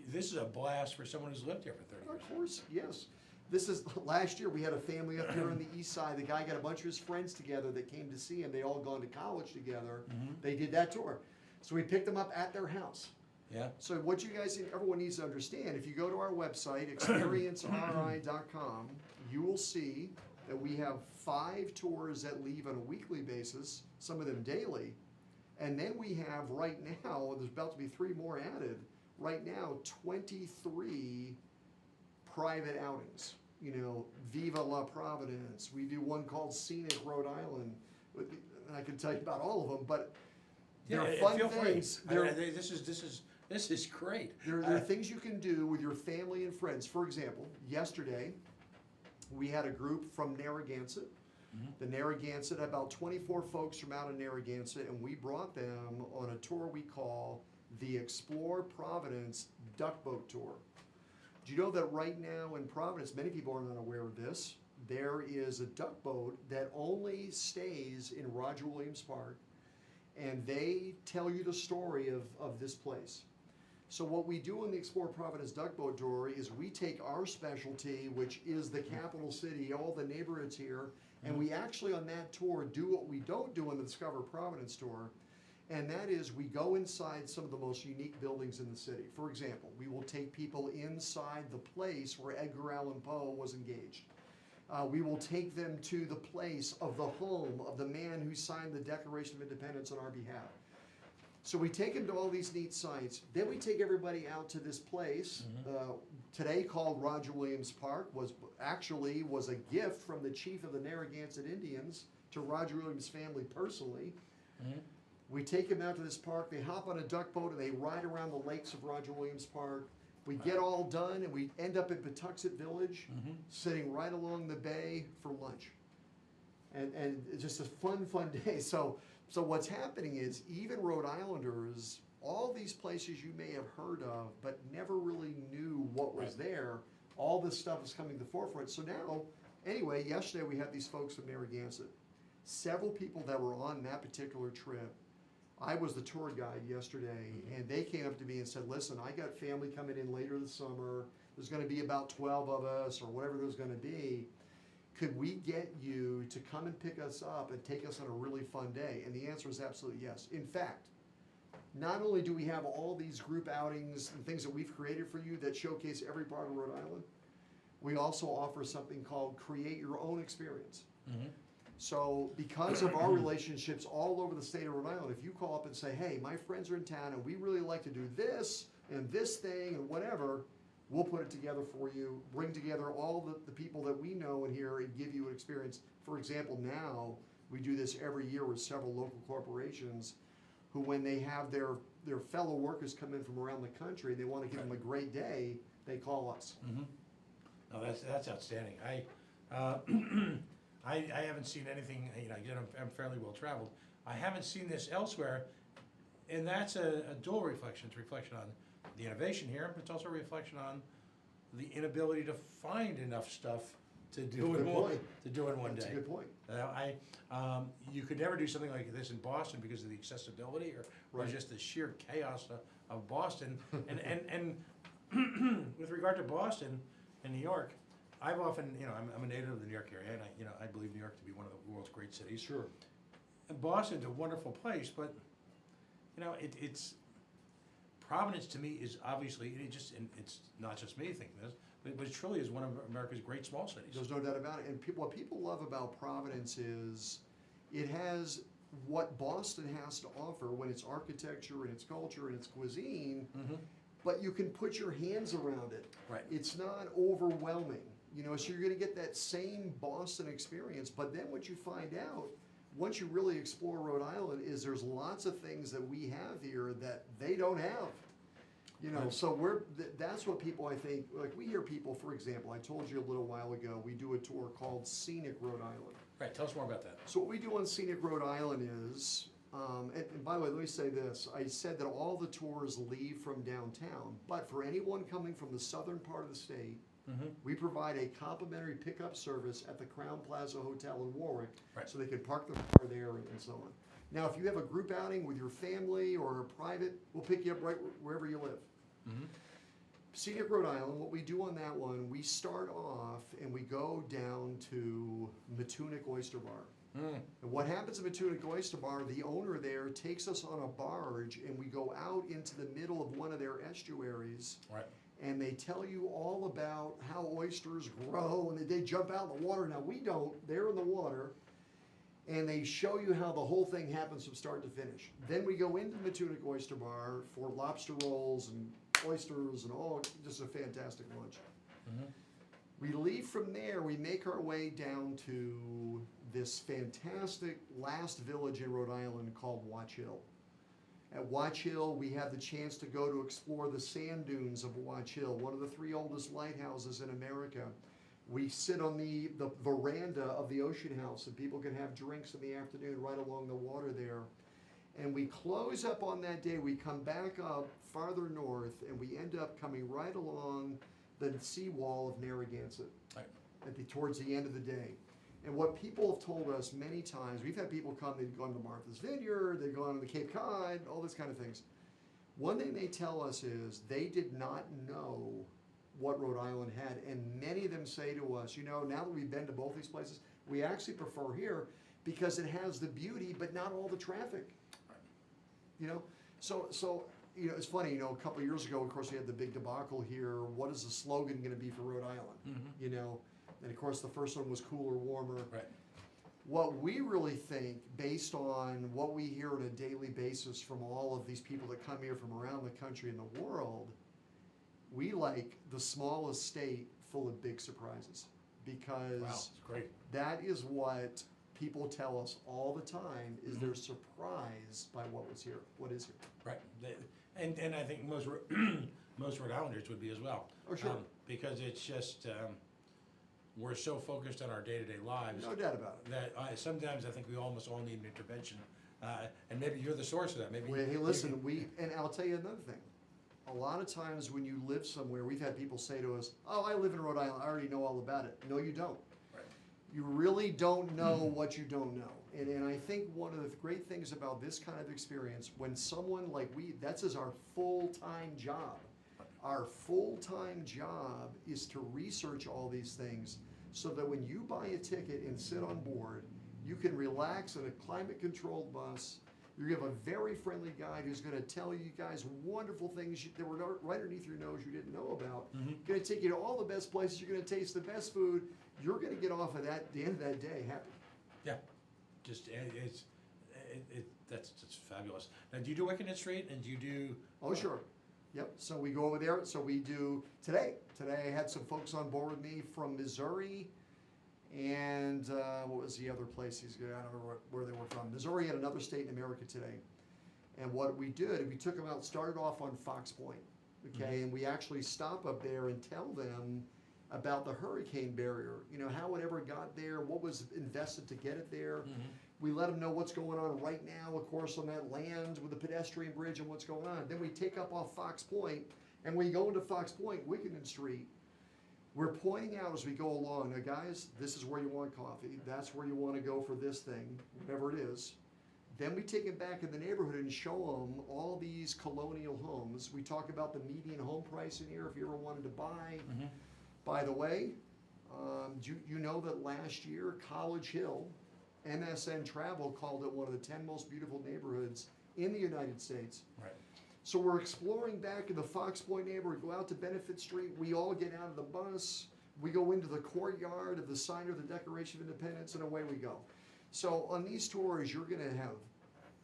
This is a blast for someone who's lived here for 30 years. Of course, yes. This is, last year, we had a family up here on the east side. The guy got a bunch of his friends together that came to see him. They all gone to college together. They did that tour. So we picked them up at their house. Yeah. So what you guys, everyone needs to understand, if you go to our website, experienceri.com, you will see And we have 5 tours that leave on a weekly basis, some of them daily. And then we have right now, there's about to be 3 more added, right now, 23 private outings. You know, Viva La Providence, we do one called Scenic Rhode Island, and I can tell you about all of them, but they're fun feel free. things. This is great. There are things you can do with your family and friends. For example, yesterday, we had a group from Narragansett. The Narragansett, about 24 folks from out of Narragansett, and we brought them on a tour we call the Explore Providence Duck Boat Tour. Do you know that right now in Providence, many people are not aware of this, there is a duck boat that only stays in Roger Williams Park, and they tell you the story of this place. So what we do in the Explore Providence Duck Boat Tour is we take our specialty, which is the capital city, all the neighborhoods here, and we actually on that tour do what we don't do on the Discover Providence tour, and that is we go inside some of the most unique buildings in the city. For example, we will take people inside the place where Edgar Allan Poe was engaged. We will take them to the place of the home of the man who signed the Declaration of Independence on our behalf. So we take them to all these neat sites. Then we take everybody out to this place, today called Roger Williams Park, was a gift from the chief of the Narragansett Indians to Roger Williams' family personally. We take them out to this park, they hop on a duck boat and they ride around the lakes of Roger Williams Park. We get all done and we end up in Patuxent Village, sitting right along the bay for lunch. And it's just a fun day. So what's happening is even Rhode Islanders, all these places you may have heard of, but never really knew what was there, all this stuff is coming to the forefront. So now, anyway, yesterday we had these folks from Narragansett. Several people that were on that particular trip. I was the tour guide yesterday, and they came up to me and said, listen, I got family coming in later this summer. There's gonna be about 12 of us, or whatever there's gonna be. Could we get you to come and pick us up and take us on a really fun day? And the answer is absolutely yes. In fact, not only do we have all these group outings and things that we've created for you that showcase every part of Rhode Island, we also offer something called Create Your Own Experience. So because of our relationships all over the state of Rhode Island, if you call up and say, hey, my friends are in town and we really like to do this and this thing and whatever, we'll put it together for you, bring together all the people that we know in here and give you an experience. For example, now we do this every year with several local corporations who, when they have their fellow workers come in from around the country, they want to give them a great day, they call us. No, that's outstanding. I haven't seen anything, again, I'm fairly well traveled. I haven't seen this elsewhere, and that's a dual reflection. It's a reflection on the innovation here, but it's also a reflection on the inability to find enough stuff to do in one day. That's a good point. You could never do something like this in Boston because of the accessibility or just the sheer chaos of Boston. And with regard to Boston and New York, I've often, I'm a native of the New York area, and I believe New York to be one of the world's great cities. Sure. And Boston's a wonderful place, but it's Providence to me is obviously it's not just me thinking this, but it truly is one of America's great small cities. There's no doubt about it. And what people love about Providence is it has what Boston has to offer when it's architecture and its culture and its cuisine, but you can put your hands around it. Right. It's not overwhelming. So you're gonna get that same Boston experience, but then what you find out, once you really explore Rhode Island, is there's lots of things that we have here that they don't have. Right. So that's what people, I think, like we hear people, for example, I told you a little while ago, we do a tour called Scenic Rhode Island. Right, tell us more about that. So what we do on Scenic Rhode Island is, and by the way, let me say this, I said that all the tours leave from downtown, but for anyone coming from the southern part of the state, we provide a complimentary pickup service at the Crown Plaza Hotel in Warwick, so they can park their car there and so on. Now, if you have a group outing with your family or a private, we'll pick you up right wherever you live. Scenic Rhode Island, what we do on that one, we start off and we go down to Matunic Oyster Bar. And what happens at Matunic Oyster Bar, the owner there takes us on a barge and we go out into the middle of one of their estuaries. Right. and they tell you all about how oysters grow and they jump out in the water. Now we don't, they're in the water, and they show you how the whole thing happens from start to finish. Then we go into the Tunic Oyster Bar for lobster rolls and oysters and all, just a fantastic lunch. Mhm. We leave from there, we make our way down to this fantastic last village in Rhode Island called Watch Hill. At Watch Hill, we have the chance to go to explore the sand dunes of Watch Hill, one of the 3 oldest lighthouses in America. We sit on the veranda of the Ocean House, and people can have drinks in the afternoon right along the water there. And we close up on that day, we come back up farther north, and we end up coming right along the seawall of Narragansett Right. towards the end of the day. And what people have told us many times, we've had people come, they've gone to Martha's Vineyard, they've gone to the Cape Cod, all this kind of things. One thing they tell us is they did not know what Rhode Island had, and many of them say to us, you know, now that we've been to both these places, we actually prefer here because it has the beauty, but not all the traffic. You know, so you know, it's funny, you know, a couple of years ago, of course, we had the big debacle here. What is the slogan going to be for Rhode Island? Mhm. You know, and of course, the first one was cooler, warmer. Right. What we really think, based on what we hear on a daily basis from all of these people that come here from around the country and the world, we like the smallest state full of big surprises. Because Wow, it's great. that is what people tell us all the time, is they're surprised by what is here. Right. And I think most most Rhode Islanders would be as well. Oh, sure. Because it's just, we're so focused on our day-to-day lives. No doubt about it. That sometimes I think we almost all need an intervention. And maybe you're the source of that. Maybe. Well, hey, listen, and I'll tell you another thing. A lot of times when you live somewhere, we've had people say to us, oh, I live in Rhode Island, I already know all about it. No, you don't. Right. You really don't know what you don't know. And I think one of the great things about this kind of experience, when someone like that's our full-time job. Our full-time job is to research all these things so that when you buy a ticket and sit on board, you can relax in a climate-controlled bus. You have a very friendly guide who's going to tell you guys wonderful things that were right underneath your nose you didn't know about. Mhm. Going to take you to all the best places. You're going to taste the best food. You're going to get off of that at the end of that day happy. Yeah. Just that's fabulous. Now, do you do Wickenham Street, and do you do? Oh, sure. Yep. So we go over there. So we do today. Today I had some folks on board with me from Missouri, and what was the other place I don't know where they were from. Missouri and another state in America today. And what we did, we took them out, started off on Fox Point, okay, and we actually stop up there and tell them about the hurricane barrier, you know, how it ever got there, what was invested to get it there. Mhm. We let them know what's going on right now, of course, on that land with the pedestrian bridge and what's going on. Then we take up off Fox Point, and we go into Fox Point, Wickenham Street. We're pointing out as we go along, now guys, this is where you want coffee, that's where you want to go for this thing, whatever it is. Then we take it back in the neighborhood and show them all these colonial homes. We talk about the median home price in here if you ever wanted to buy. Mhm. By the way, you know that last year, College Hill, MSN Travel called it one of the 10 most beautiful neighborhoods in the United States. Right. So we're exploring back in the Fox Point neighborhood, go out to Benefit Street, we all get out of the bus, we go into the courtyard of the sign of the Declaration of Independence, and away we go. So on these tours, you're gonna have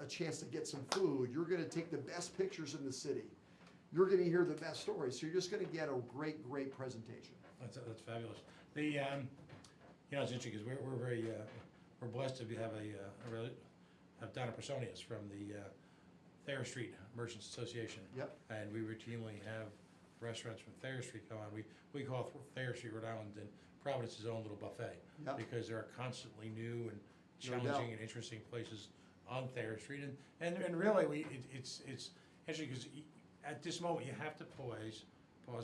a chance to get some food, you're gonna take the best pictures in the city, you're gonna hear the best stories, so you're just gonna get a great, great presentation. That's fabulous. The you know, it's interesting because we're very we're blessed to have Donna Personius from the Thayer Street Merchants Association. Yep. And we routinely have restaurants from Thayer Street come on. We call Thayer Street, Rhode Island, and Providence's own little buffet. Yep. Because there are constantly new and No doubt. challenging and interesting places on Thayer Street. And really, it's interesting because at this moment you have to pause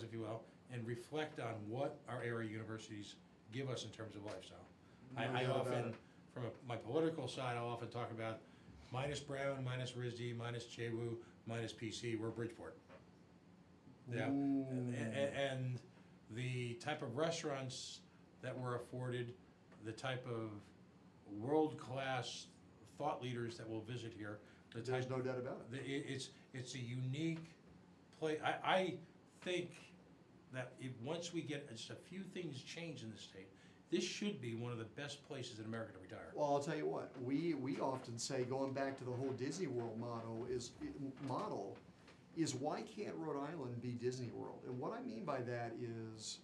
if you will, and reflect on what our area universities give us in terms of lifestyle. No I doubt about often, it. from my political side, I'll often talk about minus Brown, minus RISD, minus JWU, minus PC, we're Bridgeport. Yeah, Ooh. and the type of restaurants that we're afforded, the type of world-class thought leaders that will visit here, the There's type, no doubt about it. it's a unique place. I think that if, once we get just a few things changed in the state, this should be one of the best places in America to retire. Well, I'll tell you what, we often say, going back to the whole Disney World model is why can't Rhode Island be Disney World? And what I mean by that is,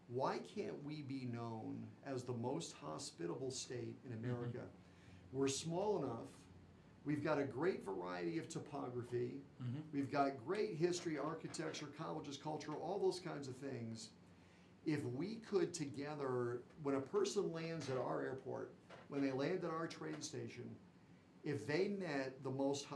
why can't we be known as the most hospitable state in America? We're small enough, we've got a great variety of topography, we've got great history, architecture, colleges, culture, all those kinds of things. If we could together, when a person lands at our airport, when they land at our train station, if they met the most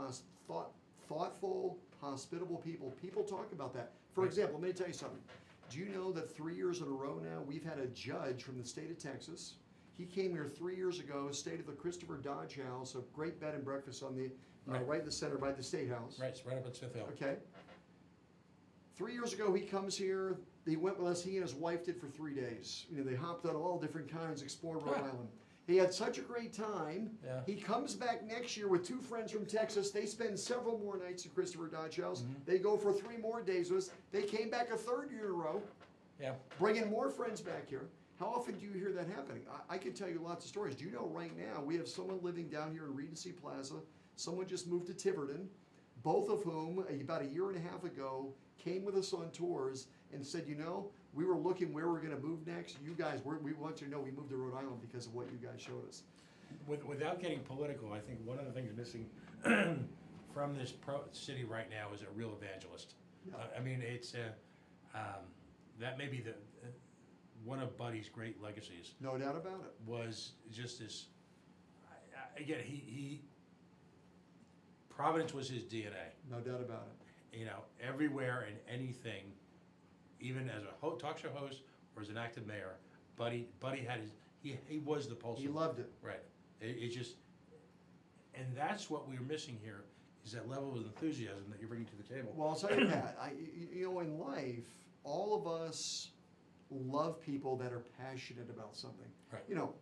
thoughtful, hospitable people talk about that. For example, let me tell you something. Do you know that 3 years in a row now, we've had a judge from the state of Texas. He came here 3 years ago, stayed at the Christopher Dodge House, a great bed and breakfast on the, right in the center by the State House. Right, it's right up at Smith Hill. Okay. 3 years ago, he comes here, he went with us, he and his wife did for 3 days. You know, they hopped on all different kinds, explored Rhode Island. He had such a great time. Yeah. He comes back next year with 2 friends from Texas. They spend several more nights at Christopher Dodge House. They go for 3 more days with us. They came back a 3rd year in a row, Yeah. bringing more friends back here. How often do you hear that happening? I could tell you lots of stories. Do you know right now we have someone living down here in Regency Plaza, someone just moved to Tiverton, both of whom about a year and a half ago came with us on tours and said, you know, we were looking where we're going to move next. You guys, we want you to know we moved to Rhode Island because of what you guys showed us. Without getting political, I think one of the things missing from this city right now is a real evangelist. Yeah. I mean, it's that may be the one of Buddy's great legacies. No doubt about it. Was just this. Again, he Providence was his DNA. No doubt about it. You know, everywhere and anything, even as a talk show host or as an active mayor, Buddy had his. He was the pulse. He loved it. Right. It just, and that's what we're missing here, is that level of enthusiasm that you're bringing to the table. Well, I'll tell you, Pat, you know, in life, all of us love people that are passionate about something. Right. You know,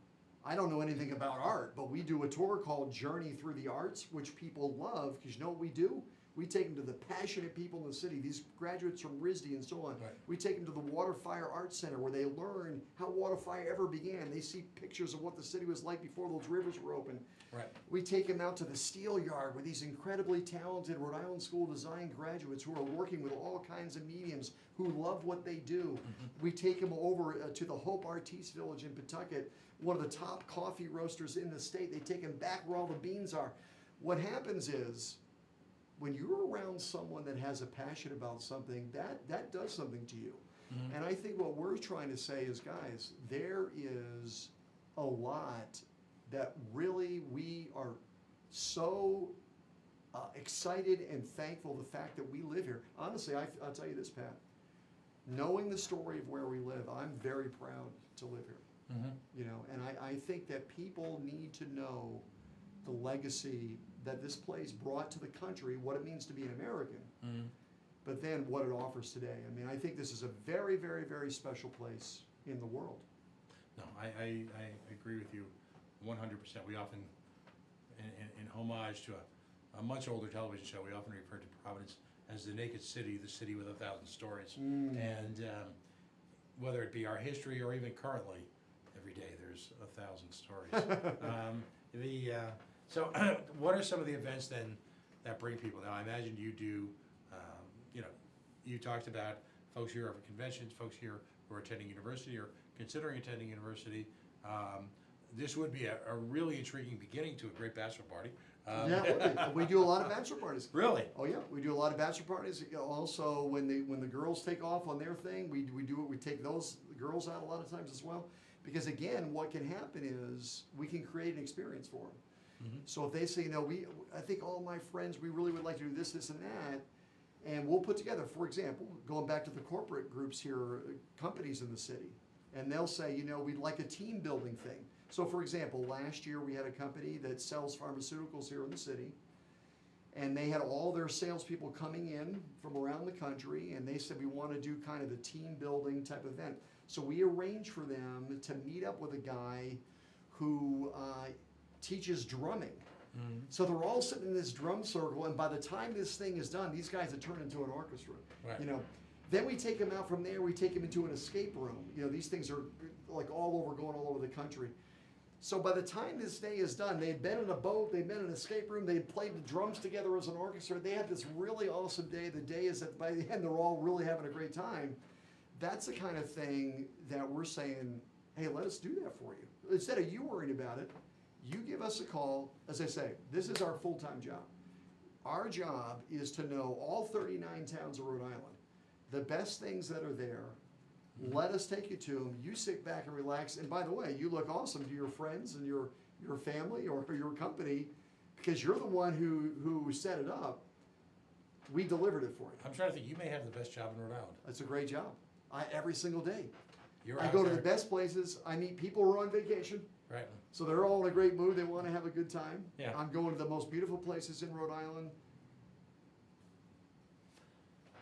I don't know anything about art, but we do a tour called Journey Through the Arts, which people love, because you know what we do? We take them to the passionate people in the city, these graduates from RISD and so on. Right. We take them to the Waterfire Art Center where they learn how Waterfire ever began. They see pictures of what the city was like before those rivers were open. Right. We take them out to the Steel Yard with these incredibly talented Rhode Island School of Design graduates who are working with all kinds of mediums, who love what they do. We take them over to the Hope Artiste Village in Pawtucket, one of the top coffee roasters in the state. They take them back where all the beans are. What happens is, when you're around someone that has a passion about something, that does something to you. And I think what we're trying to say is, guys, there is a lot that really we are so excited and thankful the fact that we live here. Honestly, I'll tell you this, Pat. Knowing the story of where we live, I'm very proud to live here. You know, and I think that people need to know the legacy that this place brought to the country, what it means to be an American, but then what it offers today. I mean, I think this is a very, very, very special place in the world. No, I agree with you 100%. We often, in homage to a much older television show, we often refer to Providence as the naked city, the city with 1,000 stories. And whether it be our history or even currently, every day there's 1,000 stories. So what are some of the events then that bring people? Now, I imagine you do, you know, you talked about folks here for conventions, folks here who are attending university or considering attending university. This would be a really intriguing beginning to a great bachelor party. Yeah, we do a lot of bachelor parties. Really? Oh yeah, we do a lot of bachelor parties. Also, when the girls take off on their thing, we do it. We take those girls out a lot of times as well. Because again, what can happen is we can create an experience for them. So if they say, you know, I think all my friends, we really would like to do this, this, and that, and we'll put together, for example, going back to the corporate groups here, companies in the city, and they'll say, you know, we'd like a team building thing. So for example, last year we had a company that sells pharmaceuticals here in the city, and they had all their salespeople coming in from around the country, and they said, we want to do kind of a team building type event. So we arranged for them to meet up with a guy who teaches drumming. So they're all sitting in this drum circle, and by the time this thing is done, these guys have turned into an orchestra. Right. You know, Then we take them out from there, we take them into an escape room. You know, these things are like going all over the country. So by the time this day is done, they'd been in a boat, they'd been in an escape room, they'd played the drums together as an orchestra. They had this really awesome day. The day is that by the end, they're all really having a great time. That's the kind of thing that we're saying, hey, let us do that for you. Instead of you worrying about it, you give us a call. As I say, this is our full-time job. Our job is to know all 39 towns of Rhode Island, the best things that are there. Let us take you to them. You sit back and relax. And by the way, you look awesome to your friends and your family or your company because you're the one who set it up. We delivered it for you. I'm trying to think, you may have the best job in Rhode Island. It's a great job. Every single day. You're I out go to there. the best places. I meet people who are on vacation. Right. So they're all in a great mood. They want to have a good time. Yeah. I'm going to the most beautiful places in Rhode Island.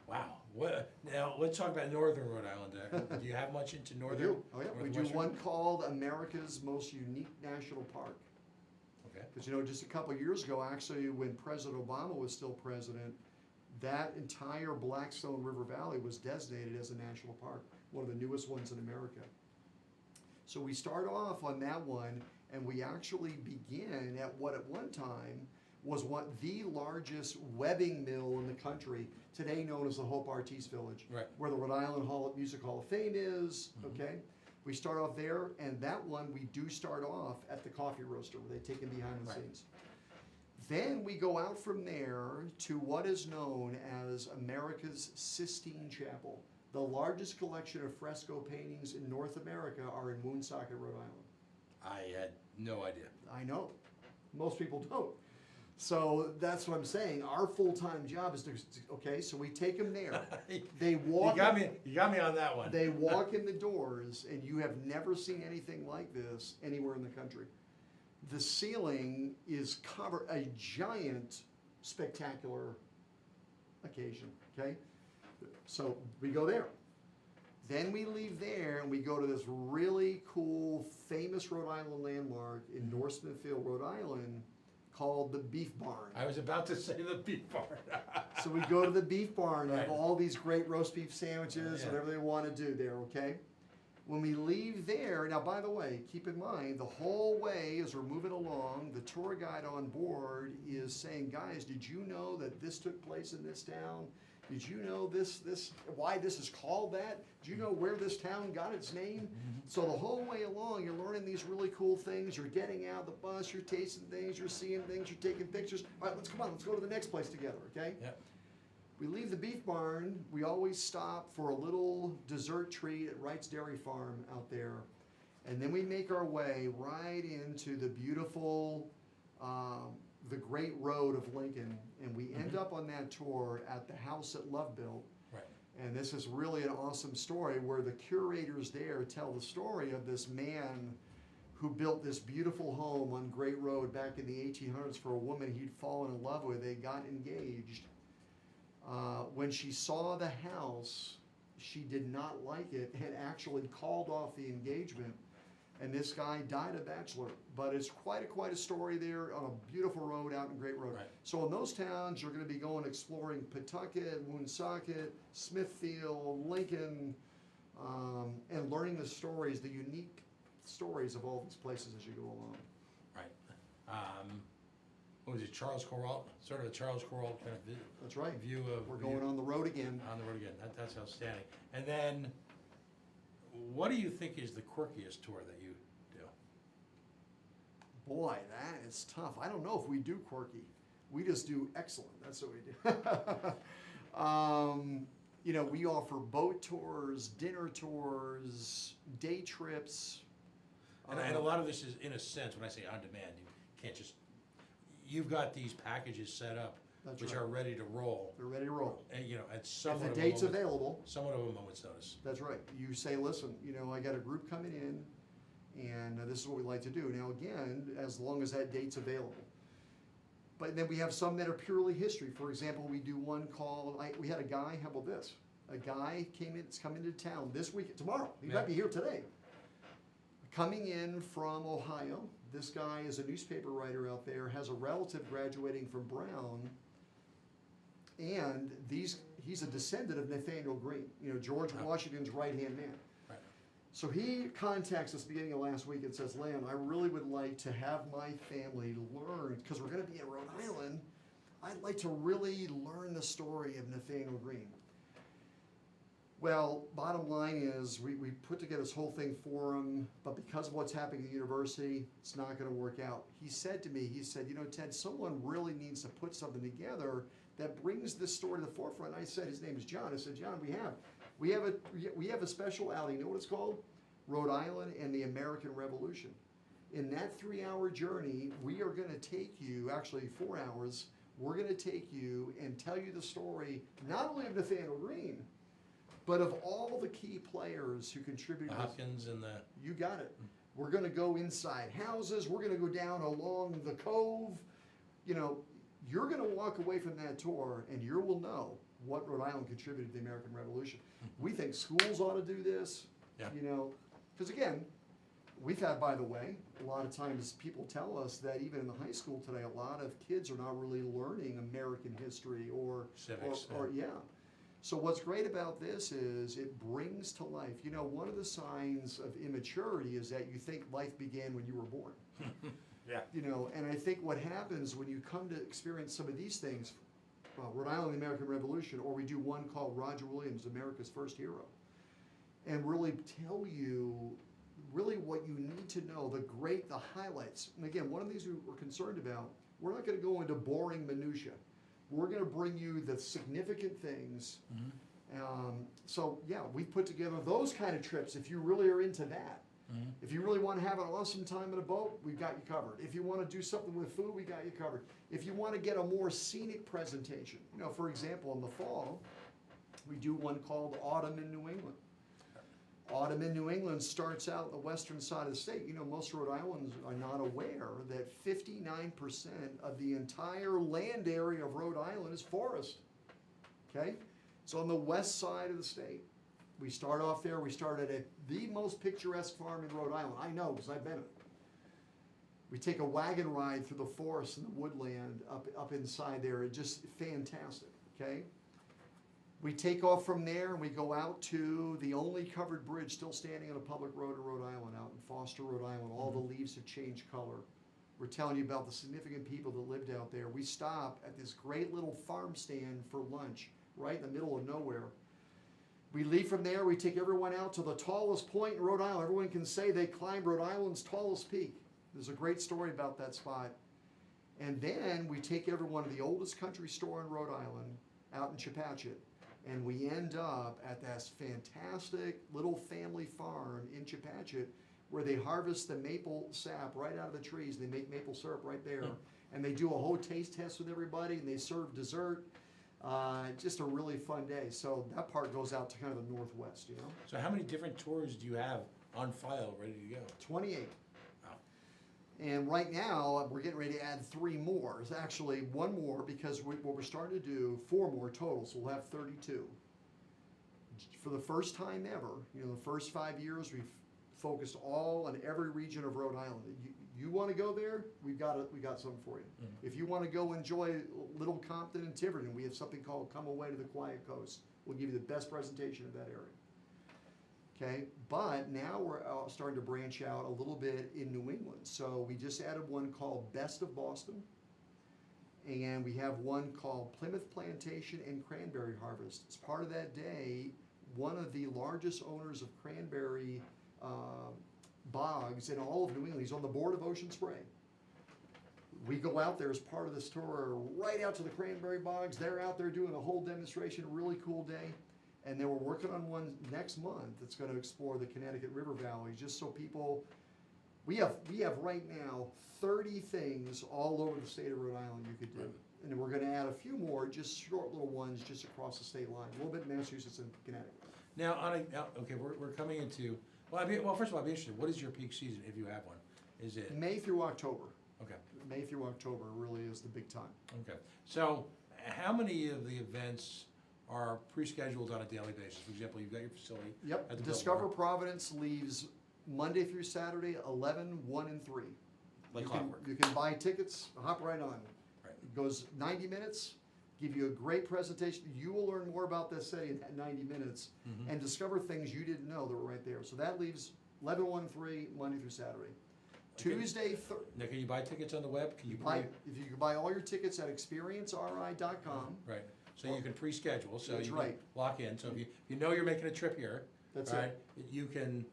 Wow. Now, let's talk about northern Rhode Island. Do you have much into We northern? do. Oh, yeah. We do northwestern? one called America's Most Unique National Park. Okay. Because, you know, just a couple of years ago, actually, when President Obama was still president, that entire Blackstone River Valley was designated as a national park, one of the newest ones in America. So we start off on that one, and we actually begin at what at one time was the largest webbing mill in the country, today known as the Hope Artiste Village, Right. where the Rhode Island Music Hall of Fame is, okay? We start off there, and that one, we do start off at the coffee roaster, where they take it behind the Right. scenes. Then we go out from there to what is known as America's Sistine Chapel. The largest collection of fresco paintings in North America are in Woonsocket, Rhode Island. I had no idea. I know. Most people don't. So that's what I'm saying. Our full-time job is to, okay, so we take them there. They walk. You got me on that one. They walk in the doors, and you have never seen anything like this anywhere in the country. The ceiling is covered, a giant, spectacular occasion, okay? So we go there. Then we leave there and we go to this really cool, famous Rhode Island landmark in North Smithfield, Rhode Island, called the Beef Barn. I was about to say the beef barn. So we go to the Beef Barn, they have Right. all these great roast beef sandwiches, Yeah. whatever they want to do there, okay? When we leave there, now by the way, keep in mind, the whole way as we're moving along, the tour guide on board is saying, guys, did you know that this took place in this town? Did you know why this is called that? Did you know where this town got its name? So the whole way along, you're learning these really cool things. You're getting out of the bus, you're tasting things, you're seeing things, you're taking pictures. All right, let's go to the next place together, okay? Yep. We leave the Beef Barn, we always stop for a little dessert treat at Wright's Dairy Farm out there. And then we make our way right into the beautiful, the great road of Lincoln. And we end up on that tour at the house that Love built. Right. And this is really an awesome story where the curators there tell the story of this man who built this beautiful home on Great Road back in the 1800s for a woman he'd fallen in love with. They got engaged. When she saw the house, she did not like it and actually called off the engagement. And this guy died a bachelor. But it's quite a story there on a beautiful road out in Great Road. Right. So in those towns, you're going to be going exploring Pawtucket, Woonsocket, Smithfield, Lincoln, and learning the stories, the unique stories of all these places as you go along. Right. What was it, Charles Corral? Sort of a Charles Corral kind of That's right. view of. We're going on the road again. On the road again. That's outstanding. And then, what do you think is the quirkiest tour that you do? Boy, that is tough. I don't know if we do quirky. We just do excellent. That's what we do. You know, we offer boat tours, dinner tours, day trips. And a lot of this is, in a sense, when I say on demand, you can't just, you've got these packages set up, That's which right. are ready to roll. They're ready to roll. And, you know, at If somewhat the of a date's moment- available, somewhat of a moment's notice. that's right. You say, listen, you know, I got a group coming in, and this is what we like to do. Now, again, as long as that date's available. But then we have some that are purely history. For example, we do one called, we had a guy, how about this? A guy it's coming to town this week, tomorrow. He Yeah. might be here today. Coming in from Ohio. This guy is a newspaper writer out there, has a relative graduating from Brown. And he's a descendant of Nathaniel Greene, you know, George Washington's right-hand man. Right. So he contacts us beginning of last week and says, Lan, I really would like to have my family learn, because we're gonna be in Rhode Island, I'd like to really learn the story of Nathaniel Greene. Well, bottom line is, we put together this whole thing for him, but because of what's happening at the university, it's not gonna work out. He said to me, you know, Ted, someone really needs to put something together that brings this story to the forefront. I said, his name is John. I said, John, we have a special outing. You know what it's called? Rhode Island and the American Revolution. In that 3-hour journey, we are gonna take you, actually 4 hours, we're gonna take you and tell you the story, not only of Nathaniel Greene, but of all the key players who contributed. Hopkins and the. You got it. We're gonna go inside houses, we're gonna go down along the cove. You know, you're gonna walk away from that tour and you will know what Rhode Island contributed to the American Revolution. We think schools ought to do this, Yeah. you know, because again, we've had, by the way, a lot of times people tell us that even in the high school today, a lot of kids are not really learning American history or Civics, or yeah. So what's great about this is it brings to life, you know, one of the signs of immaturity is that you think life began when you were born. Yeah. You know, and I think what happens when you come to experience some of these things, Rhode Island, the American Revolution, or we do one called Roger Williams, America's First Hero, and really tell you really what you need to know, the highlights. And again, one of these we're concerned about, we're not gonna go into boring minutia. We're gonna bring you the significant things. So yeah, we've put together those kind of trips, if you really are into that. If you really wanna have an awesome time in a boat, we've got you covered. If you wanna do something with food, we got you covered. If you wanna get a more scenic presentation, you know, for example, in the fall, we do one called Autumn in New England. Autumn in New England starts out the western side of the state. You know, most Rhode Islanders are not aware that 59% of the entire land area of Rhode Island is forest. Okay? It's on the west side of the state. We start off there. We started at the most picturesque farm in Rhode Island. I know, because I've been it. We take a wagon ride through the forest and the woodland up inside there. It's just fantastic, okay? We take off from there and we go out to the only covered bridge still standing on a public road in Rhode Island, out in Foster, Rhode Island. All the leaves have changed color. We're telling you about the significant people that lived out there. We stop at this great little farm stand for lunch, right in the middle of nowhere. We leave from there, we take everyone out to the tallest point in Rhode Island. Everyone can say they climbed Rhode Island's tallest peak. There's a great story about that spot. And then we take everyone to the oldest country store in Rhode Island, out in Chepachet. And we end up at this fantastic little family farm in Chepachet where they harvest the maple sap right out of the trees. They make maple syrup right there. And they do a whole taste test with everybody and they serve dessert. Just a really fun day. So that part goes out to kind of the northwest, you know? So how many different tours do you have on file, ready to go? 28. Wow. And right now, we're getting ready to add 3 more. It's actually 1 more because what we're starting to do, 4 more total, so we'll have 32. For the first time ever, you know, the first 5 years, we've focused all on every region of Rhode Island. You want to go there? We got something for you. If you want to go enjoy Little Compton and Tiverton, we have something called Come Away to the Quiet Coast. We'll give you the best presentation of that area. Okay, but now we're starting to branch out a little bit in New England. So we just added one called Best of Boston, and we have one called Plymouth Plantation and Cranberry Harvest. As part of that day, one of the largest owners of cranberry bogs in all of New England, he's on the board of Ocean Spray. We go out there as part of this tour, right out to the cranberry bogs. They're out there doing a whole demonstration, really cool day. And then we're working on one next month that's going to explore the Connecticut River Valley, just so people, we have right now 30 things all over the state of Rhode Island you could do. Right. And then we're going to add a few more, just short little ones just across the state line, a little bit in Massachusetts and Connecticut. Now, okay, we're coming into, well, first of all, I'd be interested, what is your peak season, if you have one? Is it? May through October. Okay, May through October really is the big time. okay. So how many of the events are pre-scheduled on a daily basis? For example, you've got your facility. Yep, at the Discover Biltmore. Providence leaves Monday through Saturday, 11, 1, and 3. Like You clockwork. can buy tickets, hop right on. Right. It goes 90 minutes, give you a great presentation. You will learn more about this city in that 90 minutes and discover things you didn't know that were right there. So that leaves 11, 1, 3, Monday through Saturday. Tuesday, Now, can you buy tickets on the web? Can you if you can buy all your tickets at experienceri.com. Right, so you can pre-schedule, so That's you right. can lock in, so if you know you're making a trip here, That's right, you can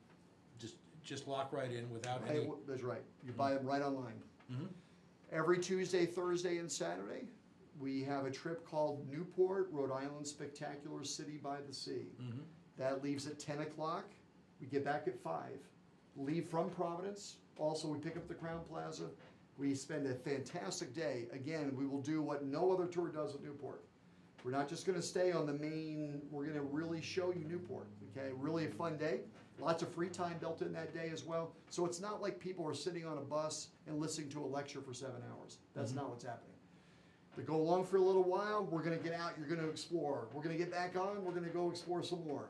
just lock right in without any. That's right. You buy them right online. Mhm. Every Tuesday, Thursday, and Saturday, we have a trip called Newport, Rhode Island Spectacular City by the Sea. Mhm. That leaves at 10 o'clock. We get back at 5. Leave from Providence. Also, we pick up the Crown Plaza. We spend a fantastic day. Again, we will do what no other tour does at Newport. We're not just gonna stay on the main, we're gonna really show you Newport, okay? Really a fun day. Lots of free time built in that day as well. So it's not like people are sitting on a bus and listening to a lecture for 7 hours. That's not what's happening. To go along for a little while, we're gonna get out, you're gonna explore. We're gonna get back on, we're gonna go explore some more.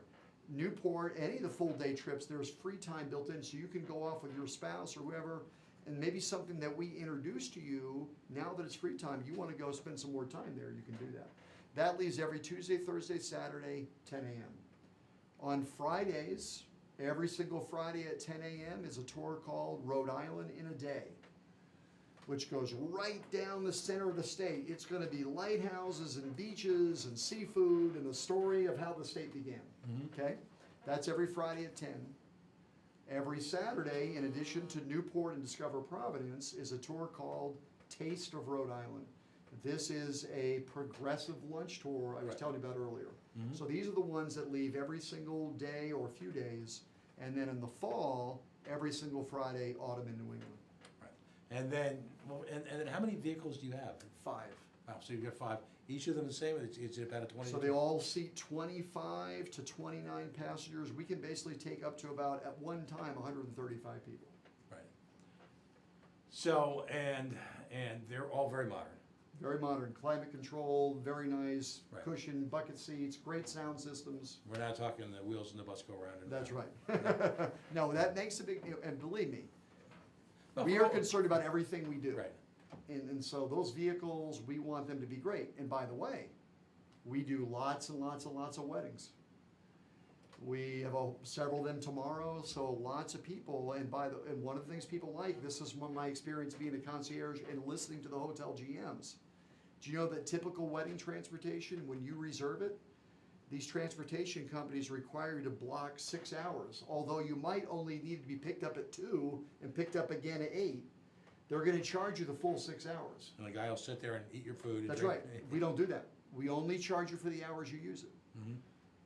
Newport, any of the full day trips, there's free time built in, so you can go off with your spouse or whoever, and maybe something that we introduce to you, now that it's free time, you wanna go spend some more time there, you can do that. That leaves every Tuesday, Thursday, Saturday, 10 a.m. On Fridays, every single Friday at 10 a.m. is a tour called Rhode Island in a Day, which goes right down the center of the state. It's gonna be lighthouses and beaches and seafood and the story of how the state began, okay? That's every Friday at 10. Every Saturday, in addition to Newport and Discover Providence, is a tour called Taste of Rhode Island. This is a progressive lunch tour I was Right. telling you about earlier. So these are the ones that leave every single day or a few days, and then in the fall, every single Friday, autumn in New England. Right. And then, and then how many vehicles do you have? 5. Wow, so you've got 5, each of them the same, it's about a 20? So they all seat 25 to 29 passengers. We can basically take up to about, at one time, 135 people. Right. So, and they're all very modern. Very modern, climate control, very nice, Right. cushion, bucket seats, great sound systems. We're not talking the wheels in the bus go around. That's right. No, that makes a big deal, and believe me, Well, we for are all- concerned about everything we do. Right. And so those vehicles, we want them to be great. And by the way, we do lots and lots and lots of weddings. We have several of them tomorrow, so lots of people, and one of the things people like, this is one of my experience being a concierge and listening to the hotel GMs. Do you know that typical wedding transportation, when you reserve it, these transportation companies require you to block 6 hours. Although you might only need to be picked up at 2 and picked up again at 8, they're gonna charge you the full 6 hours. And the guy will sit there and eat your food. And That's drink. right. We don't do that. We only charge you for the hours you use it. Mhm.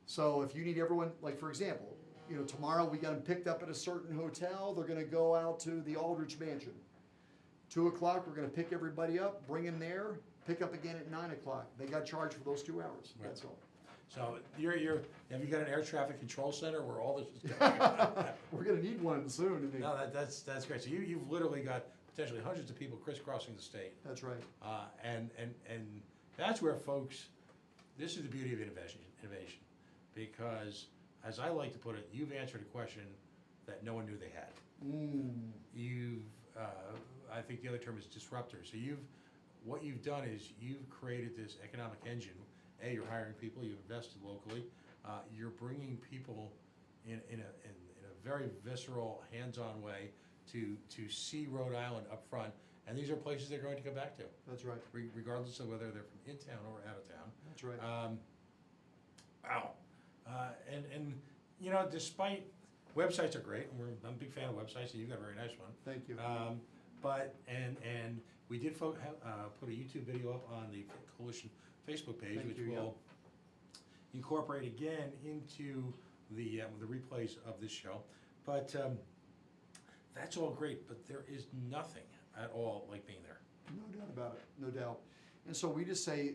So if you need everyone, like for example, tomorrow we got them picked up at a certain hotel, they're gonna go out to the Aldrich Mansion. 2 o'clock, we're gonna pick everybody up, bring them there, pick up again at 9 o'clock. They got charged for those 2 hours, Right. that's all. So have you got an air traffic control center where all this is done? We're gonna need one soon, I mean, No, that's great. So you've literally got potentially hundreds of people crisscrossing the state. that's right. And that's where folks, this is the beauty of innovation, because as I like to put it, you've answered a question that no one knew they had. You've, I think the other term is disruptor. So what you've done is you've created this economic engine. You're hiring people, you've invested locally, you're bringing people in a very visceral, hands-on way to see Rhode Island up front, and these are places they're going to come back to, That's right, regardless of whether they're from in town or out of town. that's right. Wow. And despite, websites are great, and I'm a big fan of websites, and you've got a very nice one. Thank you. But we did put a YouTube video up on the Coalition Facebook page, Thank which you, will incorporate again into the replays of this show. But that's all great, but there is nothing at all like being there. No doubt about it, no doubt. And so we just say,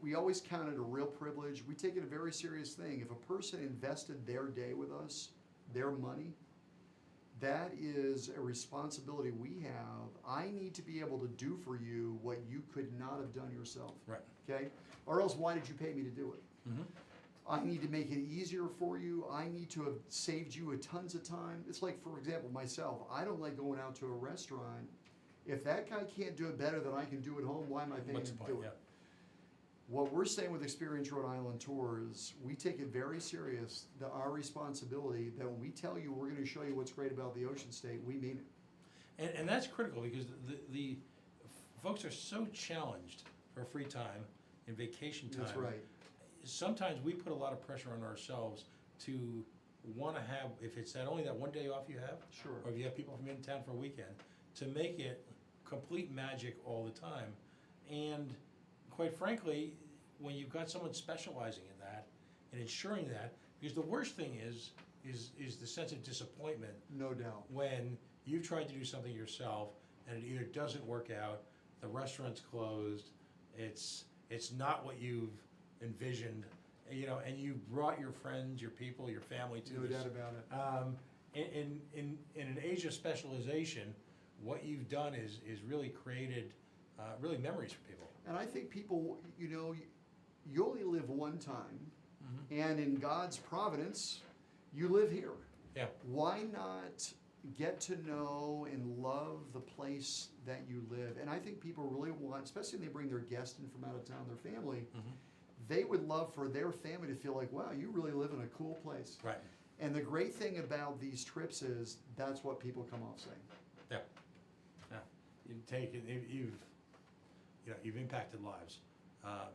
we always count it a real privilege. We take it a very serious thing. If a person invested their day with us, their money, that is a responsibility we have. I need to be able to do for you what you could not have done yourself. Right. Okay? Or else why did you pay me to do it? Mm-hmm. I need to make it easier for you. I need to have saved you a tons of time. It's like, for example, myself. I don't like going out to a restaurant. If that guy can't do it better than I can do at home, why am I paying What's him the to point? do Yeah. it? What we're saying with Experience Rhode Island Tours, we take it very serious, our responsibility, that when we tell you we're gonna show you what's great about the Ocean State, we mean it. And that's critical because the folks are so challenged for free time and vacation time. That's right. Sometimes we put a lot of pressure on ourselves to want to have, if it's only that one day off you have, Sure. or if you have people from in town for a weekend, to make it complete magic all the time. And quite frankly, when you've got someone specializing in that and ensuring that, because the worst thing is the sense of disappointment No doubt. when you've tried to do something yourself and it either doesn't work out, the restaurant's closed, it's not what you've envisioned, and you brought your friends, your people, your family to No this. doubt about it. In an age of specialization, what you've done is really created really memories for people. And I think people, you only live one time, and in God's providence, you live here. Yeah. Why not get to know and love the place that you live? And I think people really want, especially when they bring their guests in from out of town, their family, they would love for their family to feel like, wow, you really live in a cool place. Right. And the great thing about these trips is that's what people come off saying. Yeah. Yeah. You've impacted lives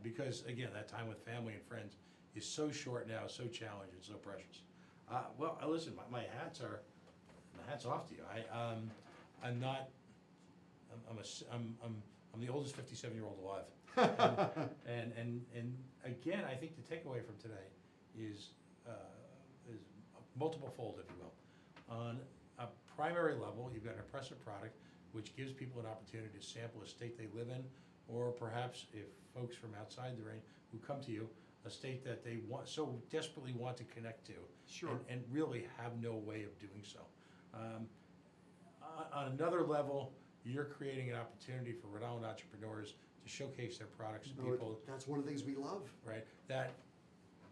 because again, that time with family and friends is so short now, so challenging, so precious. Listen, my hat's off to you. I'm the oldest 57-year-old alive. and again, I think the takeaway from today is multiple fold, if you will. On a primary level, you've got an impressive product which gives people an opportunity to sample a state they live in, or perhaps if folks from outside the range who come to you, a state that they so desperately want to connect to. Sure. And really have no way of doing so. On another level, you're creating an opportunity for Rhode Island entrepreneurs to showcase their products to people, That's one of the things we love. right, that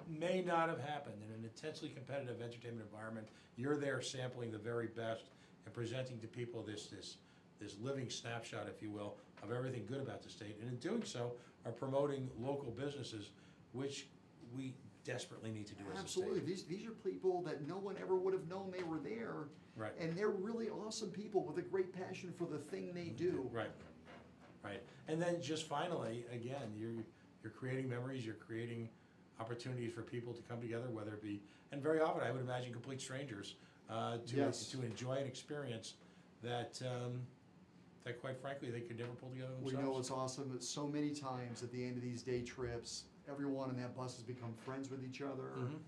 may not have happened in an intensely competitive entertainment environment. You're there sampling the very best and presenting to people this living snapshot, if you will, of everything good about the state. And in doing so, are promoting local businesses, which we desperately need to do as a state. Absolutely. These are people that no one ever would have known they were there. Right. And they're really awesome people with a great passion for the thing they do. Right, right. And then just finally, again, you're creating memories, you're creating opportunities for people to come together, whether it be, and very often I would imagine complete strangers, Yes. to enjoy an experience that quite frankly they could never pull together We themselves. know what's awesome that so many times at the end of these day trips, everyone in that bus has become friends with each other. Mhm.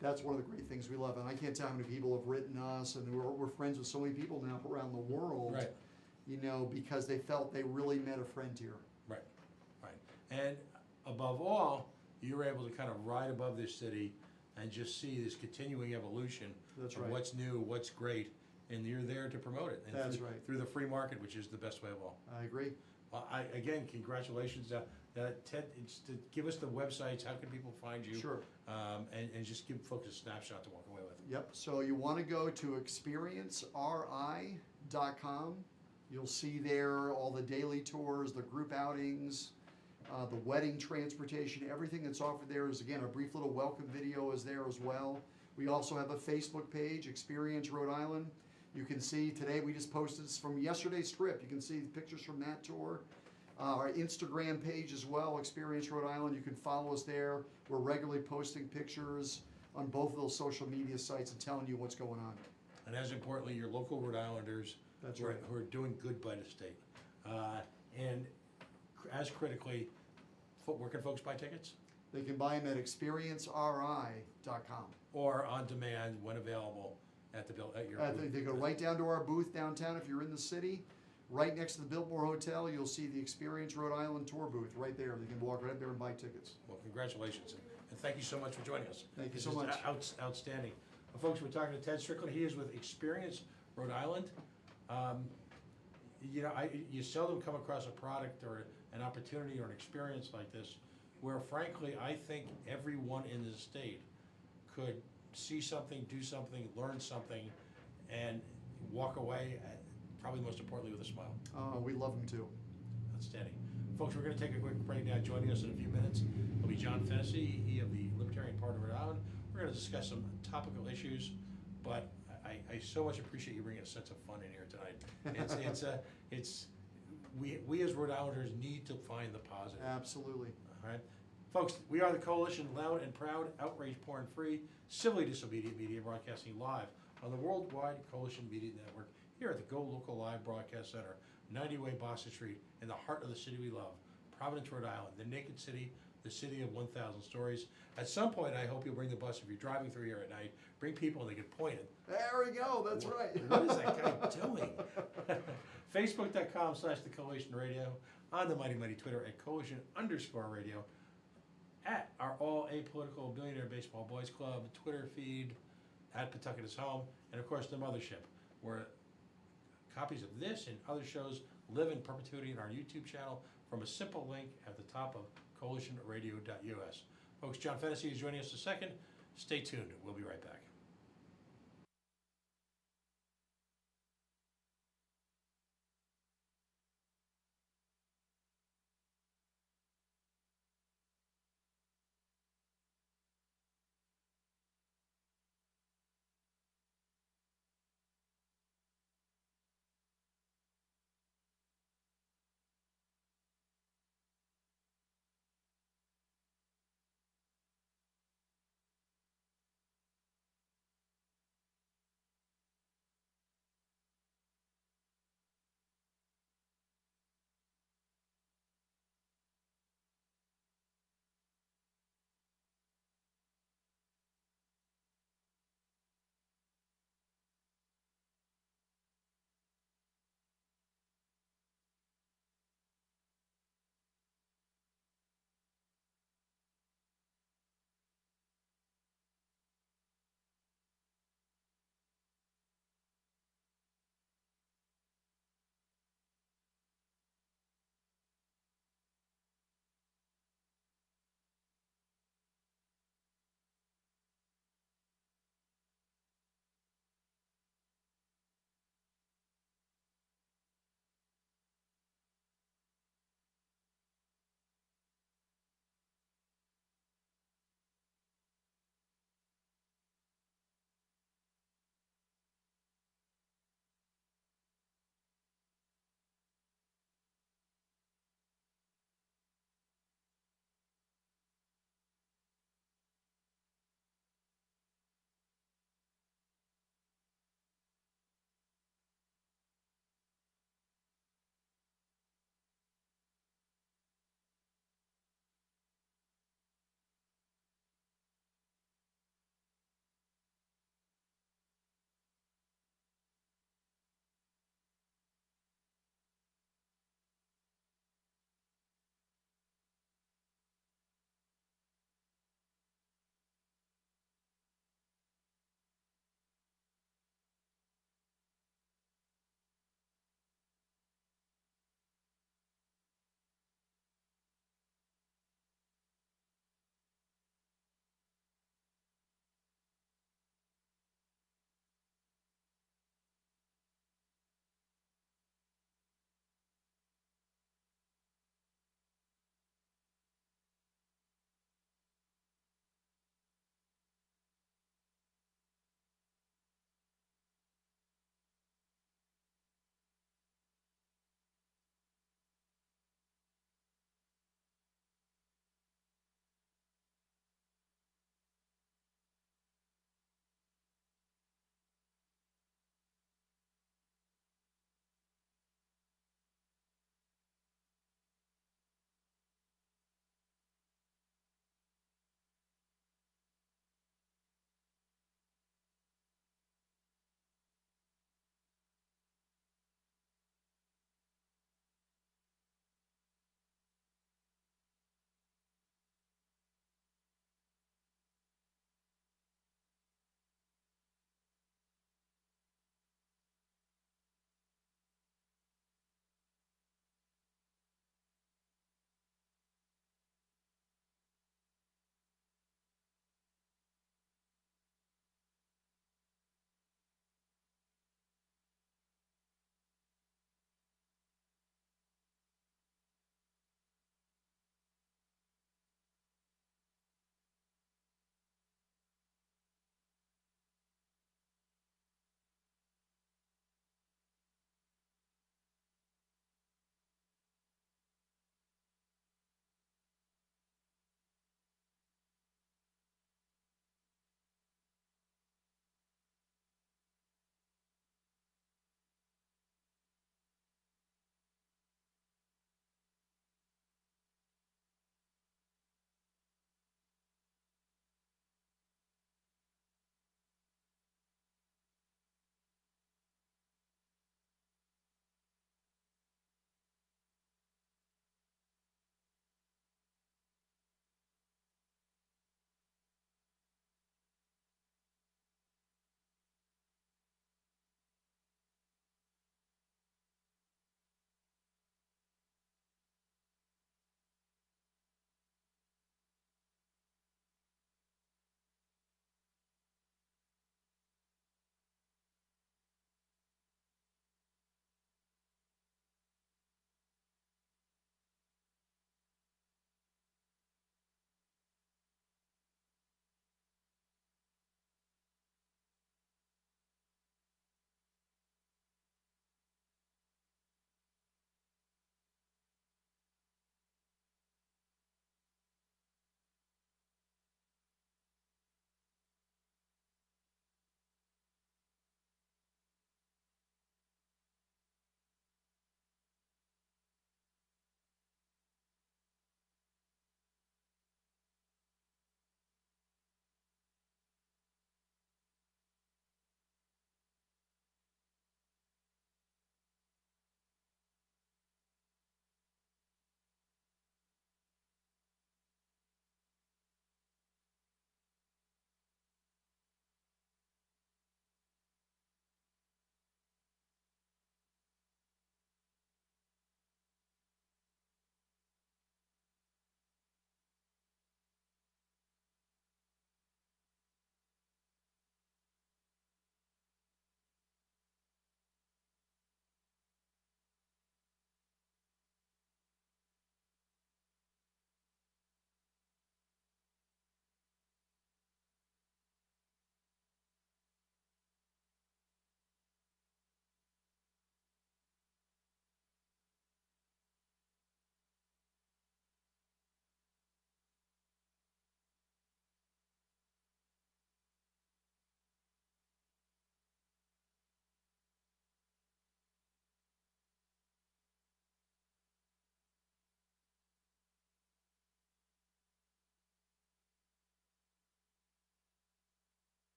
That's one of the great things we love. And I can't tell how many people have written us, and we're friends with so many people now around the world. Right. Because they felt they really met a friend here. Right, right. And above all, you were able to kind of ride above this city and just see this continuing evolution That's of right. what's new, what's great, and you're there to promote it. And That's through, right. through the free market, which is the best way of all. I agree. Well, again, congratulations, Ted, it's to give us the websites, how can people find you? Sure. And just give folks a snapshot to walk away with. Yep, so you want to go to experienceri.com. You'll see there all the daily tours, the group outings, the wedding transportation, everything that's offered there is, again, a brief little welcome video is there as well. We also have a Facebook page, Experience Rhode Island. You can see today, we just posted this from yesterday's trip. You can see pictures from that tour. Our Instagram page as well, Experience Rhode Island. You can follow us there. We're regularly posting pictures on both of those social media sites and telling you what's going on. And as importantly, your local Rhode Islanders That's who are, right. who are doing good by the state. And as critically, where can folks buy tickets? They can buy them at experienceri.com. Or on demand when available at your booth? They go right down to our booth downtown if you're in the city. Right next to the Biltmore Hotel, you'll see the Experience Rhode Island tour booth right there. They can walk right up there and buy tickets. Well, congratulations, and thank you so much for joining us. Thank you This so is much. Outstanding. Folks, we're talking to Ted Strickland. He is with Experience Rhode Island. You seldom come across a product or an opportunity or an experience like this where frankly, I think everyone in the state could see something, do something, learn something, and walk away, probably most importantly, with a smile. We love them too. Outstanding. Folks, we're going to take a quick break now. Joining us in a few minutes will be John Fennessy, he of the Libertarian Party of Rhode Island. We're going to discuss some topical issues, but I so much appreciate you bringing a sense of fun in here tonight. We as Rhode Islanders need to find the positive. Absolutely. All right. Folks, we are the Coalition, loud and proud, outrage porn free, civilly disobedient media, broadcasting live on the worldwide Coalition Media Network here at the Go Local Live Broadcast Center, 90 Way Boston Street, in the heart of the city we love, Providence, Rhode Island, the naked city, the city of 1,000 stories. At some point, I hope you'll bring the bus if you're driving through here at night. Bring people and they get pointed. There we go, that's right. What is that guy doing? Facebook.com/The Coalition Radio, on the mighty Twitter at Coalition_Radio, at our all apolitical billionaire baseball boys club Twitter feed, at Pawtucket is Home, and of course the mothership, where copies of this and other shows live in perpetuity in our YouTube channel from a simple link at the top of coalitionradio.us. Folks, John Fennessy is joining us in a second. Stay tuned. We'll be right back.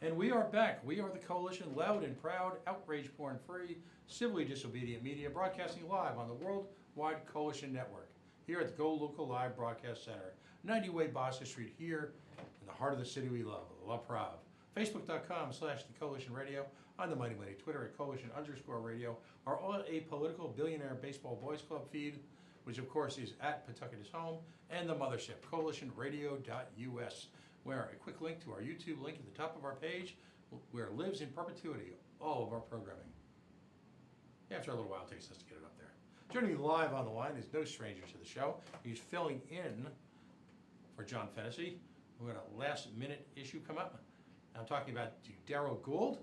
And we are back. We are the Coalition, loud and proud, outrage porn free, civilly disobedient media, broadcasting live on the Worldwide Coalition Network, here at the Go Local Live Broadcast Center, 90 Way Boston Street, here in the heart of the city we love, La Prave. Facebook.com/The Coalition Radio, on the Mighty Mighty Twitter at Coalition_Radio, our all apolitical billionaire baseball boys club feed, which of course is at Pawtucket is Home, and the mothership, coalitionradio.us, where a quick link to our YouTube link at the top of our page, where lives in perpetuity all of our programming. After a little while, it takes us to get it up there. Joining me live on the line is no stranger to the show. He's filling in for John Fennessy. We had a last-minute issue come up. I'm talking about Daryl Gould.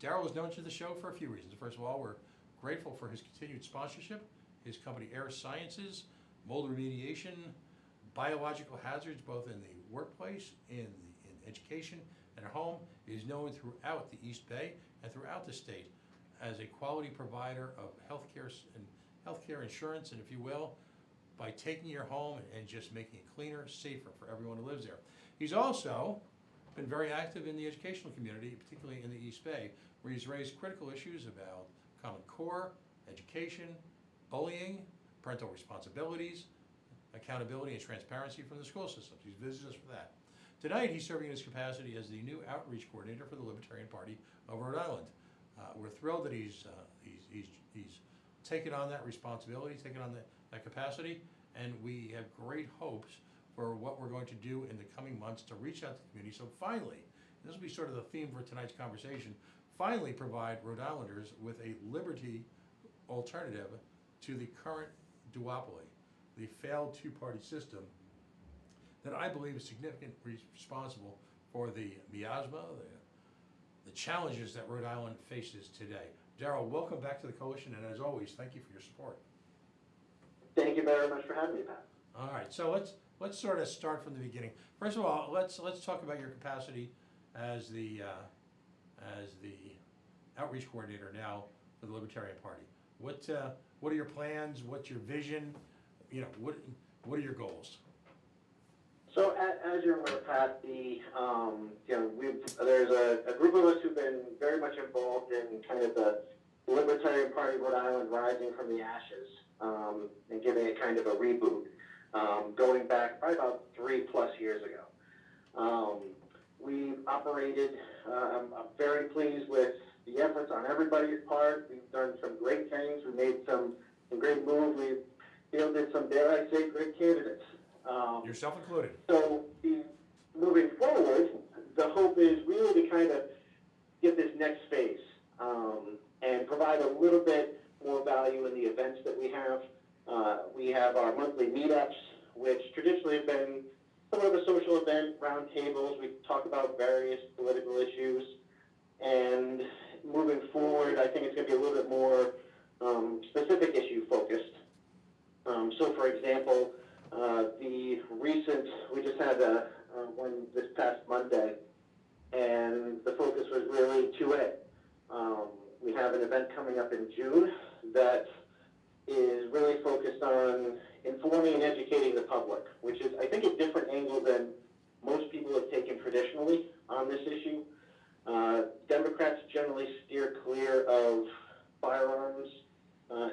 Daryl is known to the show for a few reasons. First of all, we're grateful for his continued sponsorship. His company, Air Sciences, mold remediation, biological hazards, both in the workplace, in education, and at home, is known throughout the East Bay and throughout the state as a quality provider of healthcare insurance, and if you will, by taking your home and just making it cleaner, safer for everyone who lives there. He's also been very active in the educational community, particularly in the East Bay, where he's raised critical issues about Common Core, education, bullying, parental responsibilities, accountability and transparency from the school systems. He's visited us for that. Tonight, he's serving in his capacity as the new outreach coordinator for the Libertarian Party of Rhode Island. We're thrilled that he's taken on that responsibility, taken on that capacity, and we have great hopes for what we're going to do in the coming months to reach out to the community. So finally, and this will be sort of the theme for tonight's conversation, finally provide Rhode Islanders with a liberty alternative to the current duopoly, the failed two-party system that I believe is significantly responsible for the miasma, the challenges that Rhode Island faces today. Daryl, welcome back to the Coalition, and as always, thank you for your support. Thank you very much for having me, Pat. All right, so let's sort of start from the beginning. First of all, let's talk about your capacity as the outreach coordinator now for the Libertarian Party. What are your plans? What's your vision? You know, what are your goals? So, as you're aware, Pat, there's a group of us who've been very much involved in kind of the Libertarian Party of Rhode Island rising from the ashes and giving it kind of a reboot, going back probably about 3+ years ago. We've operated. I'm very pleased with the efforts on everybody's part. We've done some great things. We made some great moves. We've fielded some, dare I say, great candidates. Yourself included. So, moving forward, the hope is really to kind of get this next phase and provide a little bit more value in the events that we have. We have our monthly meetups, which traditionally have been somewhat of a social event, roundtables. We talk about various political issues. And moving forward, I think it's going to be a little bit more specific issue focused. So, for example, we just had one this past Monday, and the focus was really 2A. We have an event coming up in June that is really focused on informing and educating the public, which is, I think, a different angle than most people have taken traditionally on this issue. Democrats generally steer clear of firearms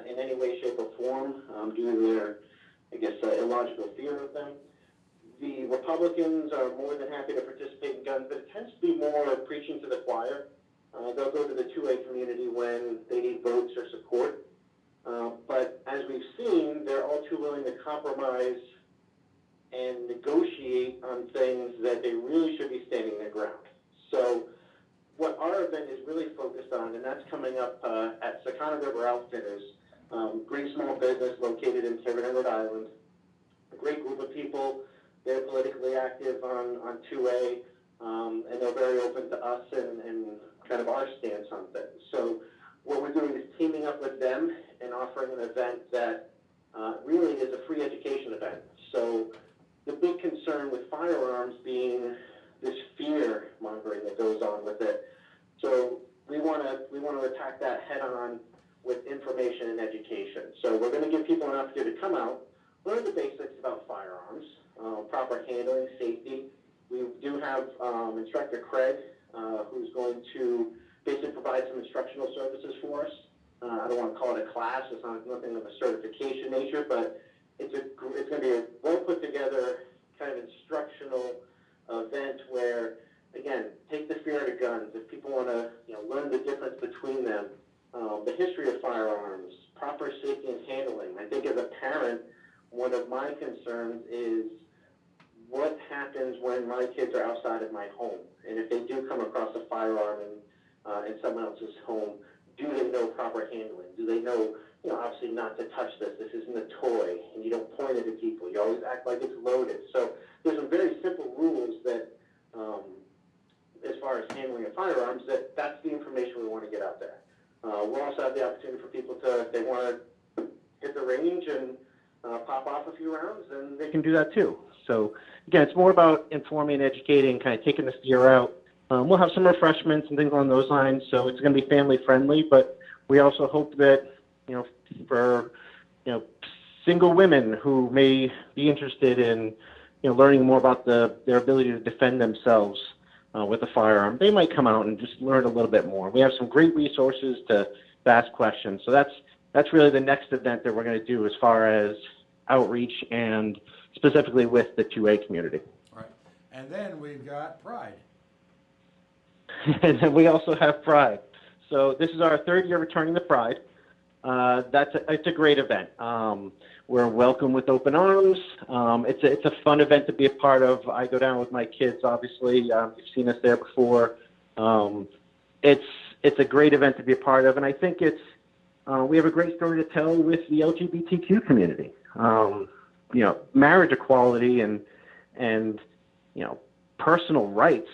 in any way, shape, or form due to their, illogical fear of them. The Republicans are more than happy to participate in guns, but it tends to be more preaching to the choir. They'll go to the 2A community when they need votes or support. But as we've seen, they're all too willing to compromise and negotiate on things that they really should be standing their ground. So what our event is really focused on, and that's coming up at Sakana River Outfitters, Green Small Business located in Tiverton, Rhode Island. A great group of people. They're politically active on 2A, and they're very open to us and kind of our stance on things. So what we're doing is teaming up with them and offering an event that really is a free education event. So the big concern with firearms being this fear mongering that goes on with it. So we want to attack that head on with information and education. So we're going to give people an opportunity to come out, learn the basics about firearms, proper handling, safety. We do have Instructor Craig who's going to basically provide some instructional services for us. I don't want to call it a class. It's not nothing of a certification nature, but it's going to be a well put together kind of instructional event where, again, take the fear out of guns. If people want to learn the difference between them, the history of firearms, proper safety and handling. I think as a parent, one of my concerns is what happens when my kids are outside of my home, and if they do come across a firearm in someone else's home, do they know proper handling? Do they know, obviously not to touch this? This isn't a toy, and you don't point it at people. You always act like it's loaded. So there's some very simple rules that, as far as handling of firearms, that's the information we want to get out there. We'll also have the opportunity for people to, if they want to hit the range and pop off a few rounds, and they can do that too. So again, it's more about informing and educating, kind of taking the fear out. We'll have some refreshments and things along those lines, so it's going to be family friendly, but we also hope that, for, single women who may be interested in, learning more about their ability to defend themselves with a firearm, they might come out and just learn a little bit more. We have some great resources to ask questions. So that's really the next event that we're going to do as far as outreach and specifically with the 2A community. Right. And then we've got Pride. And then we also have Pride. So this is our third year returning to Pride. It's a great event. We're welcome with open arms. It's a fun event to be a part of. I go down with my kids, obviously. You've seen us there before. It's a great event to be a part of, and I think we have a great story to tell with the LGBTQ community. Marriage equality and personal rights.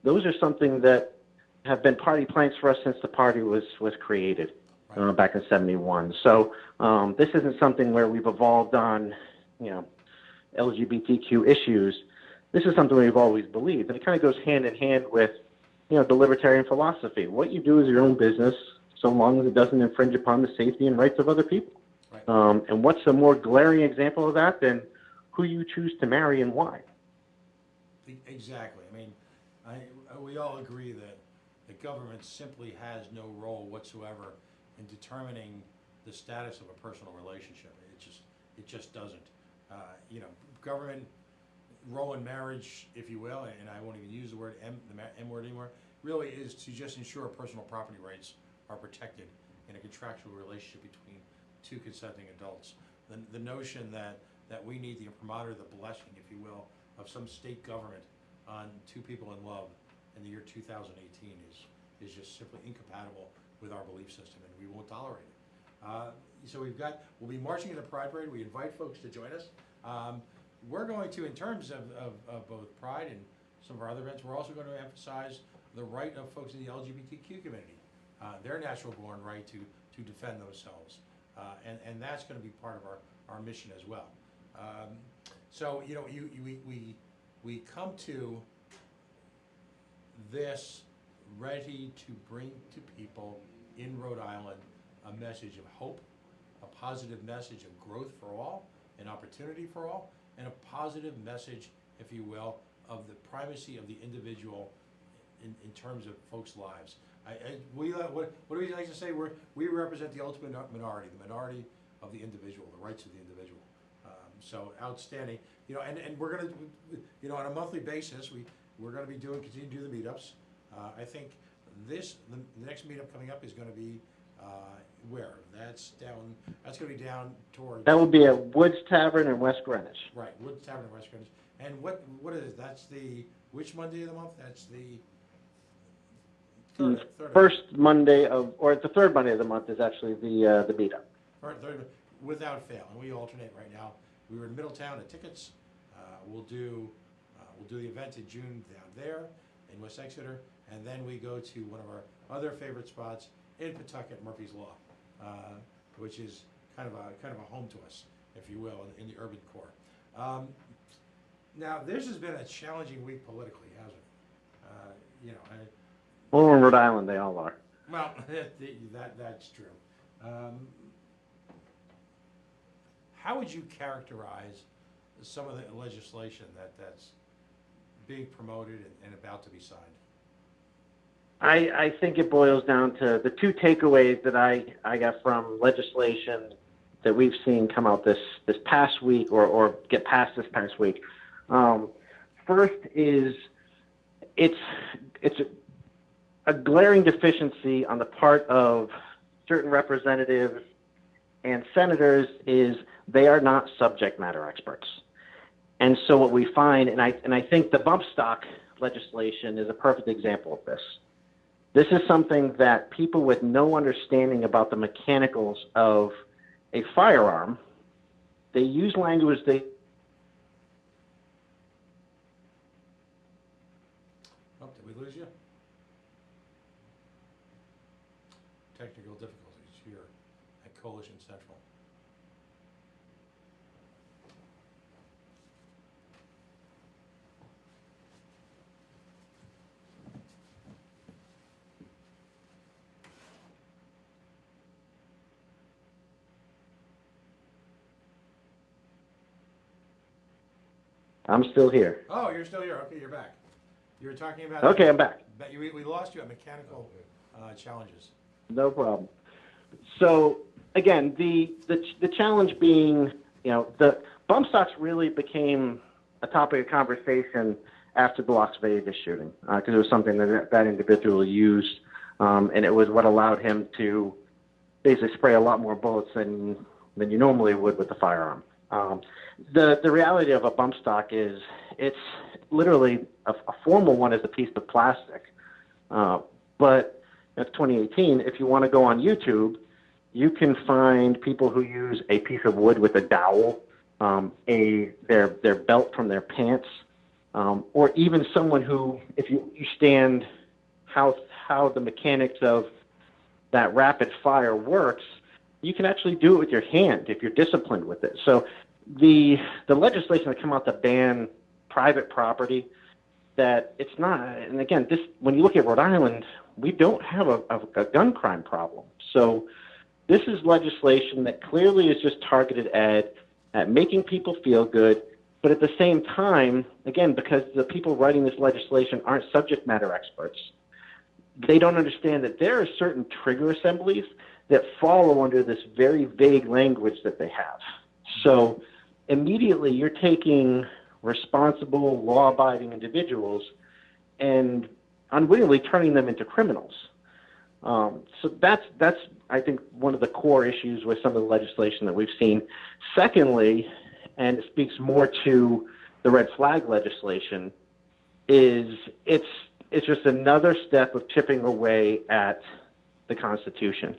Those are something that have been party planks for us since the party was created back in '71. So this isn't something where we've evolved on, LGBTQ issues. This is something we've always believed, and it kind of goes hand in hand with, the libertarian philosophy. What you do is your own business, so long as it doesn't infringe upon the safety and rights of other people. Right. And what's a more glaring example of that than who you choose to marry and why? Exactly. I mean, we all agree that the government simply has no role whatsoever in determining the status of a personal relationship. It just doesn't. Government role in marriage, if you will, and I won't even use the word the M word anymore, really is to just ensure personal property rights are protected in a contractual relationship between two consenting adults. The notion that we need the imprimatur, the blessing, if you will, of some state government on two people in love in the year 2018 is just simply incompatible with our belief system, and we won't tolerate it. So we'll be marching in the Pride Parade. We invite folks to join us. We're going to, in terms of both Pride and some of our other events, we're also going to emphasize the right of folks in the LGBTQ community, their natural born right to defend themselves. And that's going to be part of our mission as well. So, we come to this ready to bring to people in Rhode Island a message of hope, a positive message of growth for all, an opportunity for all, and a positive message, if you will, of the primacy of the individual in terms of folks' lives. What do we like to say? We represent the ultimate minority, the minority of the individual, the rights of the individual. So outstanding, and we're going to, on a monthly basis, we're going to be continue to do the meetups. I think the next meetup coming up is going to be where? That's going to be down towards. That will be at Woods Tavern in West Greenwich. Right, Woods Tavern in West Greenwich. And what is it? That's which Monday of the month? That's the first Monday or the third Monday of the month is actually the meetup. Third, without fail, and we alternate right now. We were in Middletown at Tickets. We'll do the event in June down there in West Exeter, and then we go to one of our other favorite spots in Pawtucket, Murphy's Law, which is kind of a home to us, if you will, in the urban core. Now, this has been a challenging week politically, hasn't it? Well, in Rhode Island, they all are. Well, that's true. How would you characterize some of the legislation being promoted and about to be signed? I think it boils down to the two takeaways that I got from legislation that we've seen come out this past week or get passed this past week. First is it's a glaring deficiency on the part of certain representatives and senators is they are not subject matter experts. And so what we find, and I think the bump stock legislation is a perfect example of this. This is something that people with no understanding about the mechanicals of a firearm, they use language Oh, did we lose you? Technical difficulties here at Coalition Central. I'm still here. Oh, you're still here. Okay, you're back. You were talking about. Okay, I'm back. But we lost you at mechanical challenges. No problem. So again, the challenge being, the bump stocks really became a topic of conversation after the Las Vegas shooting because it was something that individual used, and it was what allowed him to basically spray a lot more bullets than you normally would with a firearm. The reality of a bump stock is it's literally a formal one is a piece of plastic, but that's 2018. If you want to go on YouTube, you can find people who use a piece of wood with a dowel, their belt from their pants, or even someone who, if you stand how the mechanics of that rapid fire works, you can actually do it with your hand if you're disciplined with it. So the legislation that come out to ban private property, that it's not, and again, this when you look at Rhode Island, we don't have a gun crime problem. So this is legislation that clearly is just targeted at making people feel good, but at the same time, again, because the people writing this legislation aren't subject matter experts, they don't understand that there are certain trigger assemblies that follow under this very vague language that they have. So immediately you're taking responsible, law-abiding individuals and unwittingly turning them into criminals. So that's I think one of the core issues with some of the legislation that we've seen. Secondly, and it speaks more to the red flag legislation, is it's just another step of chipping away at the Constitution.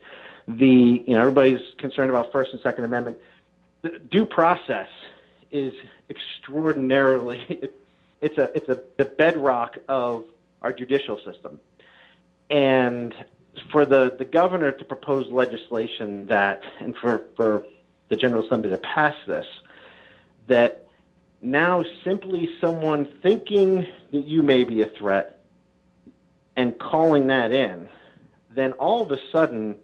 Everybody's concerned about First and Second Amendment. The due process is extraordinarily it's the bedrock of our judicial system. And for the governor to propose legislation and for the General Assembly to pass this, that now simply someone thinking that you may be a threat and calling that in, then all of a sudden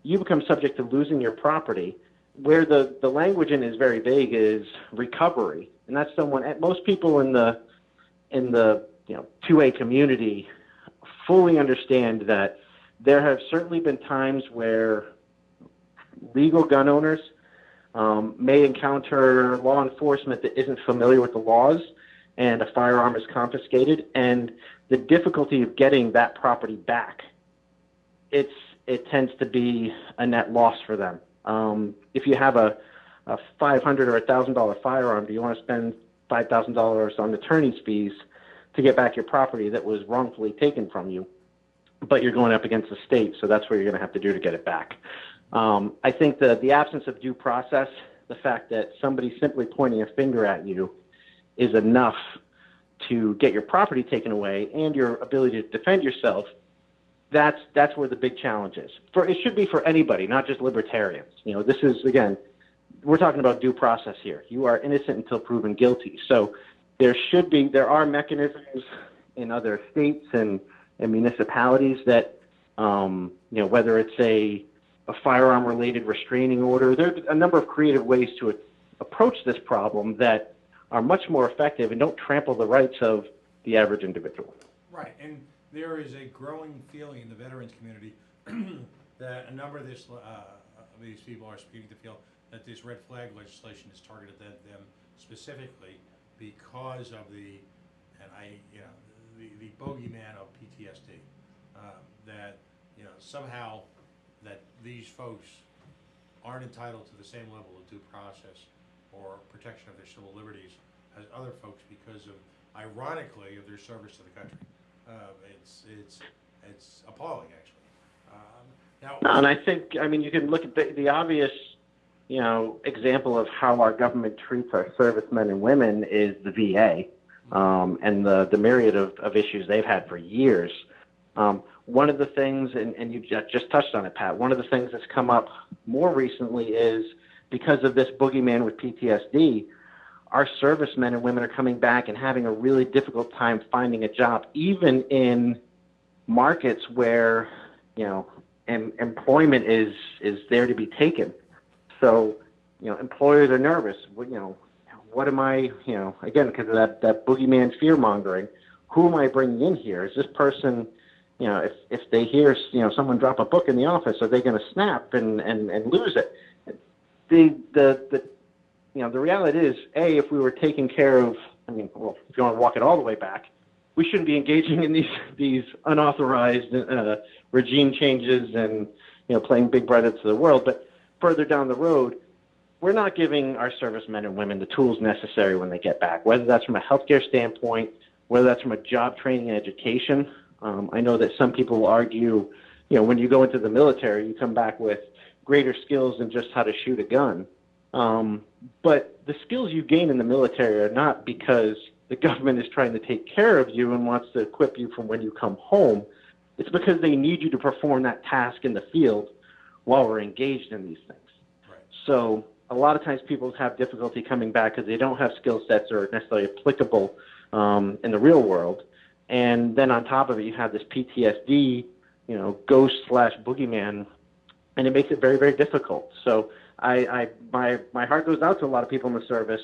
you become subject to losing your property, where the language in is very vague is recovery. And that's most people in the 2A community fully understand that there have certainly been times where legal gun owners may encounter law enforcement that isn't familiar with the laws, and a firearm is confiscated, and the difficulty of getting that property back, it tends to be a net loss for them. If you have a $500 or $1,000 firearm, do you want to spend $5,000 on attorney's fees to get back your property that was wrongfully taken from you? But you're going up against the state, so that's what you're going to have to do to get it back. I think the absence of due process, the fact that somebody simply pointing a finger at you is enough to get your property taken away and your ability to defend yourself, that's where the big challenge is. It should be for anybody, not just libertarians. This is, again, we're talking about due process here. You are innocent until proven guilty. So there are mechanisms in other states and municipalities that, whether it's a firearm-related restraining order, there are a number of creative ways to approach this problem that are much more effective and don't trample the rights of the average individual. Right, and there is a growing feeling in the veterans community that a number of these people are speaking to feel that this red flag legislation is targeted at them specifically because of the bogeyman of PTSD. That somehow that these folks aren't entitled to the same level of due process or protection of their civil liberties as other folks because of, ironically, of their service to the country. It's appalling, actually. And I think, you can look at the obvious, example of how our government treats our servicemen and women is the VA, and the myriad of issues they've had for years. One of the things, and you just touched on it, Pat, one of the things that's come up more recently is because of this boogeyman with PTSD, our servicemen and women are coming back and having a really difficult time finding a job, even in markets where, employment is there to be taken. So, employers are nervous. What am I, again, because of that boogeyman fear mongering, who am I bringing in here? Is this person, if they hear, someone drop a book in the office, are they going to snap and lose it? The reality is, if we were taking care of, if you want to walk it all the way back, we shouldn't be engaging in these unauthorized regime changes and, playing Big Brother to the world. But further down the road, we're not giving our servicemen and women the tools necessary when they get back, whether that's from a healthcare standpoint, whether that's from a job training and education. I know that some people will argue, when you go into the military, you come back with greater skills than just how to shoot a gun. But the skills you gain in the military are not because the government is trying to take care of you and wants to equip you for when you come home. It's because they need you to perform that task in the field while we're engaged in these things. Right. So a lot of times people have difficulty coming back because they don't have skill sets that are necessarily applicable in the real world. And then on top of it, you have this PTSD, ghost/boogeyman, and it makes it very, very difficult. So my heart goes out to a lot of people in the service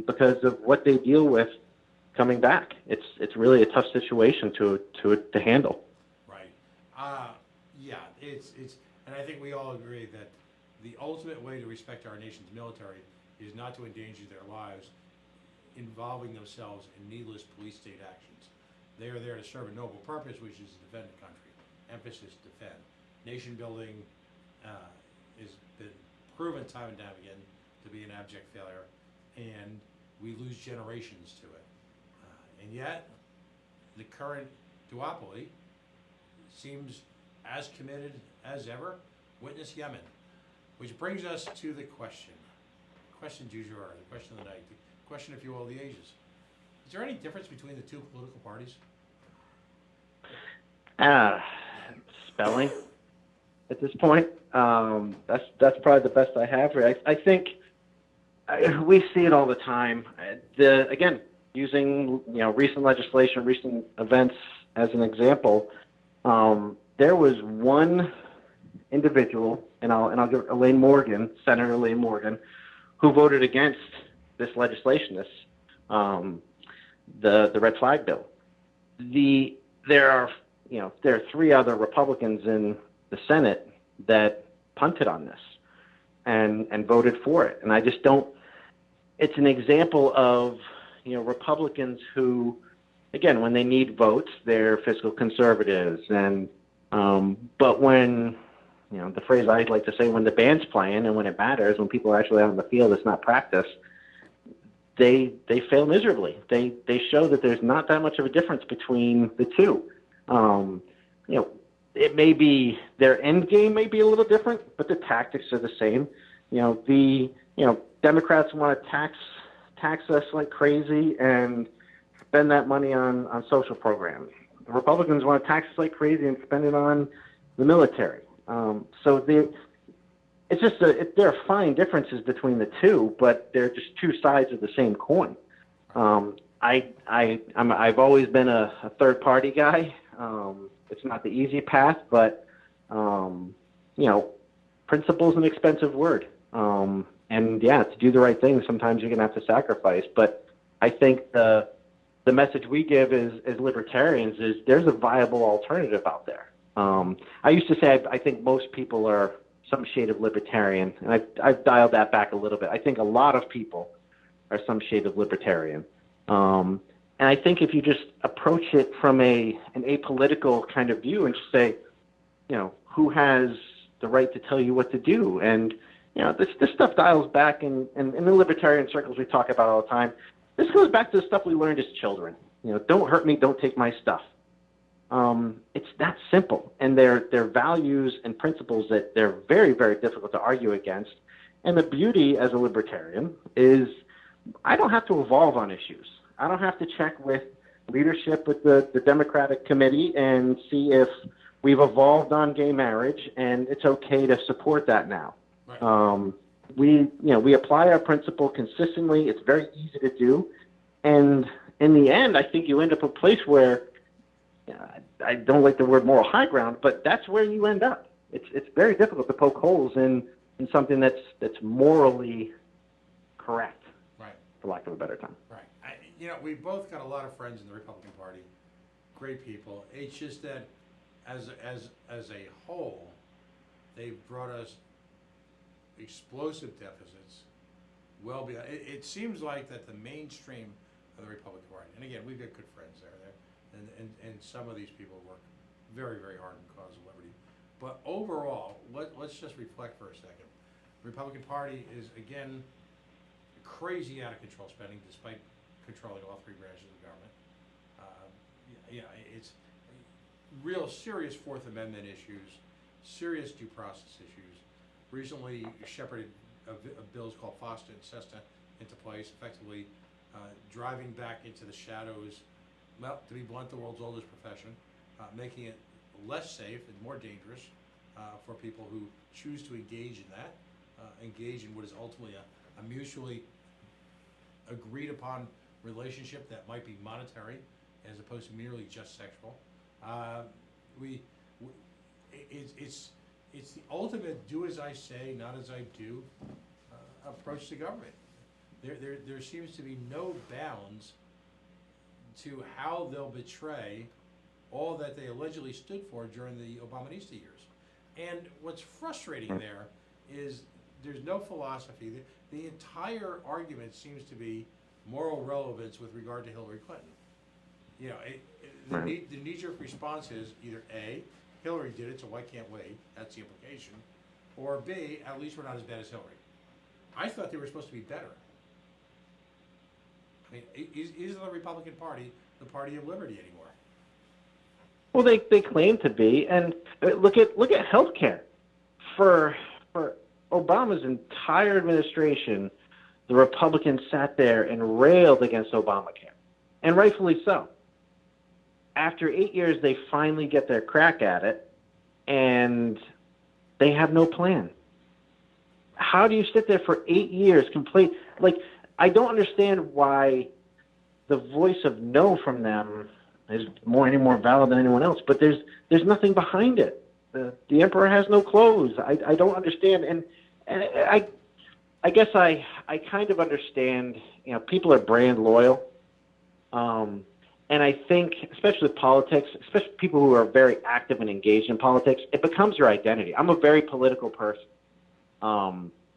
because of what they deal with coming back. It's really a tough situation to handle. Right. And I think we all agree that the ultimate way to respect our nation's military is not to endanger their lives involving themselves in needless police state actions. They are there to serve a noble purpose, which is to defend the country. Emphasis, defend. Nation building has been proven time and time again to be an abject failure, and we lose generations to it. And yet, the current duopoly seems as committed as ever. Witness Yemen. Which brings us to the question du jour, the question of the night, the question, if you will, of the ages. Is there any difference between the two political parties? Spelling at this point. That's probably the best I have. I think we see it all the time. Again, using recent legislation, recent events as an example, there was one individual, and I'll give Senator Elaine Morgan, who voted against this legislation, the red flag bill. There are three other Republicans in the Senate that punted on this and voted for it. And I just don't. It's an example of Republicans who, again, when they need votes, they're fiscal conservatives, and but when the phrase I like to say, when the band's playing and when it matters, when people are actually out on the field, it's not practice, they fail miserably. They show that there's not that much of a difference between the two. It may be their end game may be a little different, but the tactics are the same. Democrats want to tax us like crazy and spend that money on social programs. The Republicans want to tax us like crazy and spend it on the military. So it's just there are fine differences between the two, but they're just two sides of the same coin. I've always been a third party guy. It's not the easy path, but principle's an expensive word. And to do the right thing, sometimes you're gonna have to sacrifice. But I think the the message we give as libertarians is there's a viable alternative out there. I used to say I think most people are some shade of libertarian, and I've dialed that back a little bit. I think a lot of people are some shade of libertarian. And I think if you just approach it from an apolitical kind of view and just say, who has the right to tell you what to do? And, this stuff dials back in the libertarian circles we talk about all the time. This goes back to the stuff we learned as children. Don't hurt me, don't take my stuff. It's that simple. And they're values and principles that they're very, very difficult to argue against. And the beauty as a libertarian is I don't have to evolve on issues. I don't have to check with leadership with the Democratic Committee and see if we've evolved on gay marriage and it's okay to support that now. Right. We apply our principle consistently. It's very easy to do. And in the end, I think you end up a place where, I don't like the word moral high ground, but that's where you end up. It's very difficult to poke holes in something that's morally correct, right, for lack of a better term. Right. We've both got a lot of friends in the Republican Party, great people. It's just that as a whole, they've brought us explosive deficits well beyond. It seems like that the mainstream of the Republican Party, and again, we've got good friends there, and some of these people work very, very hard in the cause of liberty. But overall, let's just reflect for a second. The Republican Party is, again, crazy out of control spending despite controlling all three branches of the government. It's real serious Fourth Amendment issues, serious due process issues. Recently shepherded bills called FOSTA and SESTA into place, effectively driving back into the shadows, well, to be blunt, the world's oldest profession, making it less safe and more dangerous for people who choose to engage in that, engage in what is ultimately a mutually agreed upon relationship that might be monetary as opposed to merely just sexual. It's the ultimate do as I say, not as I do approach to government. There seems to be no bounds to how they'll betray all that they allegedly stood for during the Obamanista years. And what's frustrating there is there's no philosophy. The entire argument seems to be moral relevance with regard to Hillary Clinton. The knee-jerk response is either A, Hillary did it, so why can't we? That's the implication. Or B, at least we're not as bad as Hillary. I thought they were supposed to be better. I mean, isn't the Republican Party the party of liberty anymore? Well, they claim to be, and look at healthcare. For Obama's entire administration, the Republicans sat there and railed against Obamacare, and rightfully so. After 8 years, they finally get their crack at it, and they have no plan. How do you sit there for 8 years complete? I don't understand why the voice of no from them is any more valid than anyone else, but there's nothing behind it. The emperor has no clothes. I don't understand, and I guess I kind of understand. People are brand loyal, and I think, especially with politics, especially people who are very active and engaged in politics, it becomes your identity. I'm a very political person.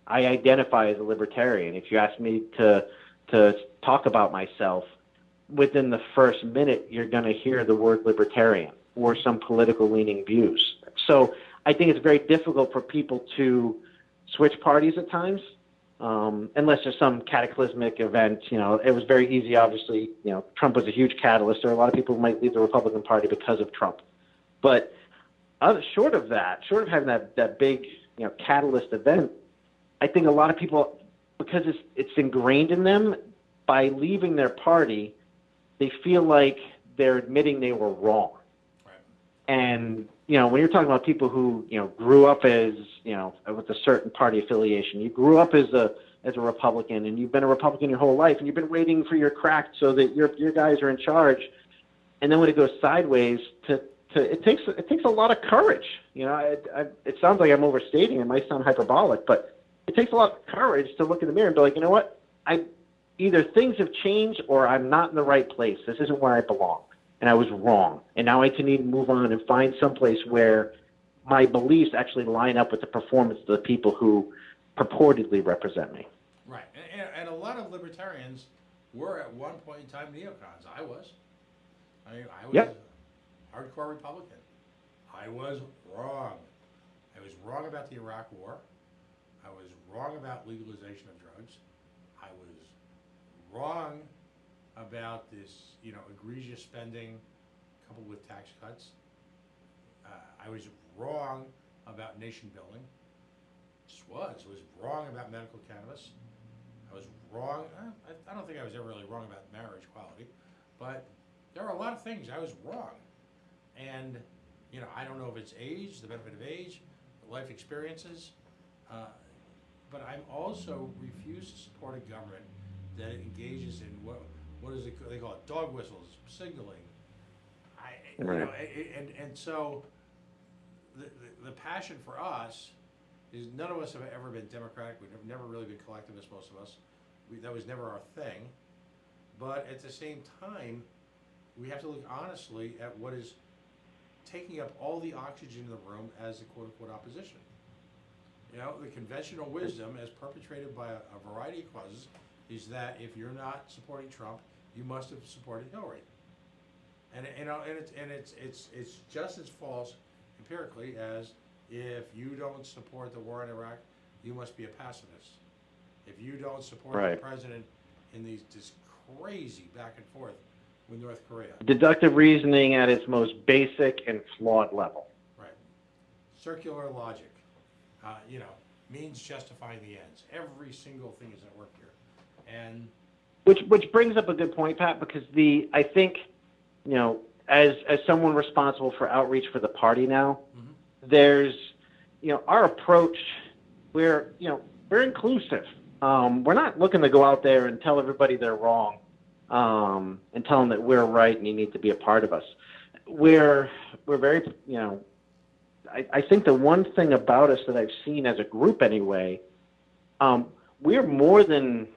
I identify as a libertarian. If you ask me to talk about myself, within the first minute, you're going to hear the word libertarian or some political leaning views. So I think it's very difficult for people to switch parties at times, unless there's some cataclysmic event. It was very easy, obviously. Trump was a huge catalyst. There are a lot of people who might leave the Republican Party because of Trump. But short of having that big catalyst event, I think a lot of people, because it's ingrained in them, by leaving their party, they feel like they're admitting they were wrong. Right. And when you're talking about people who grew up as with a certain party affiliation, you grew up as a Republican, and you've been a Republican your whole life, and you've been waiting for your crack so that your guys are in charge, and then when it goes sideways, it takes a lot of courage. It sounds like I'm overstating. It might sound hyperbolic, but it takes a lot of courage to look in the mirror and be like, you know what, either things have changed or I'm not in the right place. This isn't where I belong. And I was wrong. And now I need to move on and find someplace where my beliefs actually line up with the performance of the people who purportedly represent me. Right, and a lot of libertarians were at one point in time neocons. I was. I was Yep. a hardcore Republican. I was wrong. I was wrong about the Iraq War. I was wrong about legalization of drugs. I was wrong about this, egregious spending coupled with tax cuts. I was wrong about nation building. I was wrong about medical cannabis. I was wrong. I don't think I was ever really wrong about marriage equality, but there are a lot of things I was wrong. And, I don't know if it's age, the benefit of age, life experiences, but I'm also refuse to support a government that engages in what is it, they call it dog whistles, signaling. Right. And so the passion for us is none of us have ever been democratic. We've never really been collectivist, most of us. That was never our thing. But at the same time, we have to look honestly at what is taking up all the oxygen in the room as the quote-unquote opposition. The conventional wisdom, as perpetrated by a variety of causes, is that if you're not supporting Trump, you must have supported Hillary. And it's just as false empirically as if you don't support the war in Iraq, you must be a pacifist. If you don't support Right. the president in this crazy back and forth with North Korea. Deductive reasoning at its most basic and flawed level. Right. Circular logic. Means justifying the ends. Every single thing is at work here. And Which brings up a good point, Pat, because I think, as someone responsible for outreach for the party now, there's, our approach, we're inclusive. We're not looking to go out there and tell everybody they're wrong, and tell them that we're right and you need to be a part of us. We're very, I think the one thing about us that I've seen as a group anyway, we're more than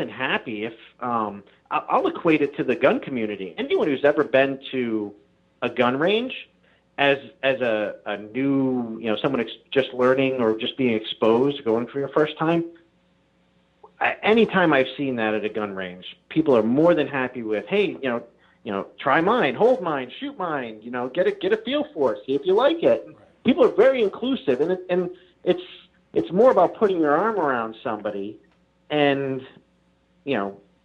happy if, I'll equate it to the gun community. Anyone who's ever been to a gun range as a new, someone just learning or just being exposed, going for your first time, anytime I've seen that at a gun range, people are more than happy with, hey, try mine, hold mine, shoot mine, get a feel for it, see if you like it. right. People are very inclusive, and it's more about putting your arm around somebody and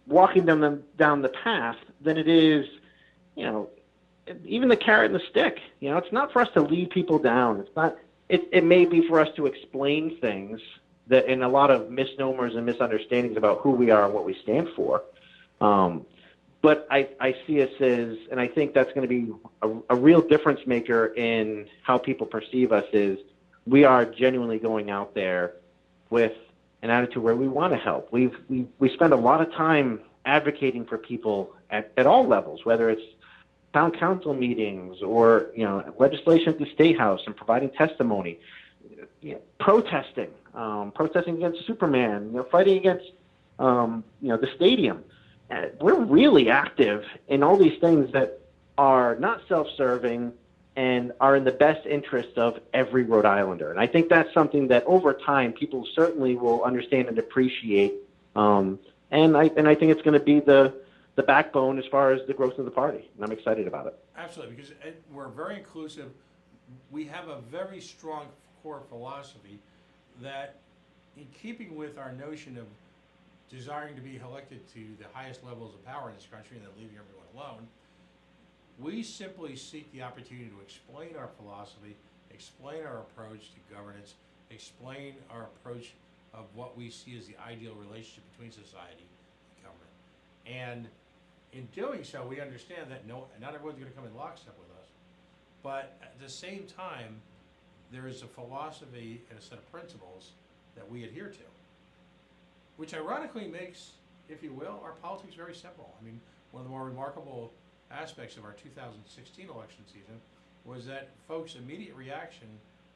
walking them down the path than it is, even the carrot and the stick. It's not for us to lead people down. It's not. It may be for us to explain things that, in a lot of misnomers and misunderstandings about who we are and what we stand for. But I see us as, and I think that's going to be a real difference maker in how people perceive us, is we are genuinely going out there with an attitude where we want to help. We spend a lot of time advocating for people at all levels, whether it's town council meetings or legislation at the State House and providing testimony, protesting against Superman, fighting against the stadium. We're really active in all these things that are not self-serving and are in the best interest of every Rhode Islander. And I think that's something that over time people certainly will understand and appreciate. And I think it's going to be the backbone as far as the growth of the party. And I'm excited about it. Absolutely, because we're very inclusive. We have a very strong core philosophy that, in keeping with our notion of desiring to be elected to the highest levels of power in this country and then leaving everyone alone, we simply seek the opportunity to explain our philosophy, explain our approach to governance, explain our approach of what we see as the ideal relationship between society and government. And in doing so, we understand that not everyone's going to come in lockstep with us, but at the same time, there is a philosophy and a set of principles that we adhere to, which ironically makes, if you will, our politics very simple. I mean, one of the more remarkable aspects of our 2016 election season was that folks' immediate reaction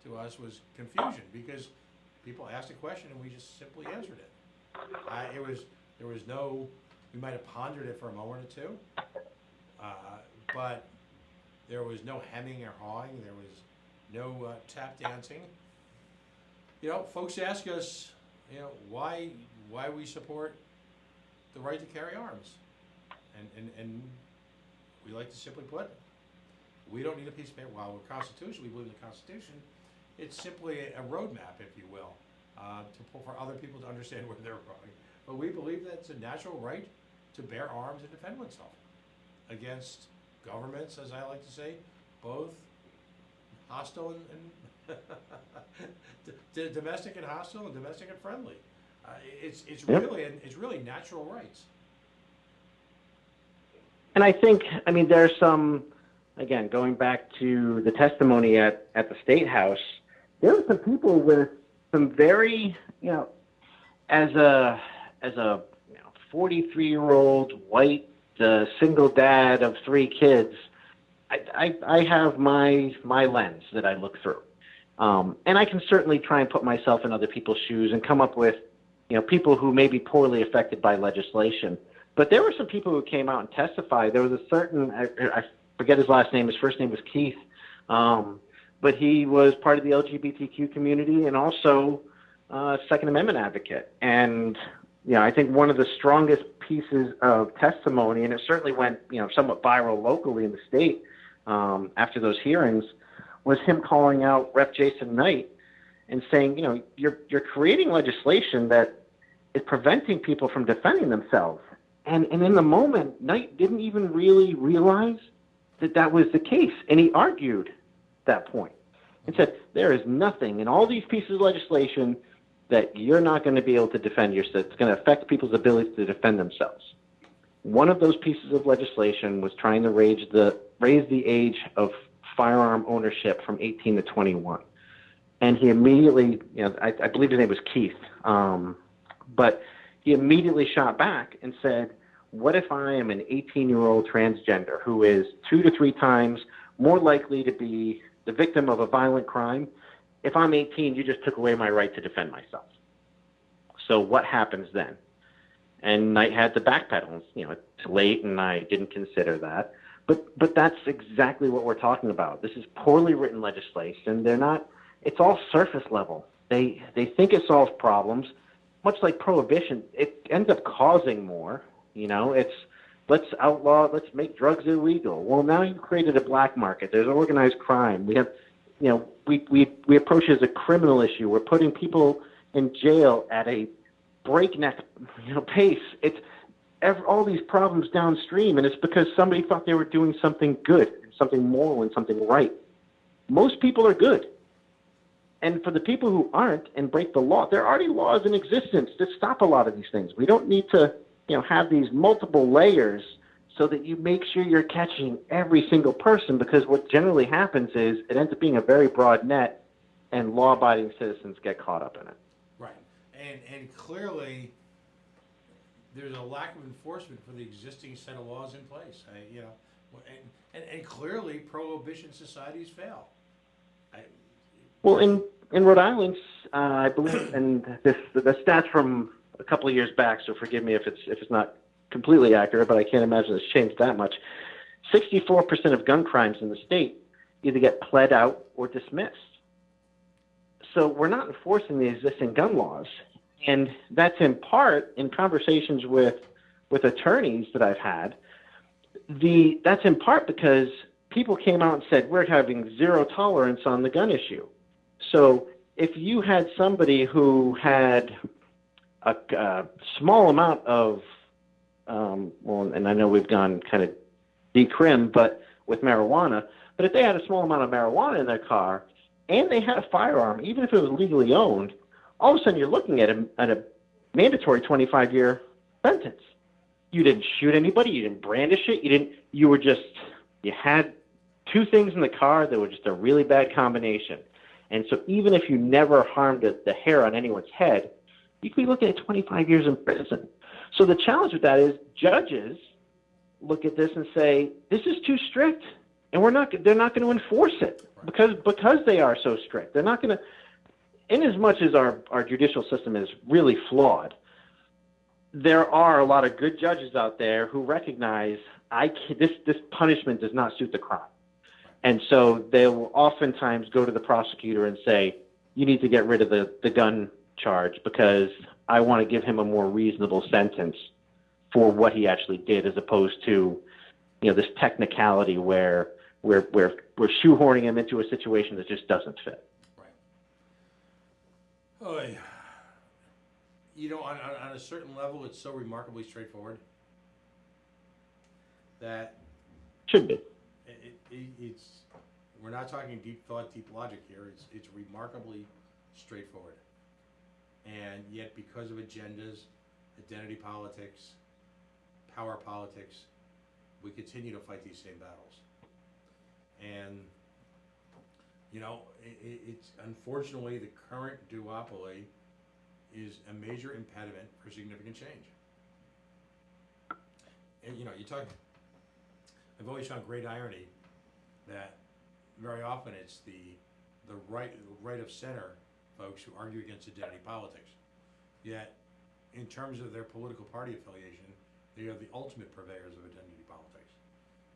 to us was confusion, because people asked a question and we just simply answered it. There was no we might have pondered it for a moment or two, but there was no hemming or hawing. There was no tap dancing. You know, folks ask us, you know, why we support the right to carry arms, and we like to simply put, we don't need a piece of paper. While we're constitutional, we believe in the Constitution. It's simply a roadmap, if you will, for other people to understand where they're going. But we believe that it's a natural right to bear arms and defend oneself against governments, as I like to say, both hostile and domestic and hostile, and domestic and friendly. It's Yep. it's really natural rights. And I think, I mean, there's some, again, going back to the testimony at the State House, there were some people with some very, you know, as a 43-year-old white single dad of 3 kids, I have my lens that I look through. And I can certainly try and put myself in other people's shoes and come up with, you know, people who may be poorly affected by legislation. But there were some people who came out and testified. There was a certain, I forget his last name, his first name was Keith, but he was part of the LGBTQ community and also a Second Amendment advocate. And, you know, I think one of the strongest pieces of testimony, and it certainly went, you know, somewhat viral locally in the state after those hearings, was him calling out Rep. Jason Knight and saying, you know, you're creating legislation that is preventing people from defending themselves. And in the moment, Knight didn't even really realize that was the case. And he argued that point and said, there is nothing in all these pieces of legislation that you're not going to be able to defend yourself. It's going to affect people's ability to defend themselves. One of those pieces of legislation was trying to raise the age of firearm ownership from 18 to 21. And he immediately, you know, I believe his name was Keith, but he immediately shot back and said, what if I am an 18-year-old transgender who is 2 to 3 times more likely to be the victim of a violent crime? If I'm 18, you just took away my right to defend myself. So what happens then? And I had to backpedal. You know, it's late and I didn't consider that. But that's exactly what we're talking about. This is poorly written legislation. It's all surface level. They think it solves problems. Much like prohibition, it ends up causing more. You know, it's let's make drugs illegal. Well, now you've created a black market. There's organized crime. We have, you know, we approach it as a criminal issue. We're putting people in jail at a breakneck, you know, pace. It's all these problems downstream, and it's because somebody thought they were doing something good, something moral, and something right. Most people are good. And for the people who aren't and break the law, there are already laws in existence that stop a lot of these things. We don't need to, you know, have these multiple layers so that you make sure you're catching every single person, because what generally happens is it ends up being a very broad net and law-abiding citizens get caught up in it. Right. And clearly, there's a lack of enforcement for the existing set of laws in place. You know, and clearly, prohibition societies fail. Well, in Rhode Island, I believe, and the stats from a couple of years back, so forgive me if it's not completely accurate, but I can't imagine it's changed that much. 64% of gun crimes in the state either get pled out or dismissed. So we're not enforcing the existing gun laws. And that's in part, in conversations with attorneys that I've had, that's in part because people came out and said, we're having zero tolerance on the gun issue. So if you had somebody who had a small amount of, well, and I know we've gone kind of decrim, but with marijuana, but if they had a small amount of marijuana in their car and they had a firearm, even if it was legally owned, all of a sudden you're looking at a mandatory 25-year sentence. You didn't shoot anybody, you didn't brandish it, you had 2 things in the car that were just a really bad combination. And so even if you never harmed the hair on anyone's head, you could be looking at 25 years in prison. So the challenge with that is judges look at this and say, this is too strict, and they're not going to enforce it because they are so strict. They're not going to, in as much as our judicial system is really flawed, there are a lot of good judges out there who recognize this punishment does not suit the crime. And so they will oftentimes go to the prosecutor and say, you need to get rid of the gun charge because I want to give him a more reasonable sentence for what he actually did, as opposed to, this technicality where we're shoehorning him into a situation that just doesn't fit. Right. Oh, on a certain level, it's so remarkably straightforward that Should be. it's we're not talking deep thought, deep logic here. It's remarkably straightforward, and yet because of agendas, identity politics, power politics, we continue to fight these same battles. And it's unfortunately the current duopoly is a major impediment for significant change. And I've always found great irony that very often it's the right of center folks who argue against identity politics. Yet, in terms of their political party affiliation, they are the ultimate purveyors of identity politics.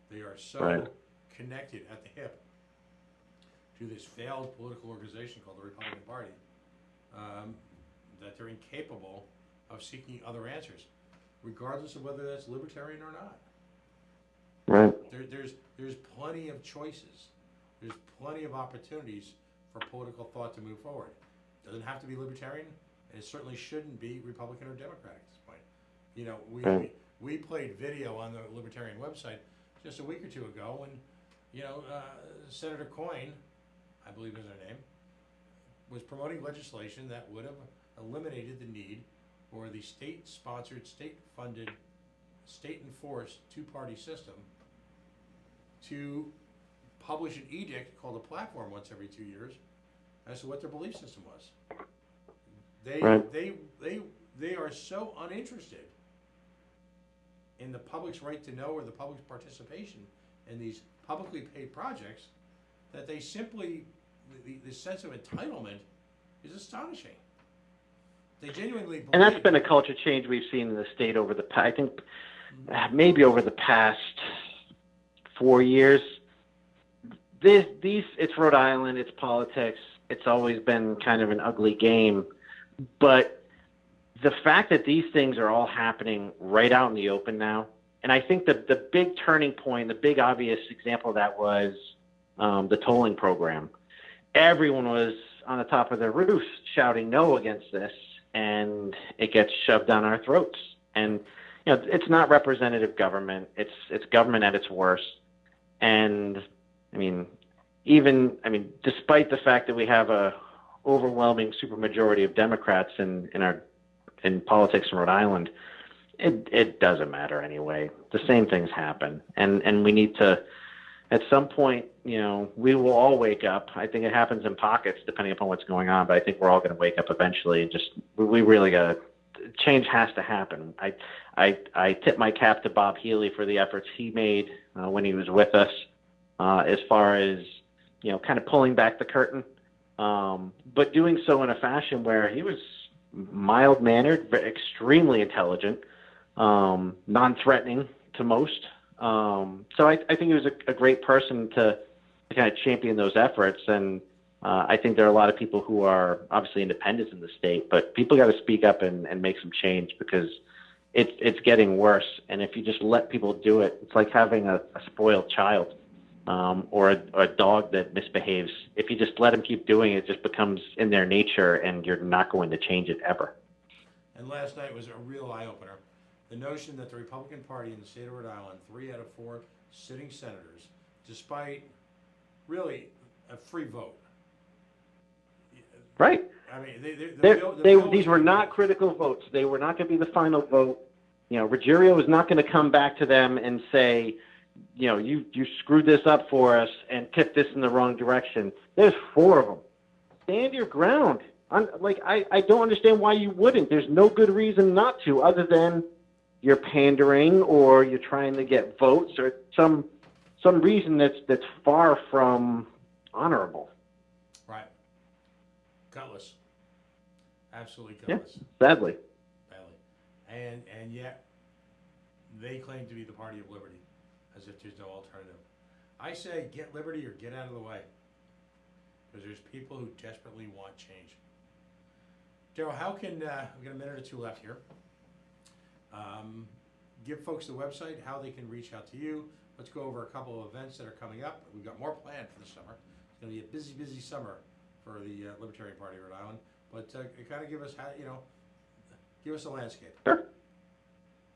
They are so connected at the hip to this failed political organization called the Republican Party that they're incapable of seeking other answers, regardless of whether that's libertarian or not. Right. There's plenty of choices. There's plenty of opportunities for political thought to move forward. It doesn't have to be libertarian, and it certainly shouldn't be Republican or Democrat at this point. We played video on the Libertarian website just a week or two ago, and Senator Coyne, I believe is her name, was promoting legislation that would have eliminated the need for the state-sponsored, state-funded, state-enforced two-party system to publish an edict called a platform once every 2 years as to what their belief system was. They are so uninterested in the public's right to know or the public's participation in these publicly paid projects that they simply, the sense of entitlement is astonishing. They genuinely believe. And that's been a culture change we've seen in the state over the past, I think, maybe over the past 4 years. It's Rhode Island, it's politics. It's always been kind of an ugly game. But the fact that these things are all happening right out in the open now, and I think the big turning point, the big obvious example of that was the tolling program. Everyone was on the top of their roofs shouting no against this, and it gets shoved down our throats. And it's not representative government. It's government at its worst. And despite the fact that we have a overwhelming supermajority of Democrats in politics in Rhode Island, it doesn't matter anyway. The same things happen, and we need to, at some point, we will all wake up. I think it happens in pockets depending upon what's going on, but I think we're all going to wake up eventually. And we really got to. Change has to happen. I tip my cap to Bob Healy for the efforts he made when he was with us, as far as kind of pulling back the curtain, but doing so in a fashion where he was mild-mannered, but extremely intelligent, non-threatening to most. So I think he was a great person to kind of champion those efforts. And I think there are a lot of people who are obviously independents in the state, but people got to speak up and make some change, because it's getting worse. And if you just let people do it, it's like having a spoiled child, or a dog that misbehaves. If you just let them keep doing it, it just becomes in their nature, and you're not going to change it ever. And last night was a real eye-opener. The notion that the Republican Party in the state of Rhode Island, 3 out of 4 sitting senators, despite really a free vote. Right. I mean, these were not critical votes. They were not going to be the final vote. Ruggiero was not going to come back to them and say, you screwed this up for us and tipped this in the wrong direction. There's 4 of them. Stand your ground. I don't understand why you wouldn't. There's no good reason not to, other than you're pandering or you're trying to get votes or some reason that's far from honorable. Right. Gutless. Absolutely gutless. Yeah, sadly. Badly. and yet they claim to be the party of liberty, as if there's no alternative. I say get liberty or get out of the way, because there's people who desperately want change. Daryl, how can, we've got a minute or two left here. Give folks the website, how they can reach out to you. Let's go over a couple of events that are coming up. We've got more planned for the summer. It's going to be a busy, busy summer for the Libertarian Party of Rhode Island. But kind of give us, give us a landscape. Sure.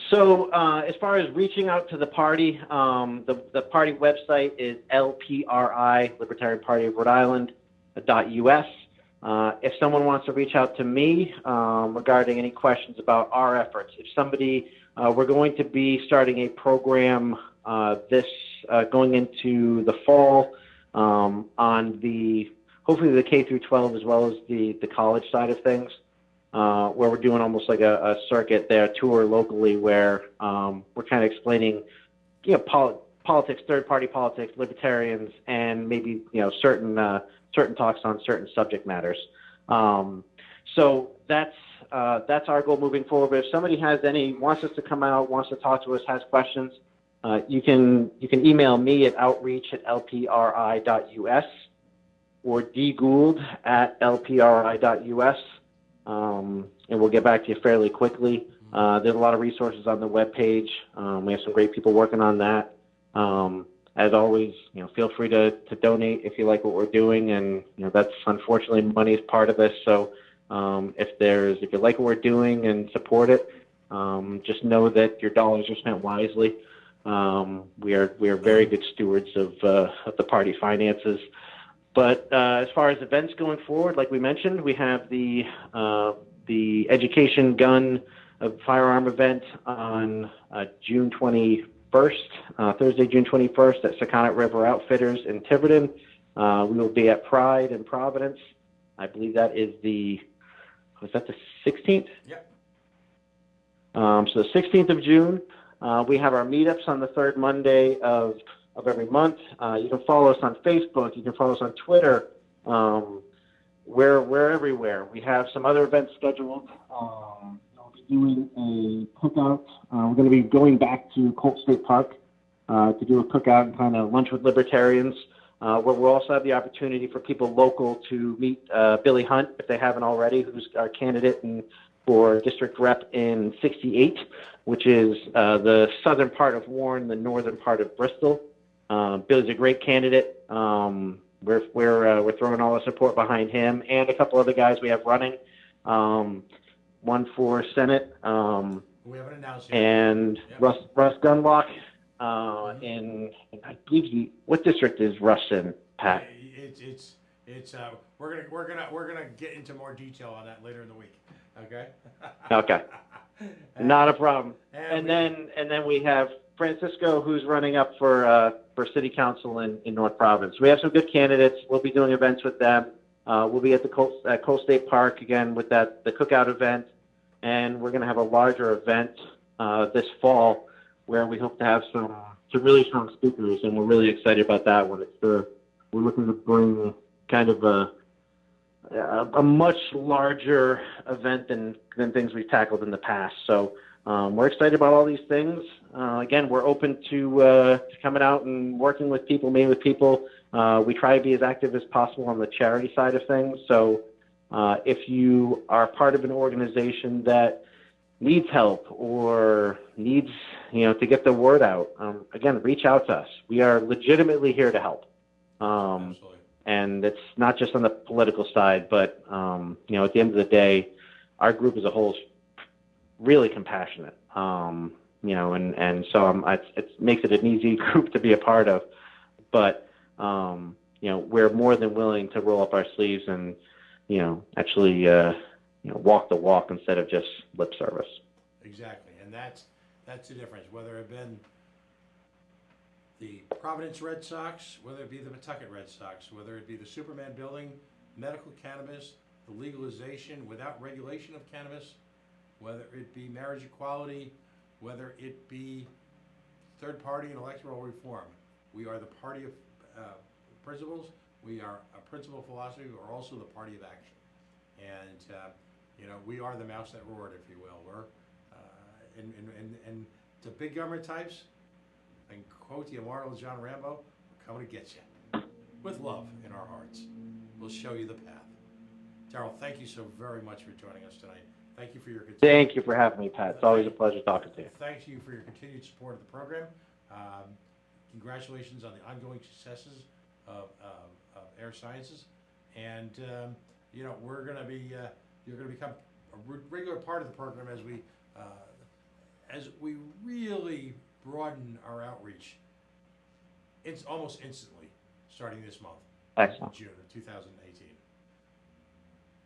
So as far as reaching out to the party, the party website is LPRI, Libertarian Party of Rhode Island, .us. If someone wants to reach out to me regarding any questions about our efforts, if somebody, we're going to be starting a program going into the fall on hopefully the K through 12 as well as the college side of things, where we're doing almost like a circuit there, tour locally, where we're kind of explaining, politics, third-party politics, libertarians, and maybe certain talks on certain subject matters. So that's our goal moving forward. But if somebody wants us to come out, wants to talk to us, has questions, you can email me at outreach@lpri.us or dgould@lpri.us, and we'll get back to you fairly quickly. There's a lot of resources on the webpage. We have some great people working on that. As always, feel free to donate if you like what we're doing, and that's unfortunately money is part of this. So if you like what we're doing and support it, just know that your dollars are spent wisely. We are very good stewards of the party finances. But as far as events going forward, like we mentioned, we have the education gun firearm event on June 21st, Thursday, June 21st at Sakonnet River Outfitters in Tiverton. We will be at Pride in Providence. I believe that is the 16th? Yep. So the 16th of June. We have our meetups on the third Monday of every month. You can follow us on Facebook. You can follow us on Twitter. We're everywhere. We have some other events scheduled. We'll be doing a cookout. We're going to be going back to Colt State Park to do a cookout and kind of lunch with libertarians, where we'll also have the opportunity for people local to meet Billy Hunt, if they haven't already, who's our candidate for district rep in 68, which is the southern part of Warren, the northern part of Bristol. Billy's a great candidate. We're throwing all the support behind him and a couple other guys we have running. One for Senate. We haven't announced yet. And yep. Russ Gunlock. In I believe what district is Russ in, Pat? We're gonna get into more detail on that later in the week. Okay. Okay. Not a problem. And then we have Francisco, who's running up for city council in North Providence. We have some good candidates. We'll be doing events with them. We'll be at the Colt State Park again with the cookout event, and we're going to have a larger event this fall where we hope to have some really strong speakers, and we're really excited about that one. We're looking to bring kind of a much larger event than things we've tackled in the past. So we're excited about all these things. Again, we're open to coming out and working with people, meeting with people. We try to be as active as possible on the charity side of things. So if you are part of an organization that needs help or needs to get the word out, again, reach out to us. We are legitimately here to help. Absolutely. And it's not just on the political side, but at the end of the day, our group as a whole is really compassionate. And so it makes it an easy group to be a part of. But we're more than willing to roll up our sleeves and actually walk the walk instead of just lip service. Exactly, and that's the difference. Whether it been the Providence Red Sox, whether it be the Pawtucket Red Sox, whether it be the Superman building, medical cannabis, the legalization without regulation of cannabis, whether it be marriage equality, whether it be third party and electoral reform. We are the party of principles. We are a principle philosophy. We are also the party of action. And, we are the mouse that roared, if you will. and the big government types, and quote the immortal John Rambo, we're coming to get you. With love in our hearts. We'll show you the path. Darrell, thank you so very much for joining us tonight. Thank you for your continued, Thank you for having me, Pat. It's always a pleasure talking to you. thank you for your continued support of the program. Congratulations on the ongoing successes of Air Sciences. And, you know, we're going to be, you're going to become a regular part of the program as we really broaden our outreach. It's almost instantly, starting this month, Excellent. June of 2018.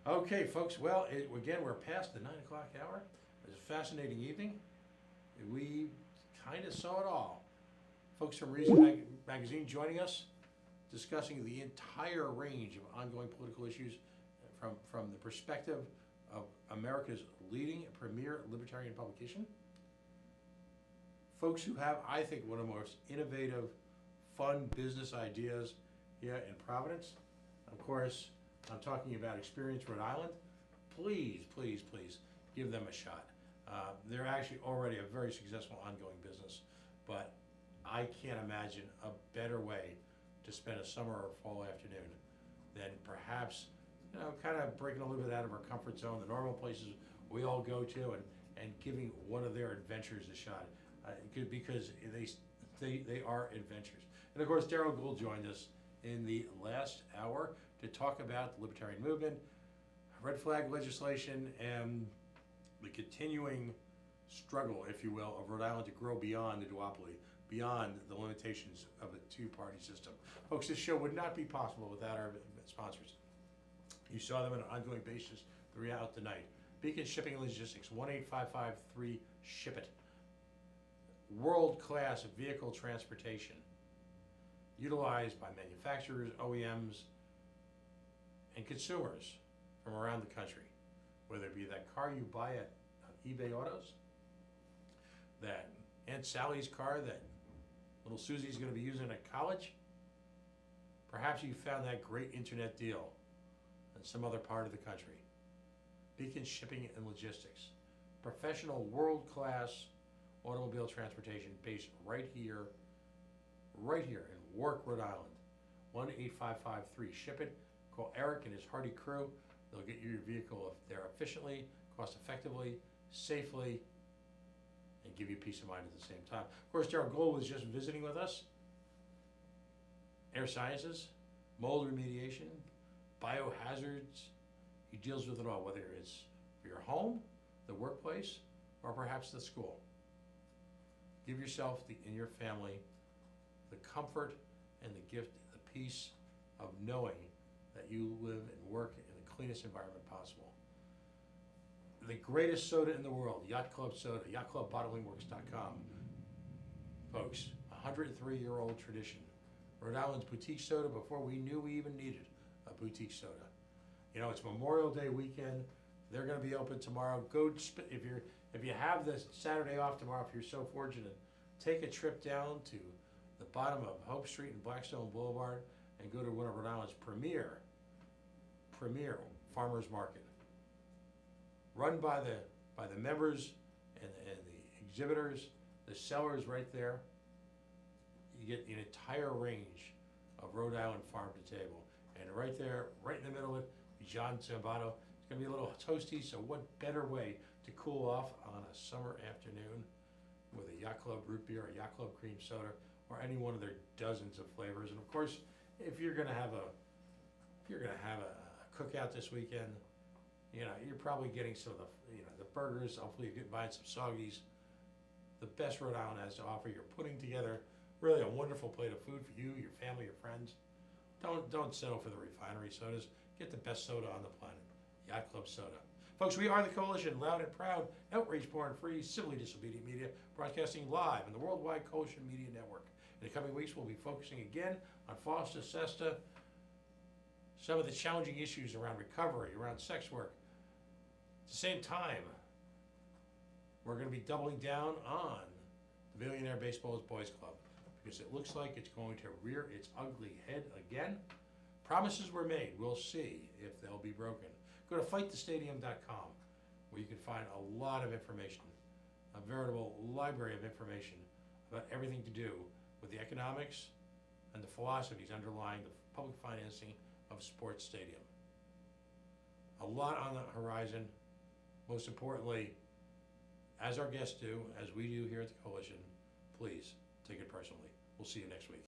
Okay, folks, well, again, we're past the 9 o'clock hour. It was a fascinating evening. We kind of saw it all. Folks from Reason Magazine joining us, discussing the entire range of ongoing political issues from the perspective of America's leading premier libertarian publication. Folks who have, I think, one of the most innovative, fun business ideas here in Providence. Of course, I'm talking about Experience Rhode Island. Please, please, please give them a shot. They're actually already a very successful ongoing business, but I can't imagine a better way to spend a summer or fall afternoon than perhaps, you know, kind of breaking a little bit out of our comfort zone, the normal places we all go to, and giving one of their adventures a shot. Because they are adventures. And of course, Darrell Gould joined us in the last hour to talk about the libertarian movement, red flag legislation, and the continuing struggle, if you will, of Rhode Island to grow beyond the duopoly, beyond the limitations of a two-party system. Folks, this show would not be possible without our sponsors. You saw them on an ongoing basis throughout the night. Beacon Shipping and Logistics, 1-855-3-SHIP-IT. World-class vehicle transportation, utilized by manufacturers, OEMs, and consumers from around the country. Whether it be that car you buy at eBay Autos, that Aunt Sally's car that little Susie's going to be using at college, perhaps you found that great internet deal in some other part of the country. Beacon Shipping and Logistics, professional world-class automobile transportation based right here in Warwick, Rhode Island. 1-855-3-SHIP-IT. Call Eric and his hardy crew. They'll get you your vehicle there efficiently, cost-effectively, safely, and give you peace of mind at the same time. Of course, Darrell Gould was just visiting with us. Air Sciences, mold remediation, biohazards. He deals with it all, whether it's for your home, the workplace, or perhaps the school. Give yourself and your family the comfort and the gift, the peace of knowing that you live and work in the cleanest environment possible. The greatest soda in the world, Yacht Club Soda, yachtclubbottlingworks.com. Folks, 103-year-old tradition. Rhode Island's boutique soda before we knew we even needed a boutique soda. You know, it's Memorial Day weekend. They're going to be open tomorrow. If you have this Saturday off tomorrow, if you're so fortunate, take a trip down to the bottom of Hope Street and Blackstone Boulevard and go to one of Rhode Island's premier farmers market, run by the members and the exhibitors, the sellers right there. You get an entire range of Rhode Island farm to table, and right there, right in the middle of it, John Zambato. It's going to be a little toasty, so what better way to cool off on a summer afternoon with a Yacht Club root beer, a Yacht Club cream soda, or any one of their dozens of flavors. And of course, if you're going to have a cookout this weekend, you know, you're probably getting some of the burgers. Hopefully, you're buying some soggies. The best Rhode Island has to offer. You're putting together really a wonderful plate of food for you, your family, your friends. Don't settle for the refinery sodas. Get the best soda on the planet, Yacht Club Soda. Folks, we are the Coalition, loud and proud, outrage-born, free, civilly disobedient media, broadcasting live on the Worldwide Coalition Media Network. In the coming weeks, we'll be focusing again on FOSTA, SESTA, some of the challenging issues around recovery, around sex work. At the same time, we're going to be doubling down on the Billionaire Baseball's Boys Club because it looks like it's going to rear its ugly head again. Promises were made. We'll see if they'll be broken. Go to fightthestadium.com where you can find a lot of information a veritable library of information about everything to do with the economics and the philosophies underlying the public financing of sports stadium. A lot on the horizon. Most importantly, as our guests do, as we do here at the Coalition, please take it personally. We'll see you next week.